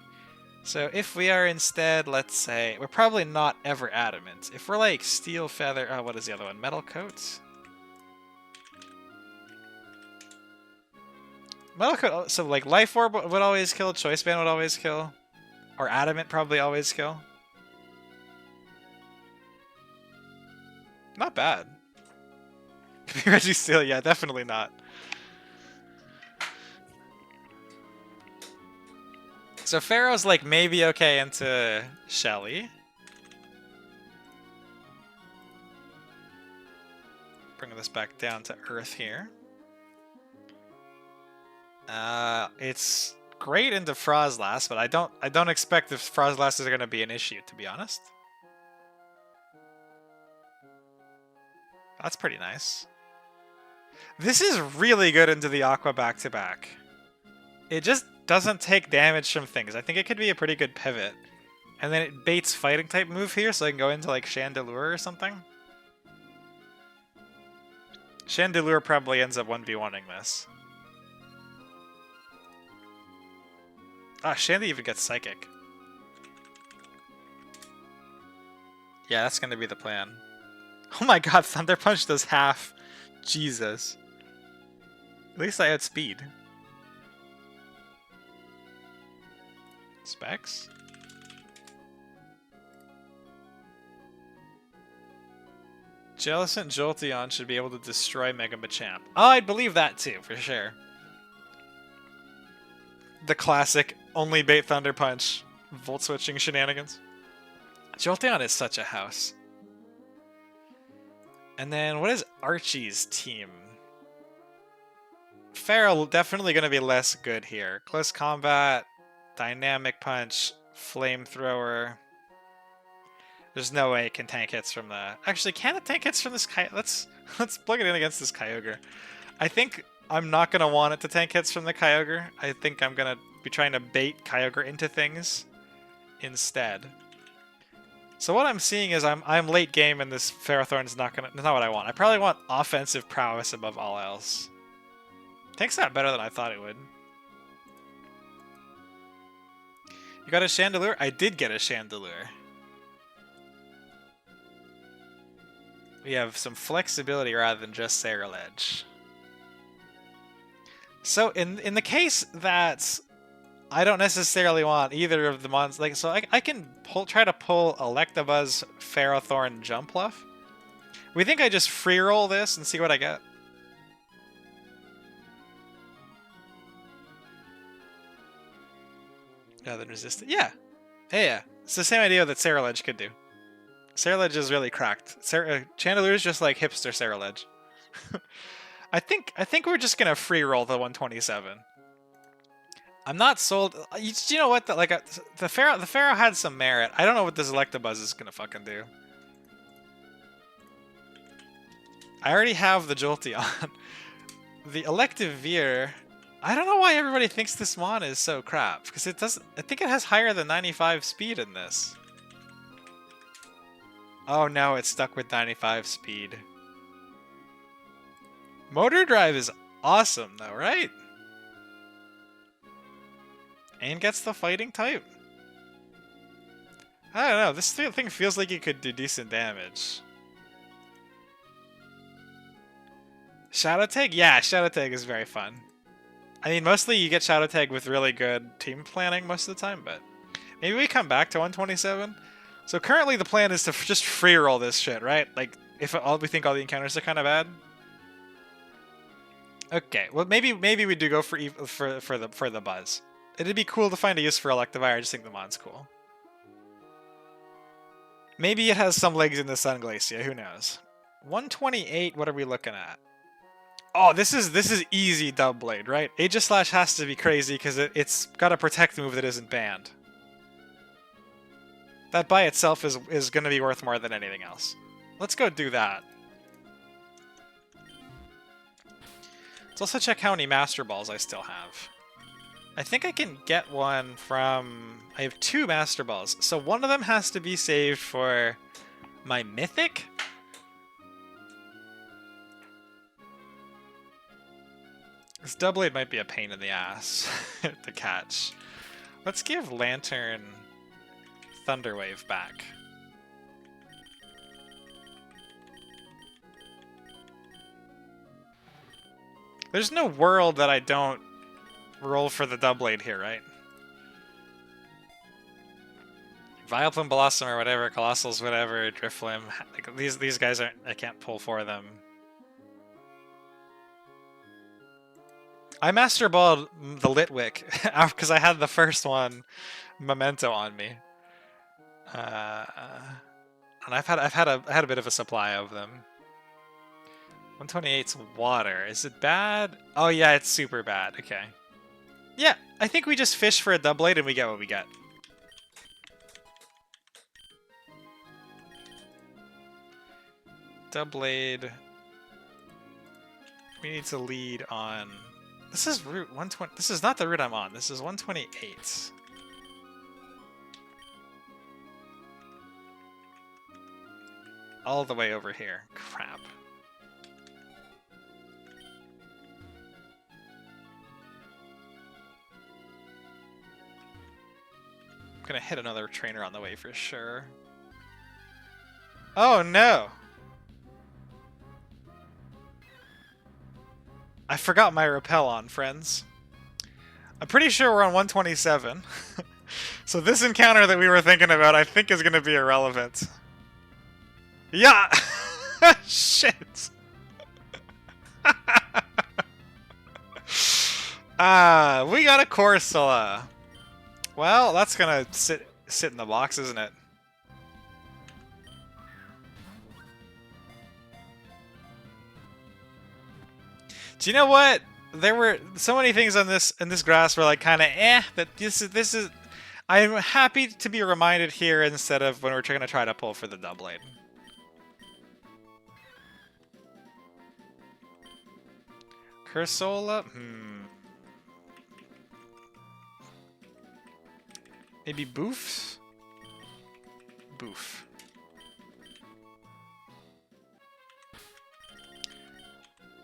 So if we are instead, let's say, we're probably not ever adamant. If we're like steel feather, oh, what is the other one? Metal coat? Metal coat, so like life orb would always kill, choice band would always kill, or adamant probably always kill. Not bad. Reggie Steel, yeah, definitely not. So Pharaoh's like maybe okay into Shelly. Bring this back down to Earth here. It's great into Frozlass, but I don't expect if Frozlass is going to be an issue, to be honest. That's pretty nice. This is really good into the Aqua back-to-back. It just doesn't take damage from things. I think it could be a pretty good pivot. And then it baits fighting type move here, so I can go into like Chandelure or something. Chandelure probably ends up 1v1ing this. Ah, Shandy even gets Psychic. Yeah, that's gonna be the plan. Oh my god, Thunder Punch does half. Jesus. At least I had speed. Specs? Jellicent Jolteon should be able to destroy Mega Machamp. Oh, I'd believe that too, for sure. The classic, only bait Thunder Punch, Volt switching shenanigans. Jolteon is such a house. And then, what is Archie's team? Feral definitely going to be less good here. Close Combat, Dynamic Punch, Flamethrower. There's no way it can tank hits from the... Actually, can it tank hits from this Let's plug it in against this Kyogre. I think I'm not going to want it to tank hits from the Kyogre. I think I'm going to be trying to bait Kyogre into things instead. So what I'm seeing is I'm late game and this Ferrothorn's not what I want. I probably want offensive prowess above all else. Tanks that better than I thought it would. You got a Chandelure? I did get a Chandelure. We have some flexibility rather than just Saral Edge. So in the case that I don't necessarily want either of the mons, like, so I can try to pull Electabuzz, Ferrothorn, Jumpluff. We think I just free roll this and see what I get. rather than resistant. Yeah. Yeah. It's the same idea that Saraledge could do. Saraledge is really cracked. Chandelure is just like hipster Saraledge. I think we're just gonna free roll the 127. I'm not sold. You know what? The Pharaoh had some merit. I don't know what this Electabuzz is gonna fucking do. I already have the Jolteon. The Electivire. I don't know why everybody thinks this Mon is so crap, because it doesn't. I think it has higher than 95 speed in this. Oh no, it's stuck with 95 speed. Motor Drive is awesome though, right? And gets the fighting type. I don't know, this thing feels like it could do decent damage. Shadow Tag? Yeah, Shadow Tag is very fun. I mean, mostly you get Shadow Tag with really good team planning most of the time, but maybe we come back to 127. So currently the plan is to just free roll this shit, right? Like, if we think all the encounters are kind of bad. Okay, well maybe we do go for the Buzz. It'd be cool to find a use for Electivire. I just think the Mon's cool. Maybe it has some legs in the Sun Glacia. Who knows? 128. What are we looking at? Oh, this is easy Doublade, right? Aegislash has to be crazy because it's got a protect move that isn't banned. That by itself is going to be worth more than anything else. Let's go do that. Let's also check how many Master Balls I still have. I think I can get one from... I have 2 Master Balls, so one of them has to be saved for my Mythic? This Doublade might be a pain in the ass to catch. Let's give Lantern Thunderwave back. There's no world that I don't roll for the Doublade here, right? Vileplume, Blossom, or whatever, Colossals, whatever, Drifloon. Like, these guys aren't... I can't pull for them. I Master Balled the Litwick because I had the first one, Memento, on me. And I had a bit of a supply of them. 128's water. Is it bad? Oh yeah, it's super bad. Okay. Yeah, I think we just fish for a Doublade and we get what we get. Doublade. We need to lead on... This is Route 120. This is not the route I'm on. This is 128. All the way over here. Crap. I'm gonna hit another trainer on the way for sure. Oh no! I forgot my repel on, friends. I'm pretty sure we're on 127. So this encounter that we were thinking about, I think is going to be irrelevant. Yeah! Shit! We got a Corsola. Well, that's going to sit in the box, isn't it? Do you know what? There were so many things on this grass were like kind of that this is. I'm happy to be reminded here instead of when we're going to try to pull for the Doublade. Cursola? Maybe Boof? Boof.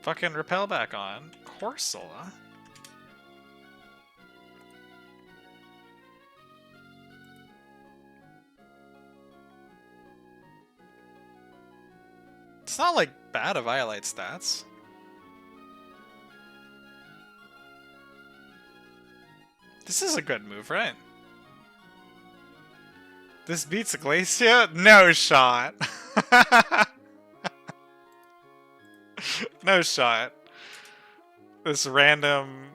Fucking repel back on. Corsola? It's not like bad of Violite stats. This is a good move, right? This beats Glacia? No shot. No shot. This random...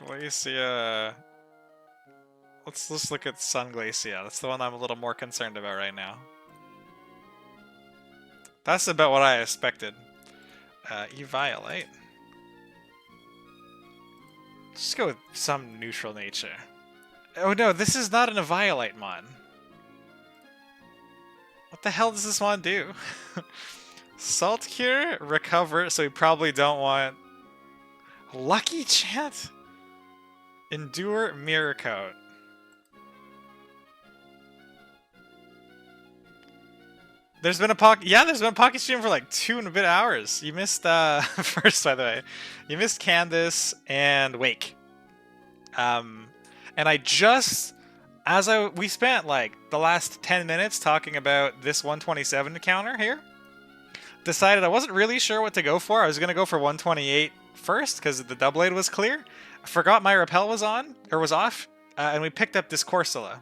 Glacia. Let's look at Sun Glacia. That's the one I'm a little more concerned about right now. That's about what I expected. Eviolite. Just go with some neutral nature. Oh no, this is not an Eviolite mon. What the hell does this mon do? Salt Cure, Recover, so we probably don't want... Lucky Chant? Endure, Mirror Coat. There's been a pocket. Yeah, there's been a pocket stream for like 2 and a bit hours. You missed first, by the way. You missed Candice and Wake. And I just we spent like the last 10 minutes talking about this 127 counter here. Decided I wasn't really sure what to go for. I was gonna go for 128 first because the double blade was clear. I forgot my repel was on or was off, and we picked up this Corsola.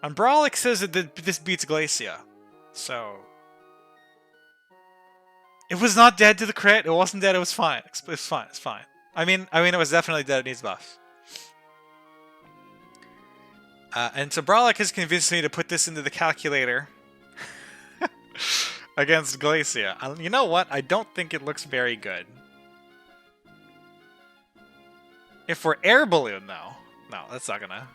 Umbralic says that this beats Glacia. So it was not dead to the crit. It wasn't dead. It was fine. It's fine. It's fine. I mean, it was definitely dead. It needs buff. And so Brolic has convinced me to put this into the calculator against Glacia. You know what? I don't think it looks very good. If we're air balloon, though, no, that's not gonna.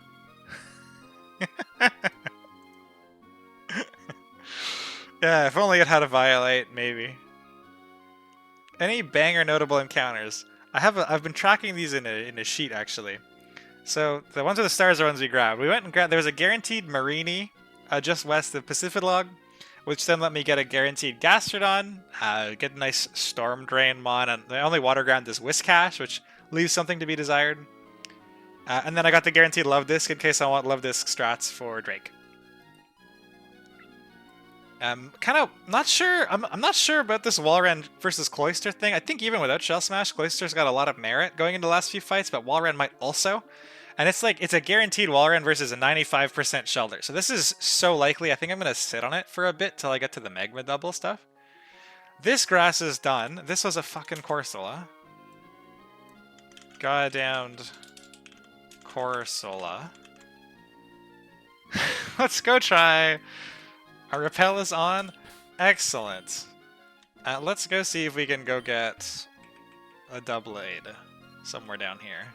Yeah, if only it had a Violate, maybe. Any banger notable encounters? I've been tracking these in a sheet actually. So the ones with the stars are ones we grabbed. We went and grabbed. There was a guaranteed Marini just west of Pacificlog, which then let me get a guaranteed Gastrodon, get a nice Storm Drain mon, and the only water ground is Whiscash, which leaves something to be desired. And then I got the guaranteed Love Disc in case I want Love Disc strats for Drake. Kind of not sure. I'm not sure about this Walrein versus Cloyster thing. I think even without Shell Smash, Cloyster's got a lot of merit going into the last few fights, but Walrein might also. And it's like, it's a guaranteed Walrein versus a 95% Shelter. So this is so likely. I think I'm going to sit on it for a bit till I get to the Magma double stuff. This grass is done. This was a fucking Corsola. Goddamned Corsola. Let's go try. Our repel is on. Excellent. Let's go see if we can go get a double aid somewhere down here.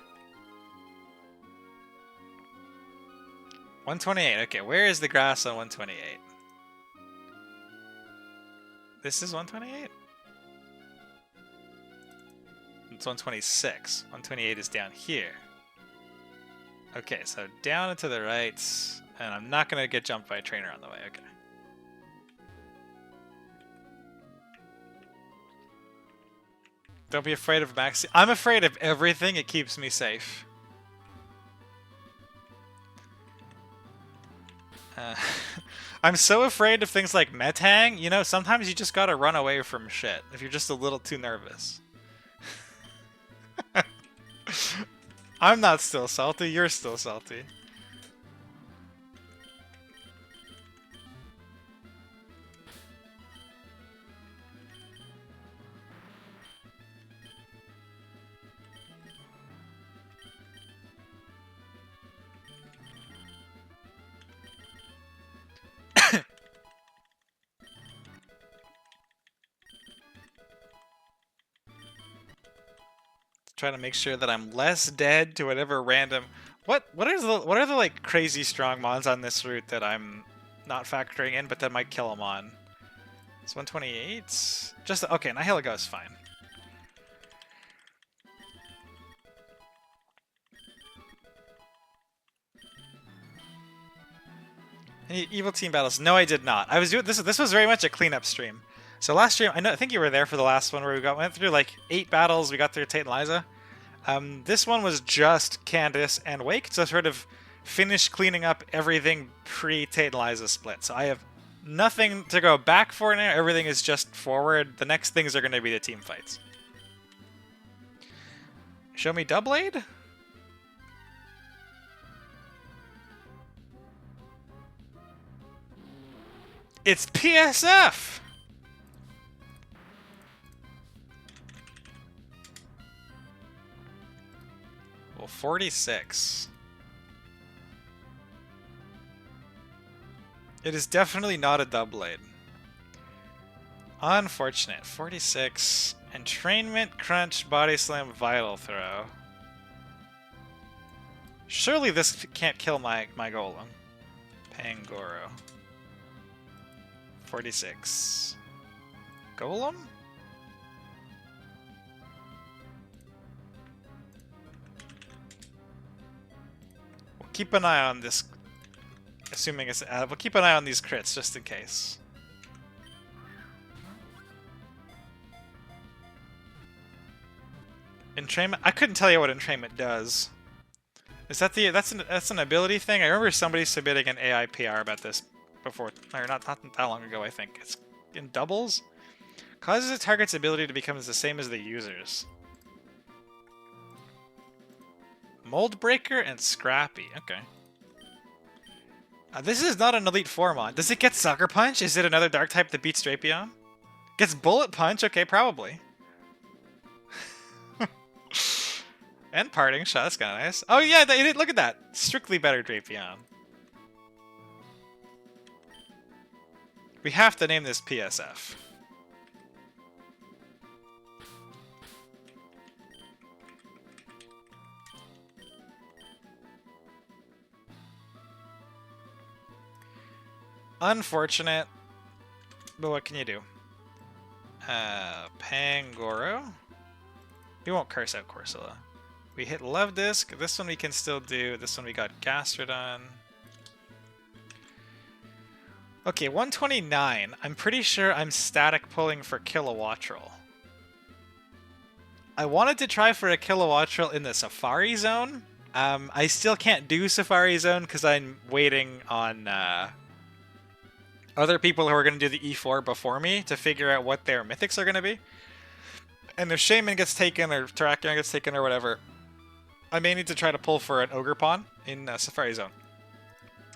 128. Okay, where is the grass on 128? This is 128? It's 126. 128 is down here. Okay, so down and to the right. And I'm not going to get jumped by a trainer on the way. Okay. Don't be afraid of Maxi. I'm afraid of everything. It keeps me safe. I'm so afraid of things like Metang. You know, sometimes you just gotta run away from shit if you're just a little too nervous. I'm not still salty. You're still salty. Trying to make sure that I'm less dead to whatever random. What are the like crazy strong mons on this route that I'm not factoring in, but that might kill them on? It's 128. Just okay. Nihilego is fine. Any evil team battles? No, I did not. I was doing this. This was very much a cleanup stream. So last stream, I think you were there for the last one where we went through like 8 battles. We got through Tate and Liza. This one was just Candice and Wake to sort of finish cleaning up everything pre-Tate and Liza split. So I have nothing to go back for now. Everything is just forward. The next things are going to be the team fights. Show me Doublade? It's PSF! Well, 46. It is definitely not a doublade. Unfortunate. 46. Entrainment, crunch, body slam, vital throw. Surely this can't kill my golem. Pangoro. 46. Golem? We'll keep an eye on this. Assuming it's... we'll keep an eye on these crits just in case. Entrainment? I couldn't tell you what entrainment does. Is that the... That's an ability thing? I remember somebody submitting an AI PR about this before. Or not that long ago, I think. It's in doubles? Causes a target's ability to become the same as the user's. Mold Breaker and Scrappy. Okay. This is not an Elite 4 mod. Does it get Sucker Punch? Is it another Dark type that beats Drapion? Gets Bullet Punch? Okay, probably. And Parting Shot. That's kind of nice. Oh yeah, look at that. Strictly better Drapion. We have to name this PSF. Unfortunate, but what can you do? Pangoro? We won't curse out Corsola. We hit Love Disc. This one we can still do. This one we got Gastrodon. Okay, 129. I'm pretty sure I'm static pulling for Kilowattrel. I wanted to try for a Kilowattrel in the Safari Zone. I still can't do Safari Zone because I'm waiting on other people who are going to do the E4 before me to figure out what their mythics are going to be. And if Shaman gets taken or Terrakion gets taken or whatever, I may need to try to pull for an Ogre Pawn in Safari Zone.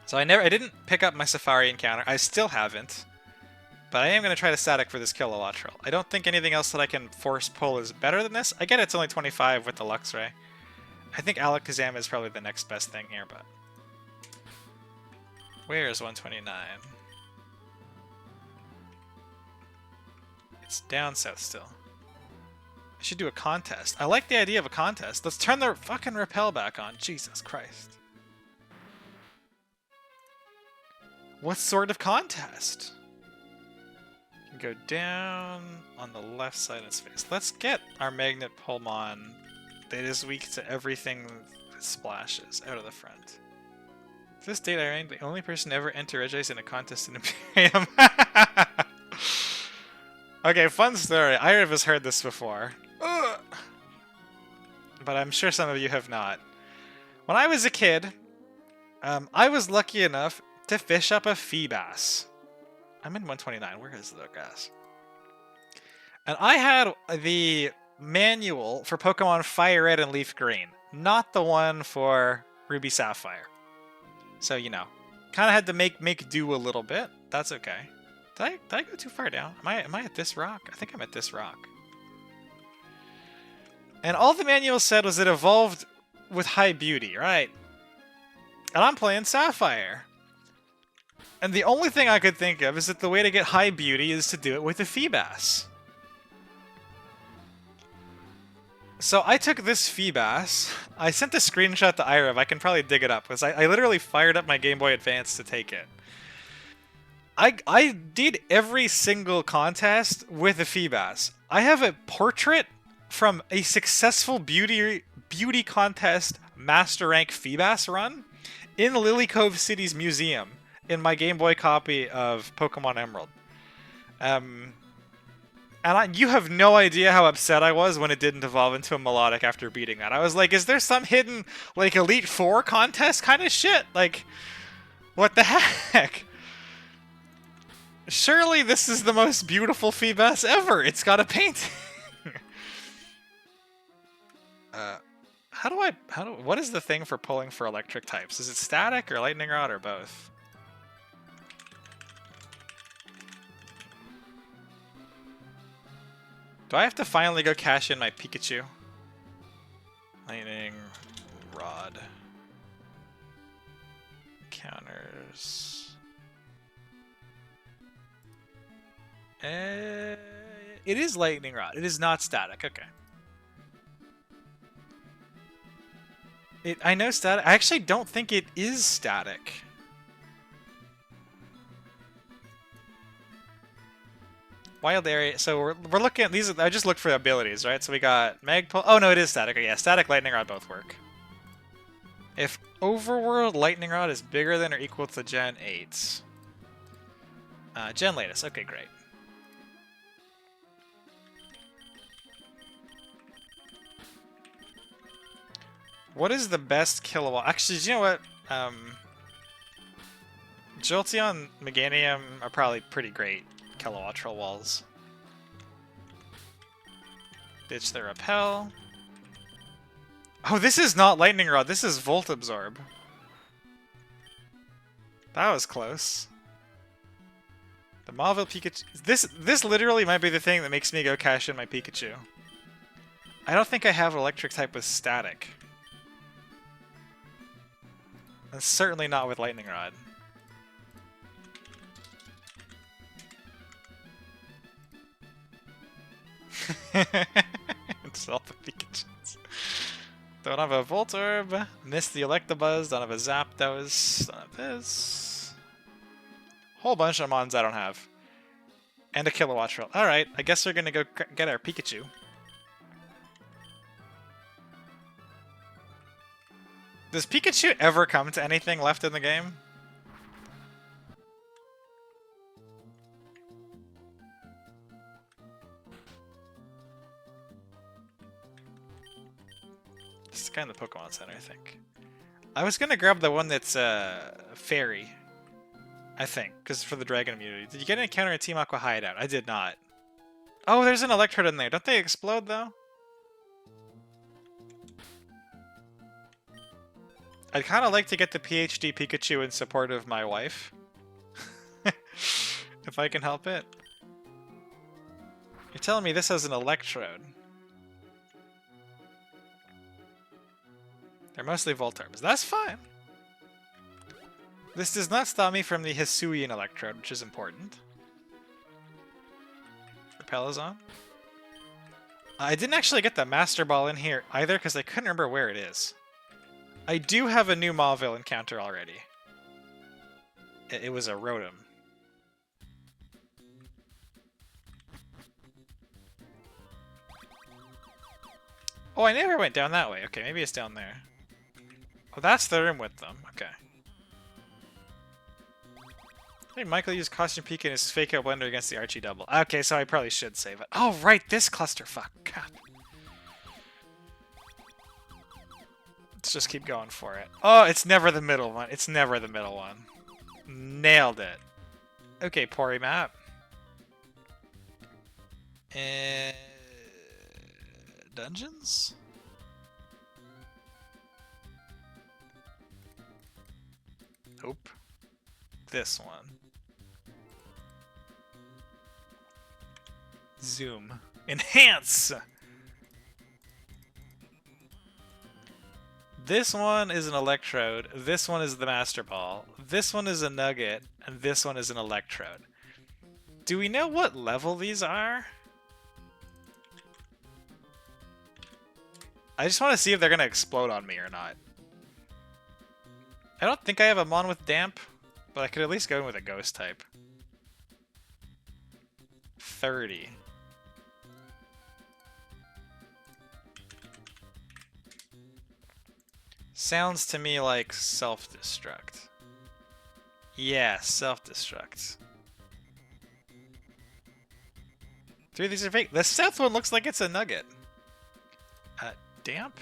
So I didn't pick up my Safari encounter. I still haven't. But I am going to try to static for this Kilowattrel. I don't think anything else that I can force pull is better than this. I get it's only 25 with the Luxray. I think Alakazam is probably the next best thing here, but... Where is 129? It's down south still. I should do a contest. I like the idea of a contest. Let's turn the fucking Repel back on. Jesus Christ. What sort of contest? Go down on the left side of its face. Let's get our Magnet Pulmon that is weak to everything that splashes out of the front. This date I remain the only person to ever enter Regice in a contest in Imperium. Okay, fun story. Ira has heard this before. Ugh. But I'm sure some of you have not. When I was a kid, I was lucky enough to fish up a Feebas. I'm in 129. Where is the gas? And I had the manual for Pokemon Fire Red and Leaf Green, not the one for Ruby Sapphire. So, you know, kind of had to make do a little bit. That's okay. Did I go too far down? Am I at this rock? I think I'm at this rock. And all the manual said was it evolved with high beauty, right? And I'm playing Sapphire. And the only thing I could think of is that the way to get high beauty is to do it with a Feebas. So I took this Feebas. I sent a screenshot to Ira. I can probably dig it up because I literally fired up my Game Boy Advance to take it. I did every single contest with a Feebas. I have a portrait from a successful beauty contest Master Rank Feebas run in Lily Cove City's museum in my Game Boy copy of Pokemon Emerald. And you have no idea how upset I was when it didn't evolve into a Melodic after beating that. I was like, is there some hidden, like, Elite Four contest kind of shit? Like, what the heck? Surely this is the most beautiful Feebas ever. It's got a painting. What is the thing for pulling for electric types? Is it static or lightning rod or both? Do I have to finally go cash in my Pikachu? Lightning rod. Counters. It is lightning rod. It is not static. Okay. I know static. I actually don't think it is static. Wild area. So we're looking at these. I just looked for abilities, right? So we got Magpul. Oh no, it is static. Yeah, static, lightning rod both work. If Overworld lightning rod is bigger than or equal to Gen 8. Gen latest. Okay, great. What is the best kilowatt? Actually, do you know what? Jolteon, Meganium are probably pretty great kilowatt troll walls. Ditch the repel. Oh, this is not lightning rod. This is Volt Absorb. That was close. The Mauville Pikachu. This literally might be the thing that makes me go cash in my Pikachu. I don't think I have an electric type with static. And certainly not with lightning rod. It's all the Pikachus. Don't have a Voltorb. Missed the Electabuzz. Don't have a Zapdos. Don't have this. Whole bunch of mons I don't have. And a Kilowatt Troll. Alright, I guess we're gonna go get our Pikachu. Does Pikachu ever come to anything left in the game? This is kind of the Pokemon Center, I think. I was gonna grab the one that's Fairy. I think, because for the Dragon immunity. Did you get an encounter in Team Aqua Hideout? I did not. Oh, there's an Electrode in there. Don't they explode, though? I'd kind of like to get the PhD Pikachu in support of my wife. If I can help it. You're telling me this has an Electrode. They're mostly Voltorbs. That's fine. This does not stop me from the Hisuian Electrode, which is important. Repel is on. I didn't actually get the Master Ball in here either, because I couldn't remember where it is. I do have a new Mauville encounter already. It was a Rotom. Oh, I never went down that way. Okay, maybe it's down there. Oh, that's the room with them. Okay. I think Michael used Costume Peak in his Fake Out Blender against the Archie double. Okay, so I probably should save it. Oh, right, this clusterfuck. God. Let's just keep going for it. Oh, it's never the middle one. It's never the middle one. Nailed it. Okay, Pori map. And dungeons? Nope. This one. Zoom. Enhance! This one is an Electrode, this one is the Master Ball, this one is a Nugget, and this one is an Electrode. Do we know what level these are? I just want to see if they're going to explode on me or not. I don't think I have a Mon with Damp, but I could at least go in with a Ghost type. 30. Sounds to me like self-destruct. Yeah, self-destruct. 3 of these are fake. The south one looks like it's a Nugget. Damp?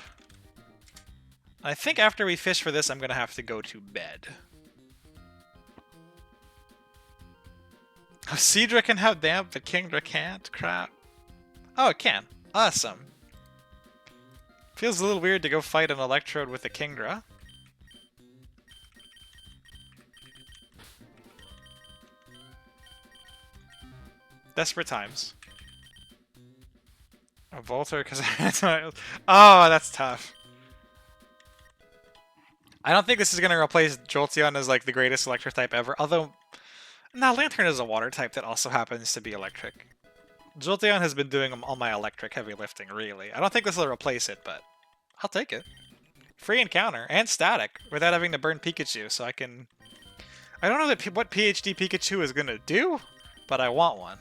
I think after we fish for this, I'm gonna have to go to bed. Oh, Seadra can have Damp, but Kingdra can't? Crap. Oh, it can. Awesome. Feels a little weird to go fight an Electrode with a Kingdra. Desperate times. A Voltor, because oh, that's tough. I don't think this is going to replace Jolteon as like the greatest electric type ever, although no, Lantern is a water type that also happens to be electric. Jolteon has been doing all my electric heavy lifting, really. I don't think this will replace it, but I'll take it. Free encounter and static without having to burn Pikachu, so I can. I don't know what PhD Pikachu is gonna do, but I want one.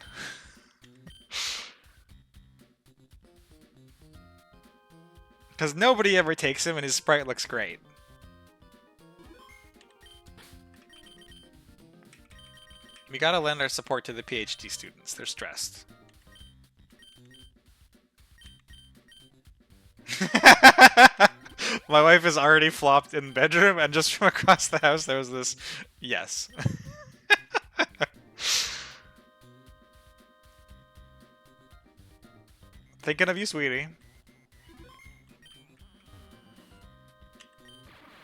Because nobody ever takes him, and his sprite looks great. We gotta lend our support to the PhD students. They're stressed. My wife is already flopped in bedroom, and just from across the house there was this. Yes. Thinking of you, sweetie.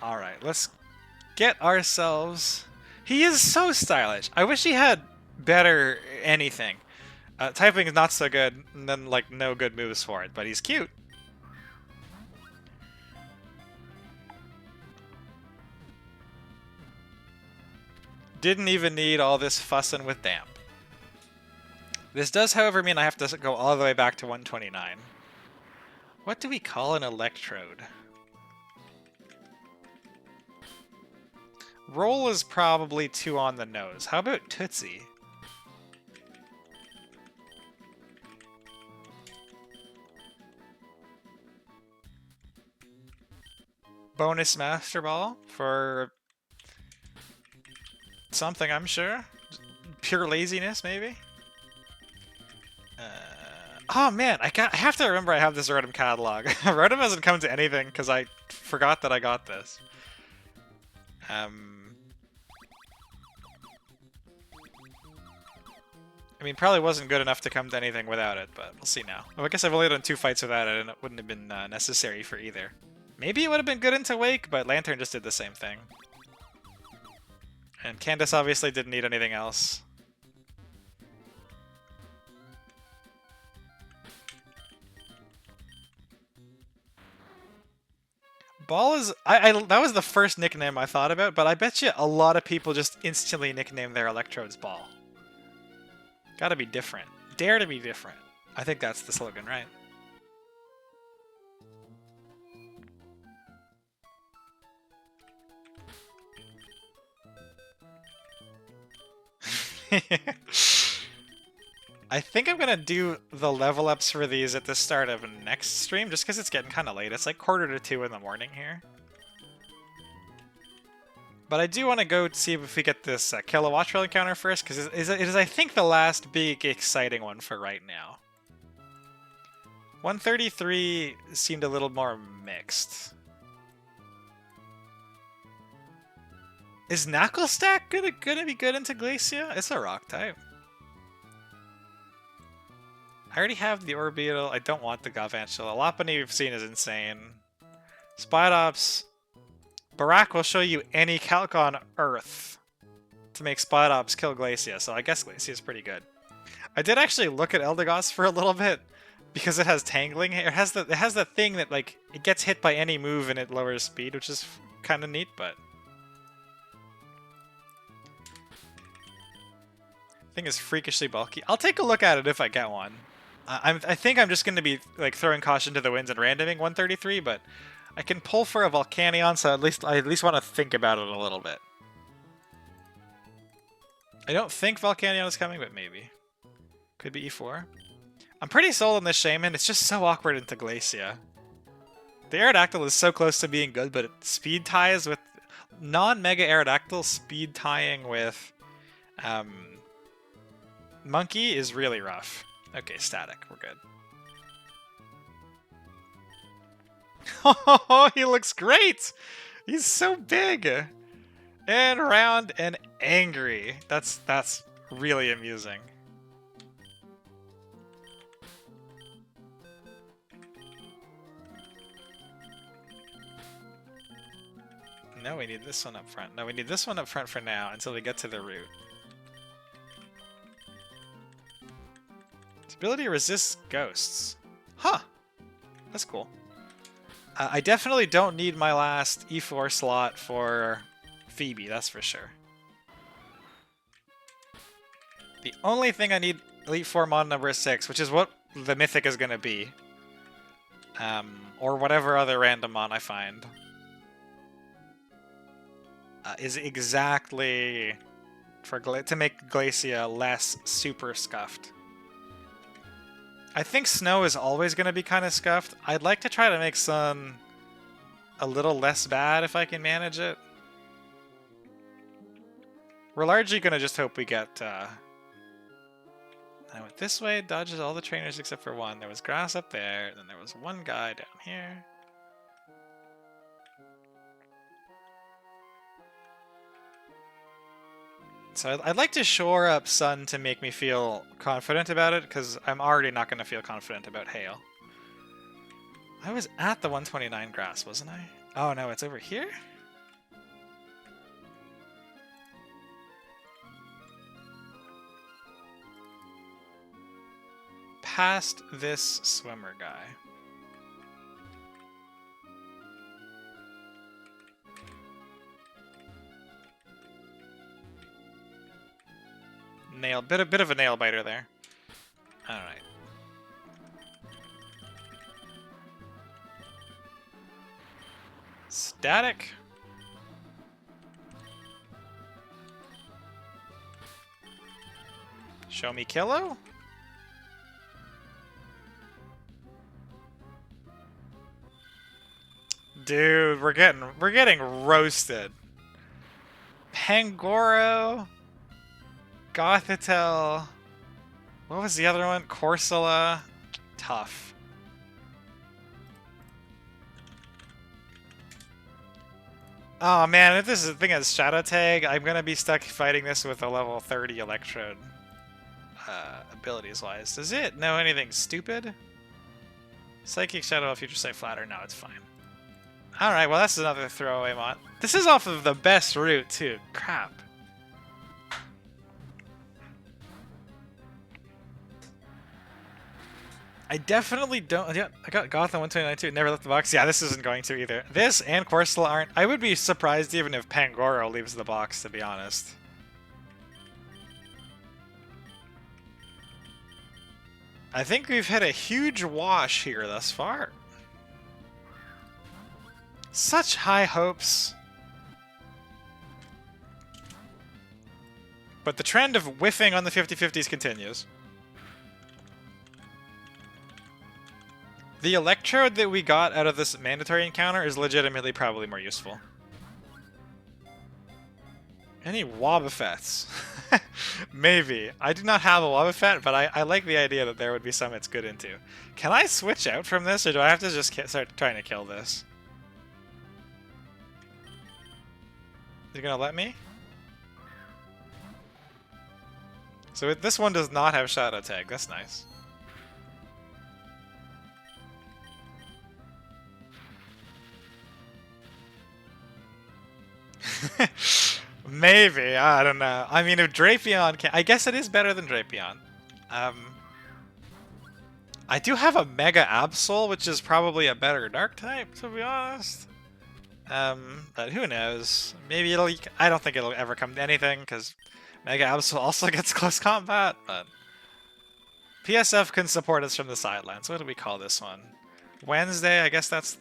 Alright, let's get ourselves... He is so stylish. I wish he had better anything. Typing is not so good, and then like no good moves for it, but he's cute. Didn't even need all this fussing with damp. This does, however, mean I have to go all the way back to 129. What do we call an electrode? Roll is probably too on the nose. How about Tootsie? Bonus Master Ball for something, I'm sure. Pure laziness, maybe? Oh man, I have to remember I have this Rotom catalog. Rotom hasn't come to anything because I forgot that I got this. I mean, probably wasn't good enough to come to anything without it, but we'll see now. Oh, I guess I've only done 2 fights without it, and it wouldn't have been necessary for either. Maybe it would have been good into Wake, but Lantern just did the same thing. And Candice obviously didn't need anything else. Ball is... that was the first nickname I thought about, but I bet you a lot of people just instantly nickname their electrodes Ball. Gotta be different. Dare to be different. I think that's the slogan, right? I think I'm gonna do the level ups for these at the start of next stream, just because it's getting kind of late. It's like 1:45 in the morning here. But I do want to go see if we get this Kilowatt Trail encounter first, because it is, I think, the last big exciting one for right now. 133 seemed a little more mixed. Is Knuckle Stack gonna be good into Glacia? It's a rock type. I already have the Orbeetle. I don't want the Galvantula. Lopunny we've seen is insane. Spidops. Barak will show you any calc on Earth to make Spidops kill Glacia, so I guess Glacia is pretty good. I did actually look at Eldegoss for a little bit because it has Tangling. It has that thing that like it gets hit by any move and it lowers speed, which is kind of neat, but thing is freakishly bulky. I'll take a look at it if I get one. I think I'm just going to be like throwing caution to the winds and randoming 133, but I can pull for a Volcanion, so I at least want to think about it a little bit. I don't think Volcanion is coming, but maybe. Could be E4. I'm pretty sold on this Shaman. It's just so awkward into Glacia. The Aerodactyl is so close to being good, but it speed ties with non-Mega Aerodactyl speed tying with Monkey is really rough. Okay, static. We're good. Oh, he looks great! He's so big! And round and angry. That's really amusing. No, we need this one up front. No, we need this one up front for now until we get to the root. Its ability resists ghosts. Huh! That's cool. I definitely don't need my last E4 slot for Phoebe, that's for sure. The only thing I need Elite Four mod number 6, which is what the Mythic is going to be. Or whatever other random mon I find. Is exactly to make Glacia less super scuffed. I think Snow is always going to be kind of scuffed. I'd like to try to make Sun a little less bad if I can manage it. We're largely going to just hope we get... I went this way, dodges all the trainers except for one. There was grass up there, and then there was one guy down here. So I'd like to shore up Sun to make me feel confident about it, because I'm already not going to feel confident about Hail. I was at the 129 grass, wasn't I? Oh no, it's over here? Past this swimmer guy. Bit of a nail biter there. All right. Static. Show me Kilo. Dude, we're getting roasted. Pangoro. Gothitelle. What was the other one? Corsola. Tough. Oh man, if this is the thing as Shadow Tag, I'm gonna be stuck fighting this with a level 30 Electrode. Abilities-wise. Does it know anything stupid? Psychic Shadow, Future Sight Flatter. No, it's fine. Alright, well that's another throwaway mod. This is off of the best route, too. Crap. I definitely don't... Yeah, I got Gotham 129 too. Never left the box. Yeah, this isn't going to either. This and Corsola aren't... I would be surprised even if Pangoro leaves the box, to be honest. I think we've had a huge wash here thus far. Such high hopes. But the trend of whiffing on the 50-50s continues. The Electrode that we got out of this mandatory encounter is legitimately probably more useful. Any Wobbuffets? Maybe. I do not have a Wobbuffet, but I like the idea that there would be some it's good into. Can I switch out from this, or do I have to just start trying to kill this? Is it gonna let me? So this one does not have Shadow Tag. That's nice. Maybe, I don't know. I mean, if Drapion can... I guess it is better than Drapion. I do have a Mega Absol, which is probably a better Dark type, to be honest. But who knows? Maybe it'll... I don't think it'll ever come to anything, because Mega Absol also gets close combat, but... PSF can support us from the sidelines. What do we call this one? Wednesday? I guess that's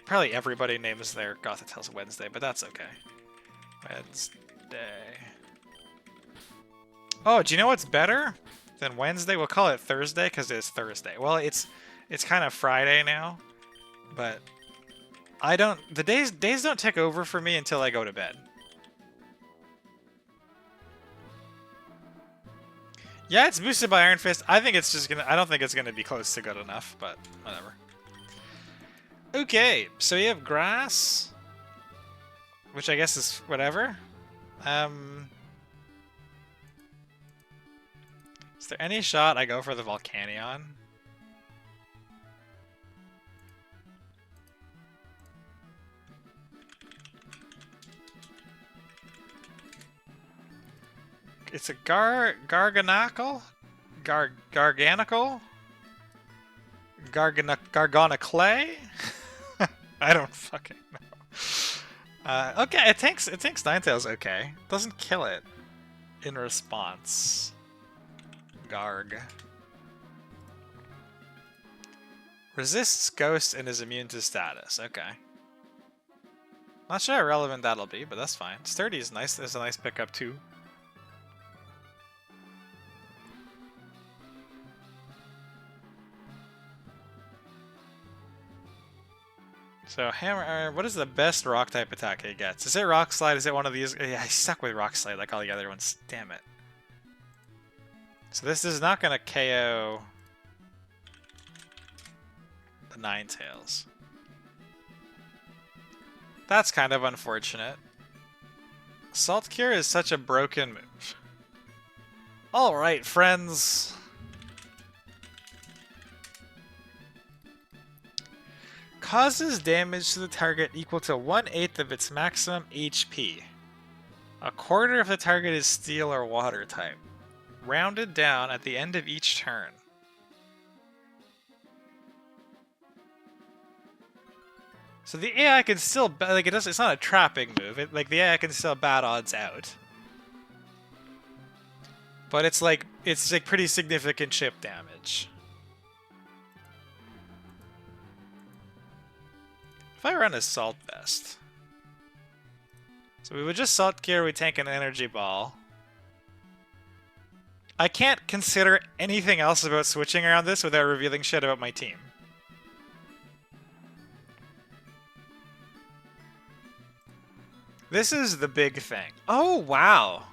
probably everybody names their Gothitelles Wednesday, but that's okay. Wednesday. Oh, do you know what's better than Wednesday? We'll call it Thursday because it's Thursday. Well, it's kind of Friday now, but the days don't tick over for me until I go to bed. Yeah, it's boosted by Iron Fist. I think it's just I don't think it's gonna be close to good enough, but whatever. Okay, so we have grass, which I guess is whatever. Is there any shot I go for the Volcanion? It's a Garganicle? Garganicle? Garganaclay? I don't fucking know. Okay, it thinks Ninetales okay. Doesn't kill it in response. Garg. Resists ghost and is immune to status. Okay. Not sure how relevant that'll be, but that's fine. Sturdy is nice. There's a nice pickup too. So hammer. What is the best rock type attack he gets? Is it rock slide? Is it one of these? Yeah, he's stuck with rock slide like all the other ones. Damn it. So this is not gonna KO the Ninetales. That's kind of unfortunate. Salt Cure is such a broken move. Alright, friends. Causes damage to the target equal to 1/8 of its maximum HP. A quarter if the target is steel or water type. Rounded down at the end of each turn. So the AI can still, like, it's not a trapping move. Like, the AI can still bad odds out. But it's like pretty significant chip damage. If I run a Salt Vest. So we would just Salt Gear, we tank an Energy Ball. I can't consider anything else about switching around this without revealing shit about my team. This is the big thing. Oh, wow.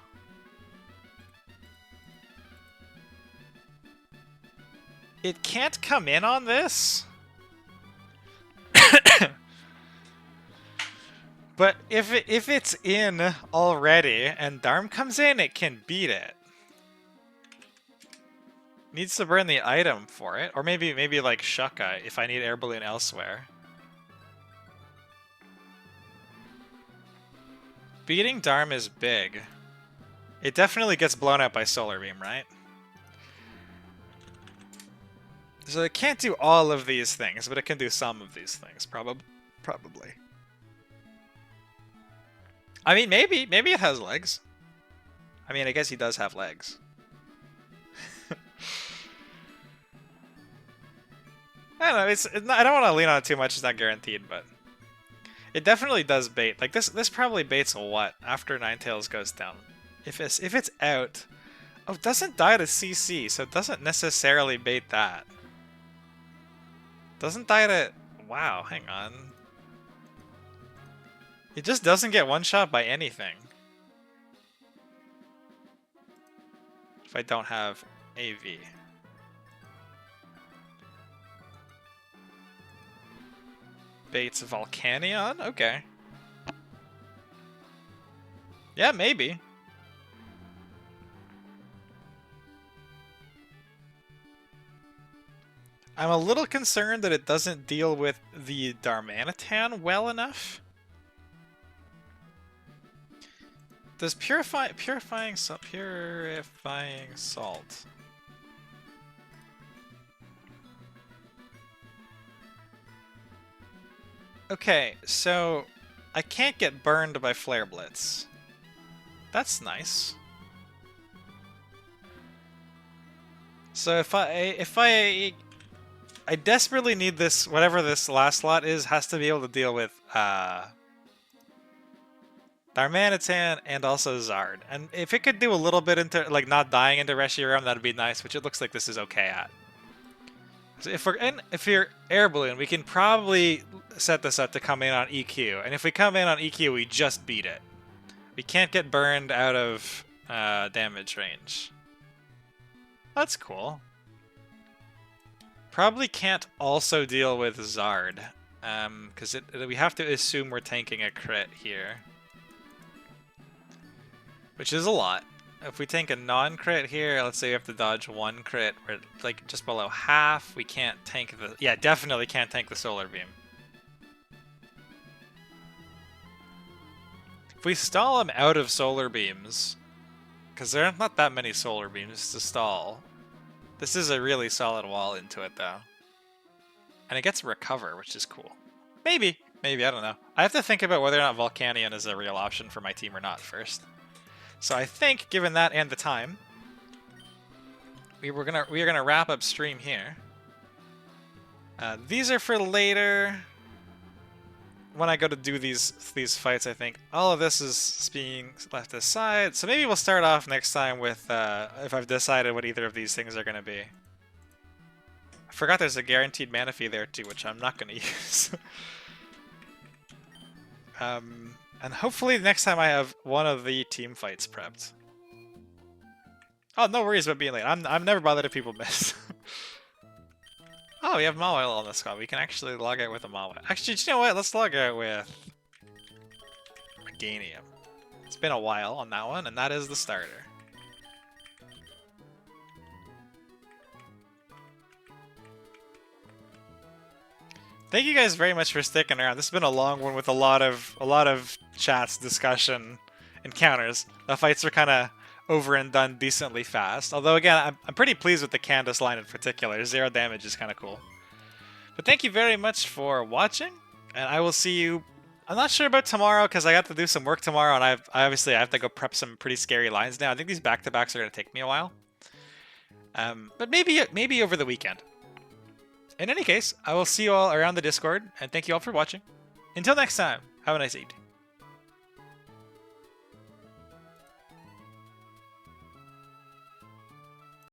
It can't come in on this? But if it's in already and Darm comes in, it can beat it. Needs to burn the item for it, or maybe like Shucka if I need Air Balloon elsewhere. Beating Darm is big. It definitely gets blown out by Solar Beam, right? So it can't do all of these things, but it can do some of these things, probably. I mean, maybe it has legs. I mean, I guess he does have legs. I don't know. I don't want to lean on it too much. It's not guaranteed, but it definitely does bait. Like this probably baits what after Ninetales goes down. If it's out, oh, it doesn't die to CC, so it doesn't necessarily bait that. Doesn't die to. Wow, hang on. It just doesn't get one shot by anything. If I don't have AV. Baits Volcanion? Okay. Yeah, maybe. I'm a little concerned that it doesn't deal with the Darmanitan well enough. Does purifying salt? Okay, so I can't get burned by Flare Blitz. That's nice. So if I desperately need this, whatever this last slot is, has to be able to deal with Darmanitan and also Zard. And if it could do a little bit into, like, not dying into Reshiram, that'd be nice, which it looks like this is okay at. So if you're Air Balloon, we can probably set this up to come in on EQ. And if we come in on EQ, we just beat it. We can't get burned out of damage range. That's cool. Probably can't also deal with Zard. Because we have to assume we're tanking a crit here. Which is a lot. If we tank a non-crit here, let's say we have to dodge one crit, we're like just below half, we can't tank the... Yeah, definitely can't tank the Solar Beam. If we stall him out of Solar Beams, because there are not that many Solar Beams to stall, this is a really solid wall into it though. And it gets Recover, which is cool. Maybe. Maybe, I don't know. I have to think about whether or not Volcanion is a real option for my team or not first. So I think, given that and the time, we are gonna wrap up stream here. These are for later. When I go to do these fights, I think all of this is being left aside. So maybe we'll start off next time with if I've decided what either of these things are gonna be. I forgot there's a guaranteed mana fee there too, which I'm not gonna use. And hopefully next time I have one of the team fights prepped. Oh, no worries about being late. I'm never bothered if people miss. Oh, we have Mawile on the squad. We can actually log out with a Mawile. Actually, do you know what? Let's log out with Meganium. It's been a while on that one, and that is the starter. Thank you guys very much for sticking around. This has been a long one with a lot of chats, discussion, encounters. The fights are kind of over and done decently fast. Although again, I'm pretty pleased with the Candice line in particular. 0 damage is kind of cool. But thank you very much for watching, and I will see you. I'm not sure about tomorrow because I got to do some work tomorrow, and I obviously have to go prep some pretty scary lines now. I think these back-to-backs are going to take me a while. But maybe over the weekend. In any case, I will see you all around the Discord, and thank you all for watching. Until next time, have a nice evening.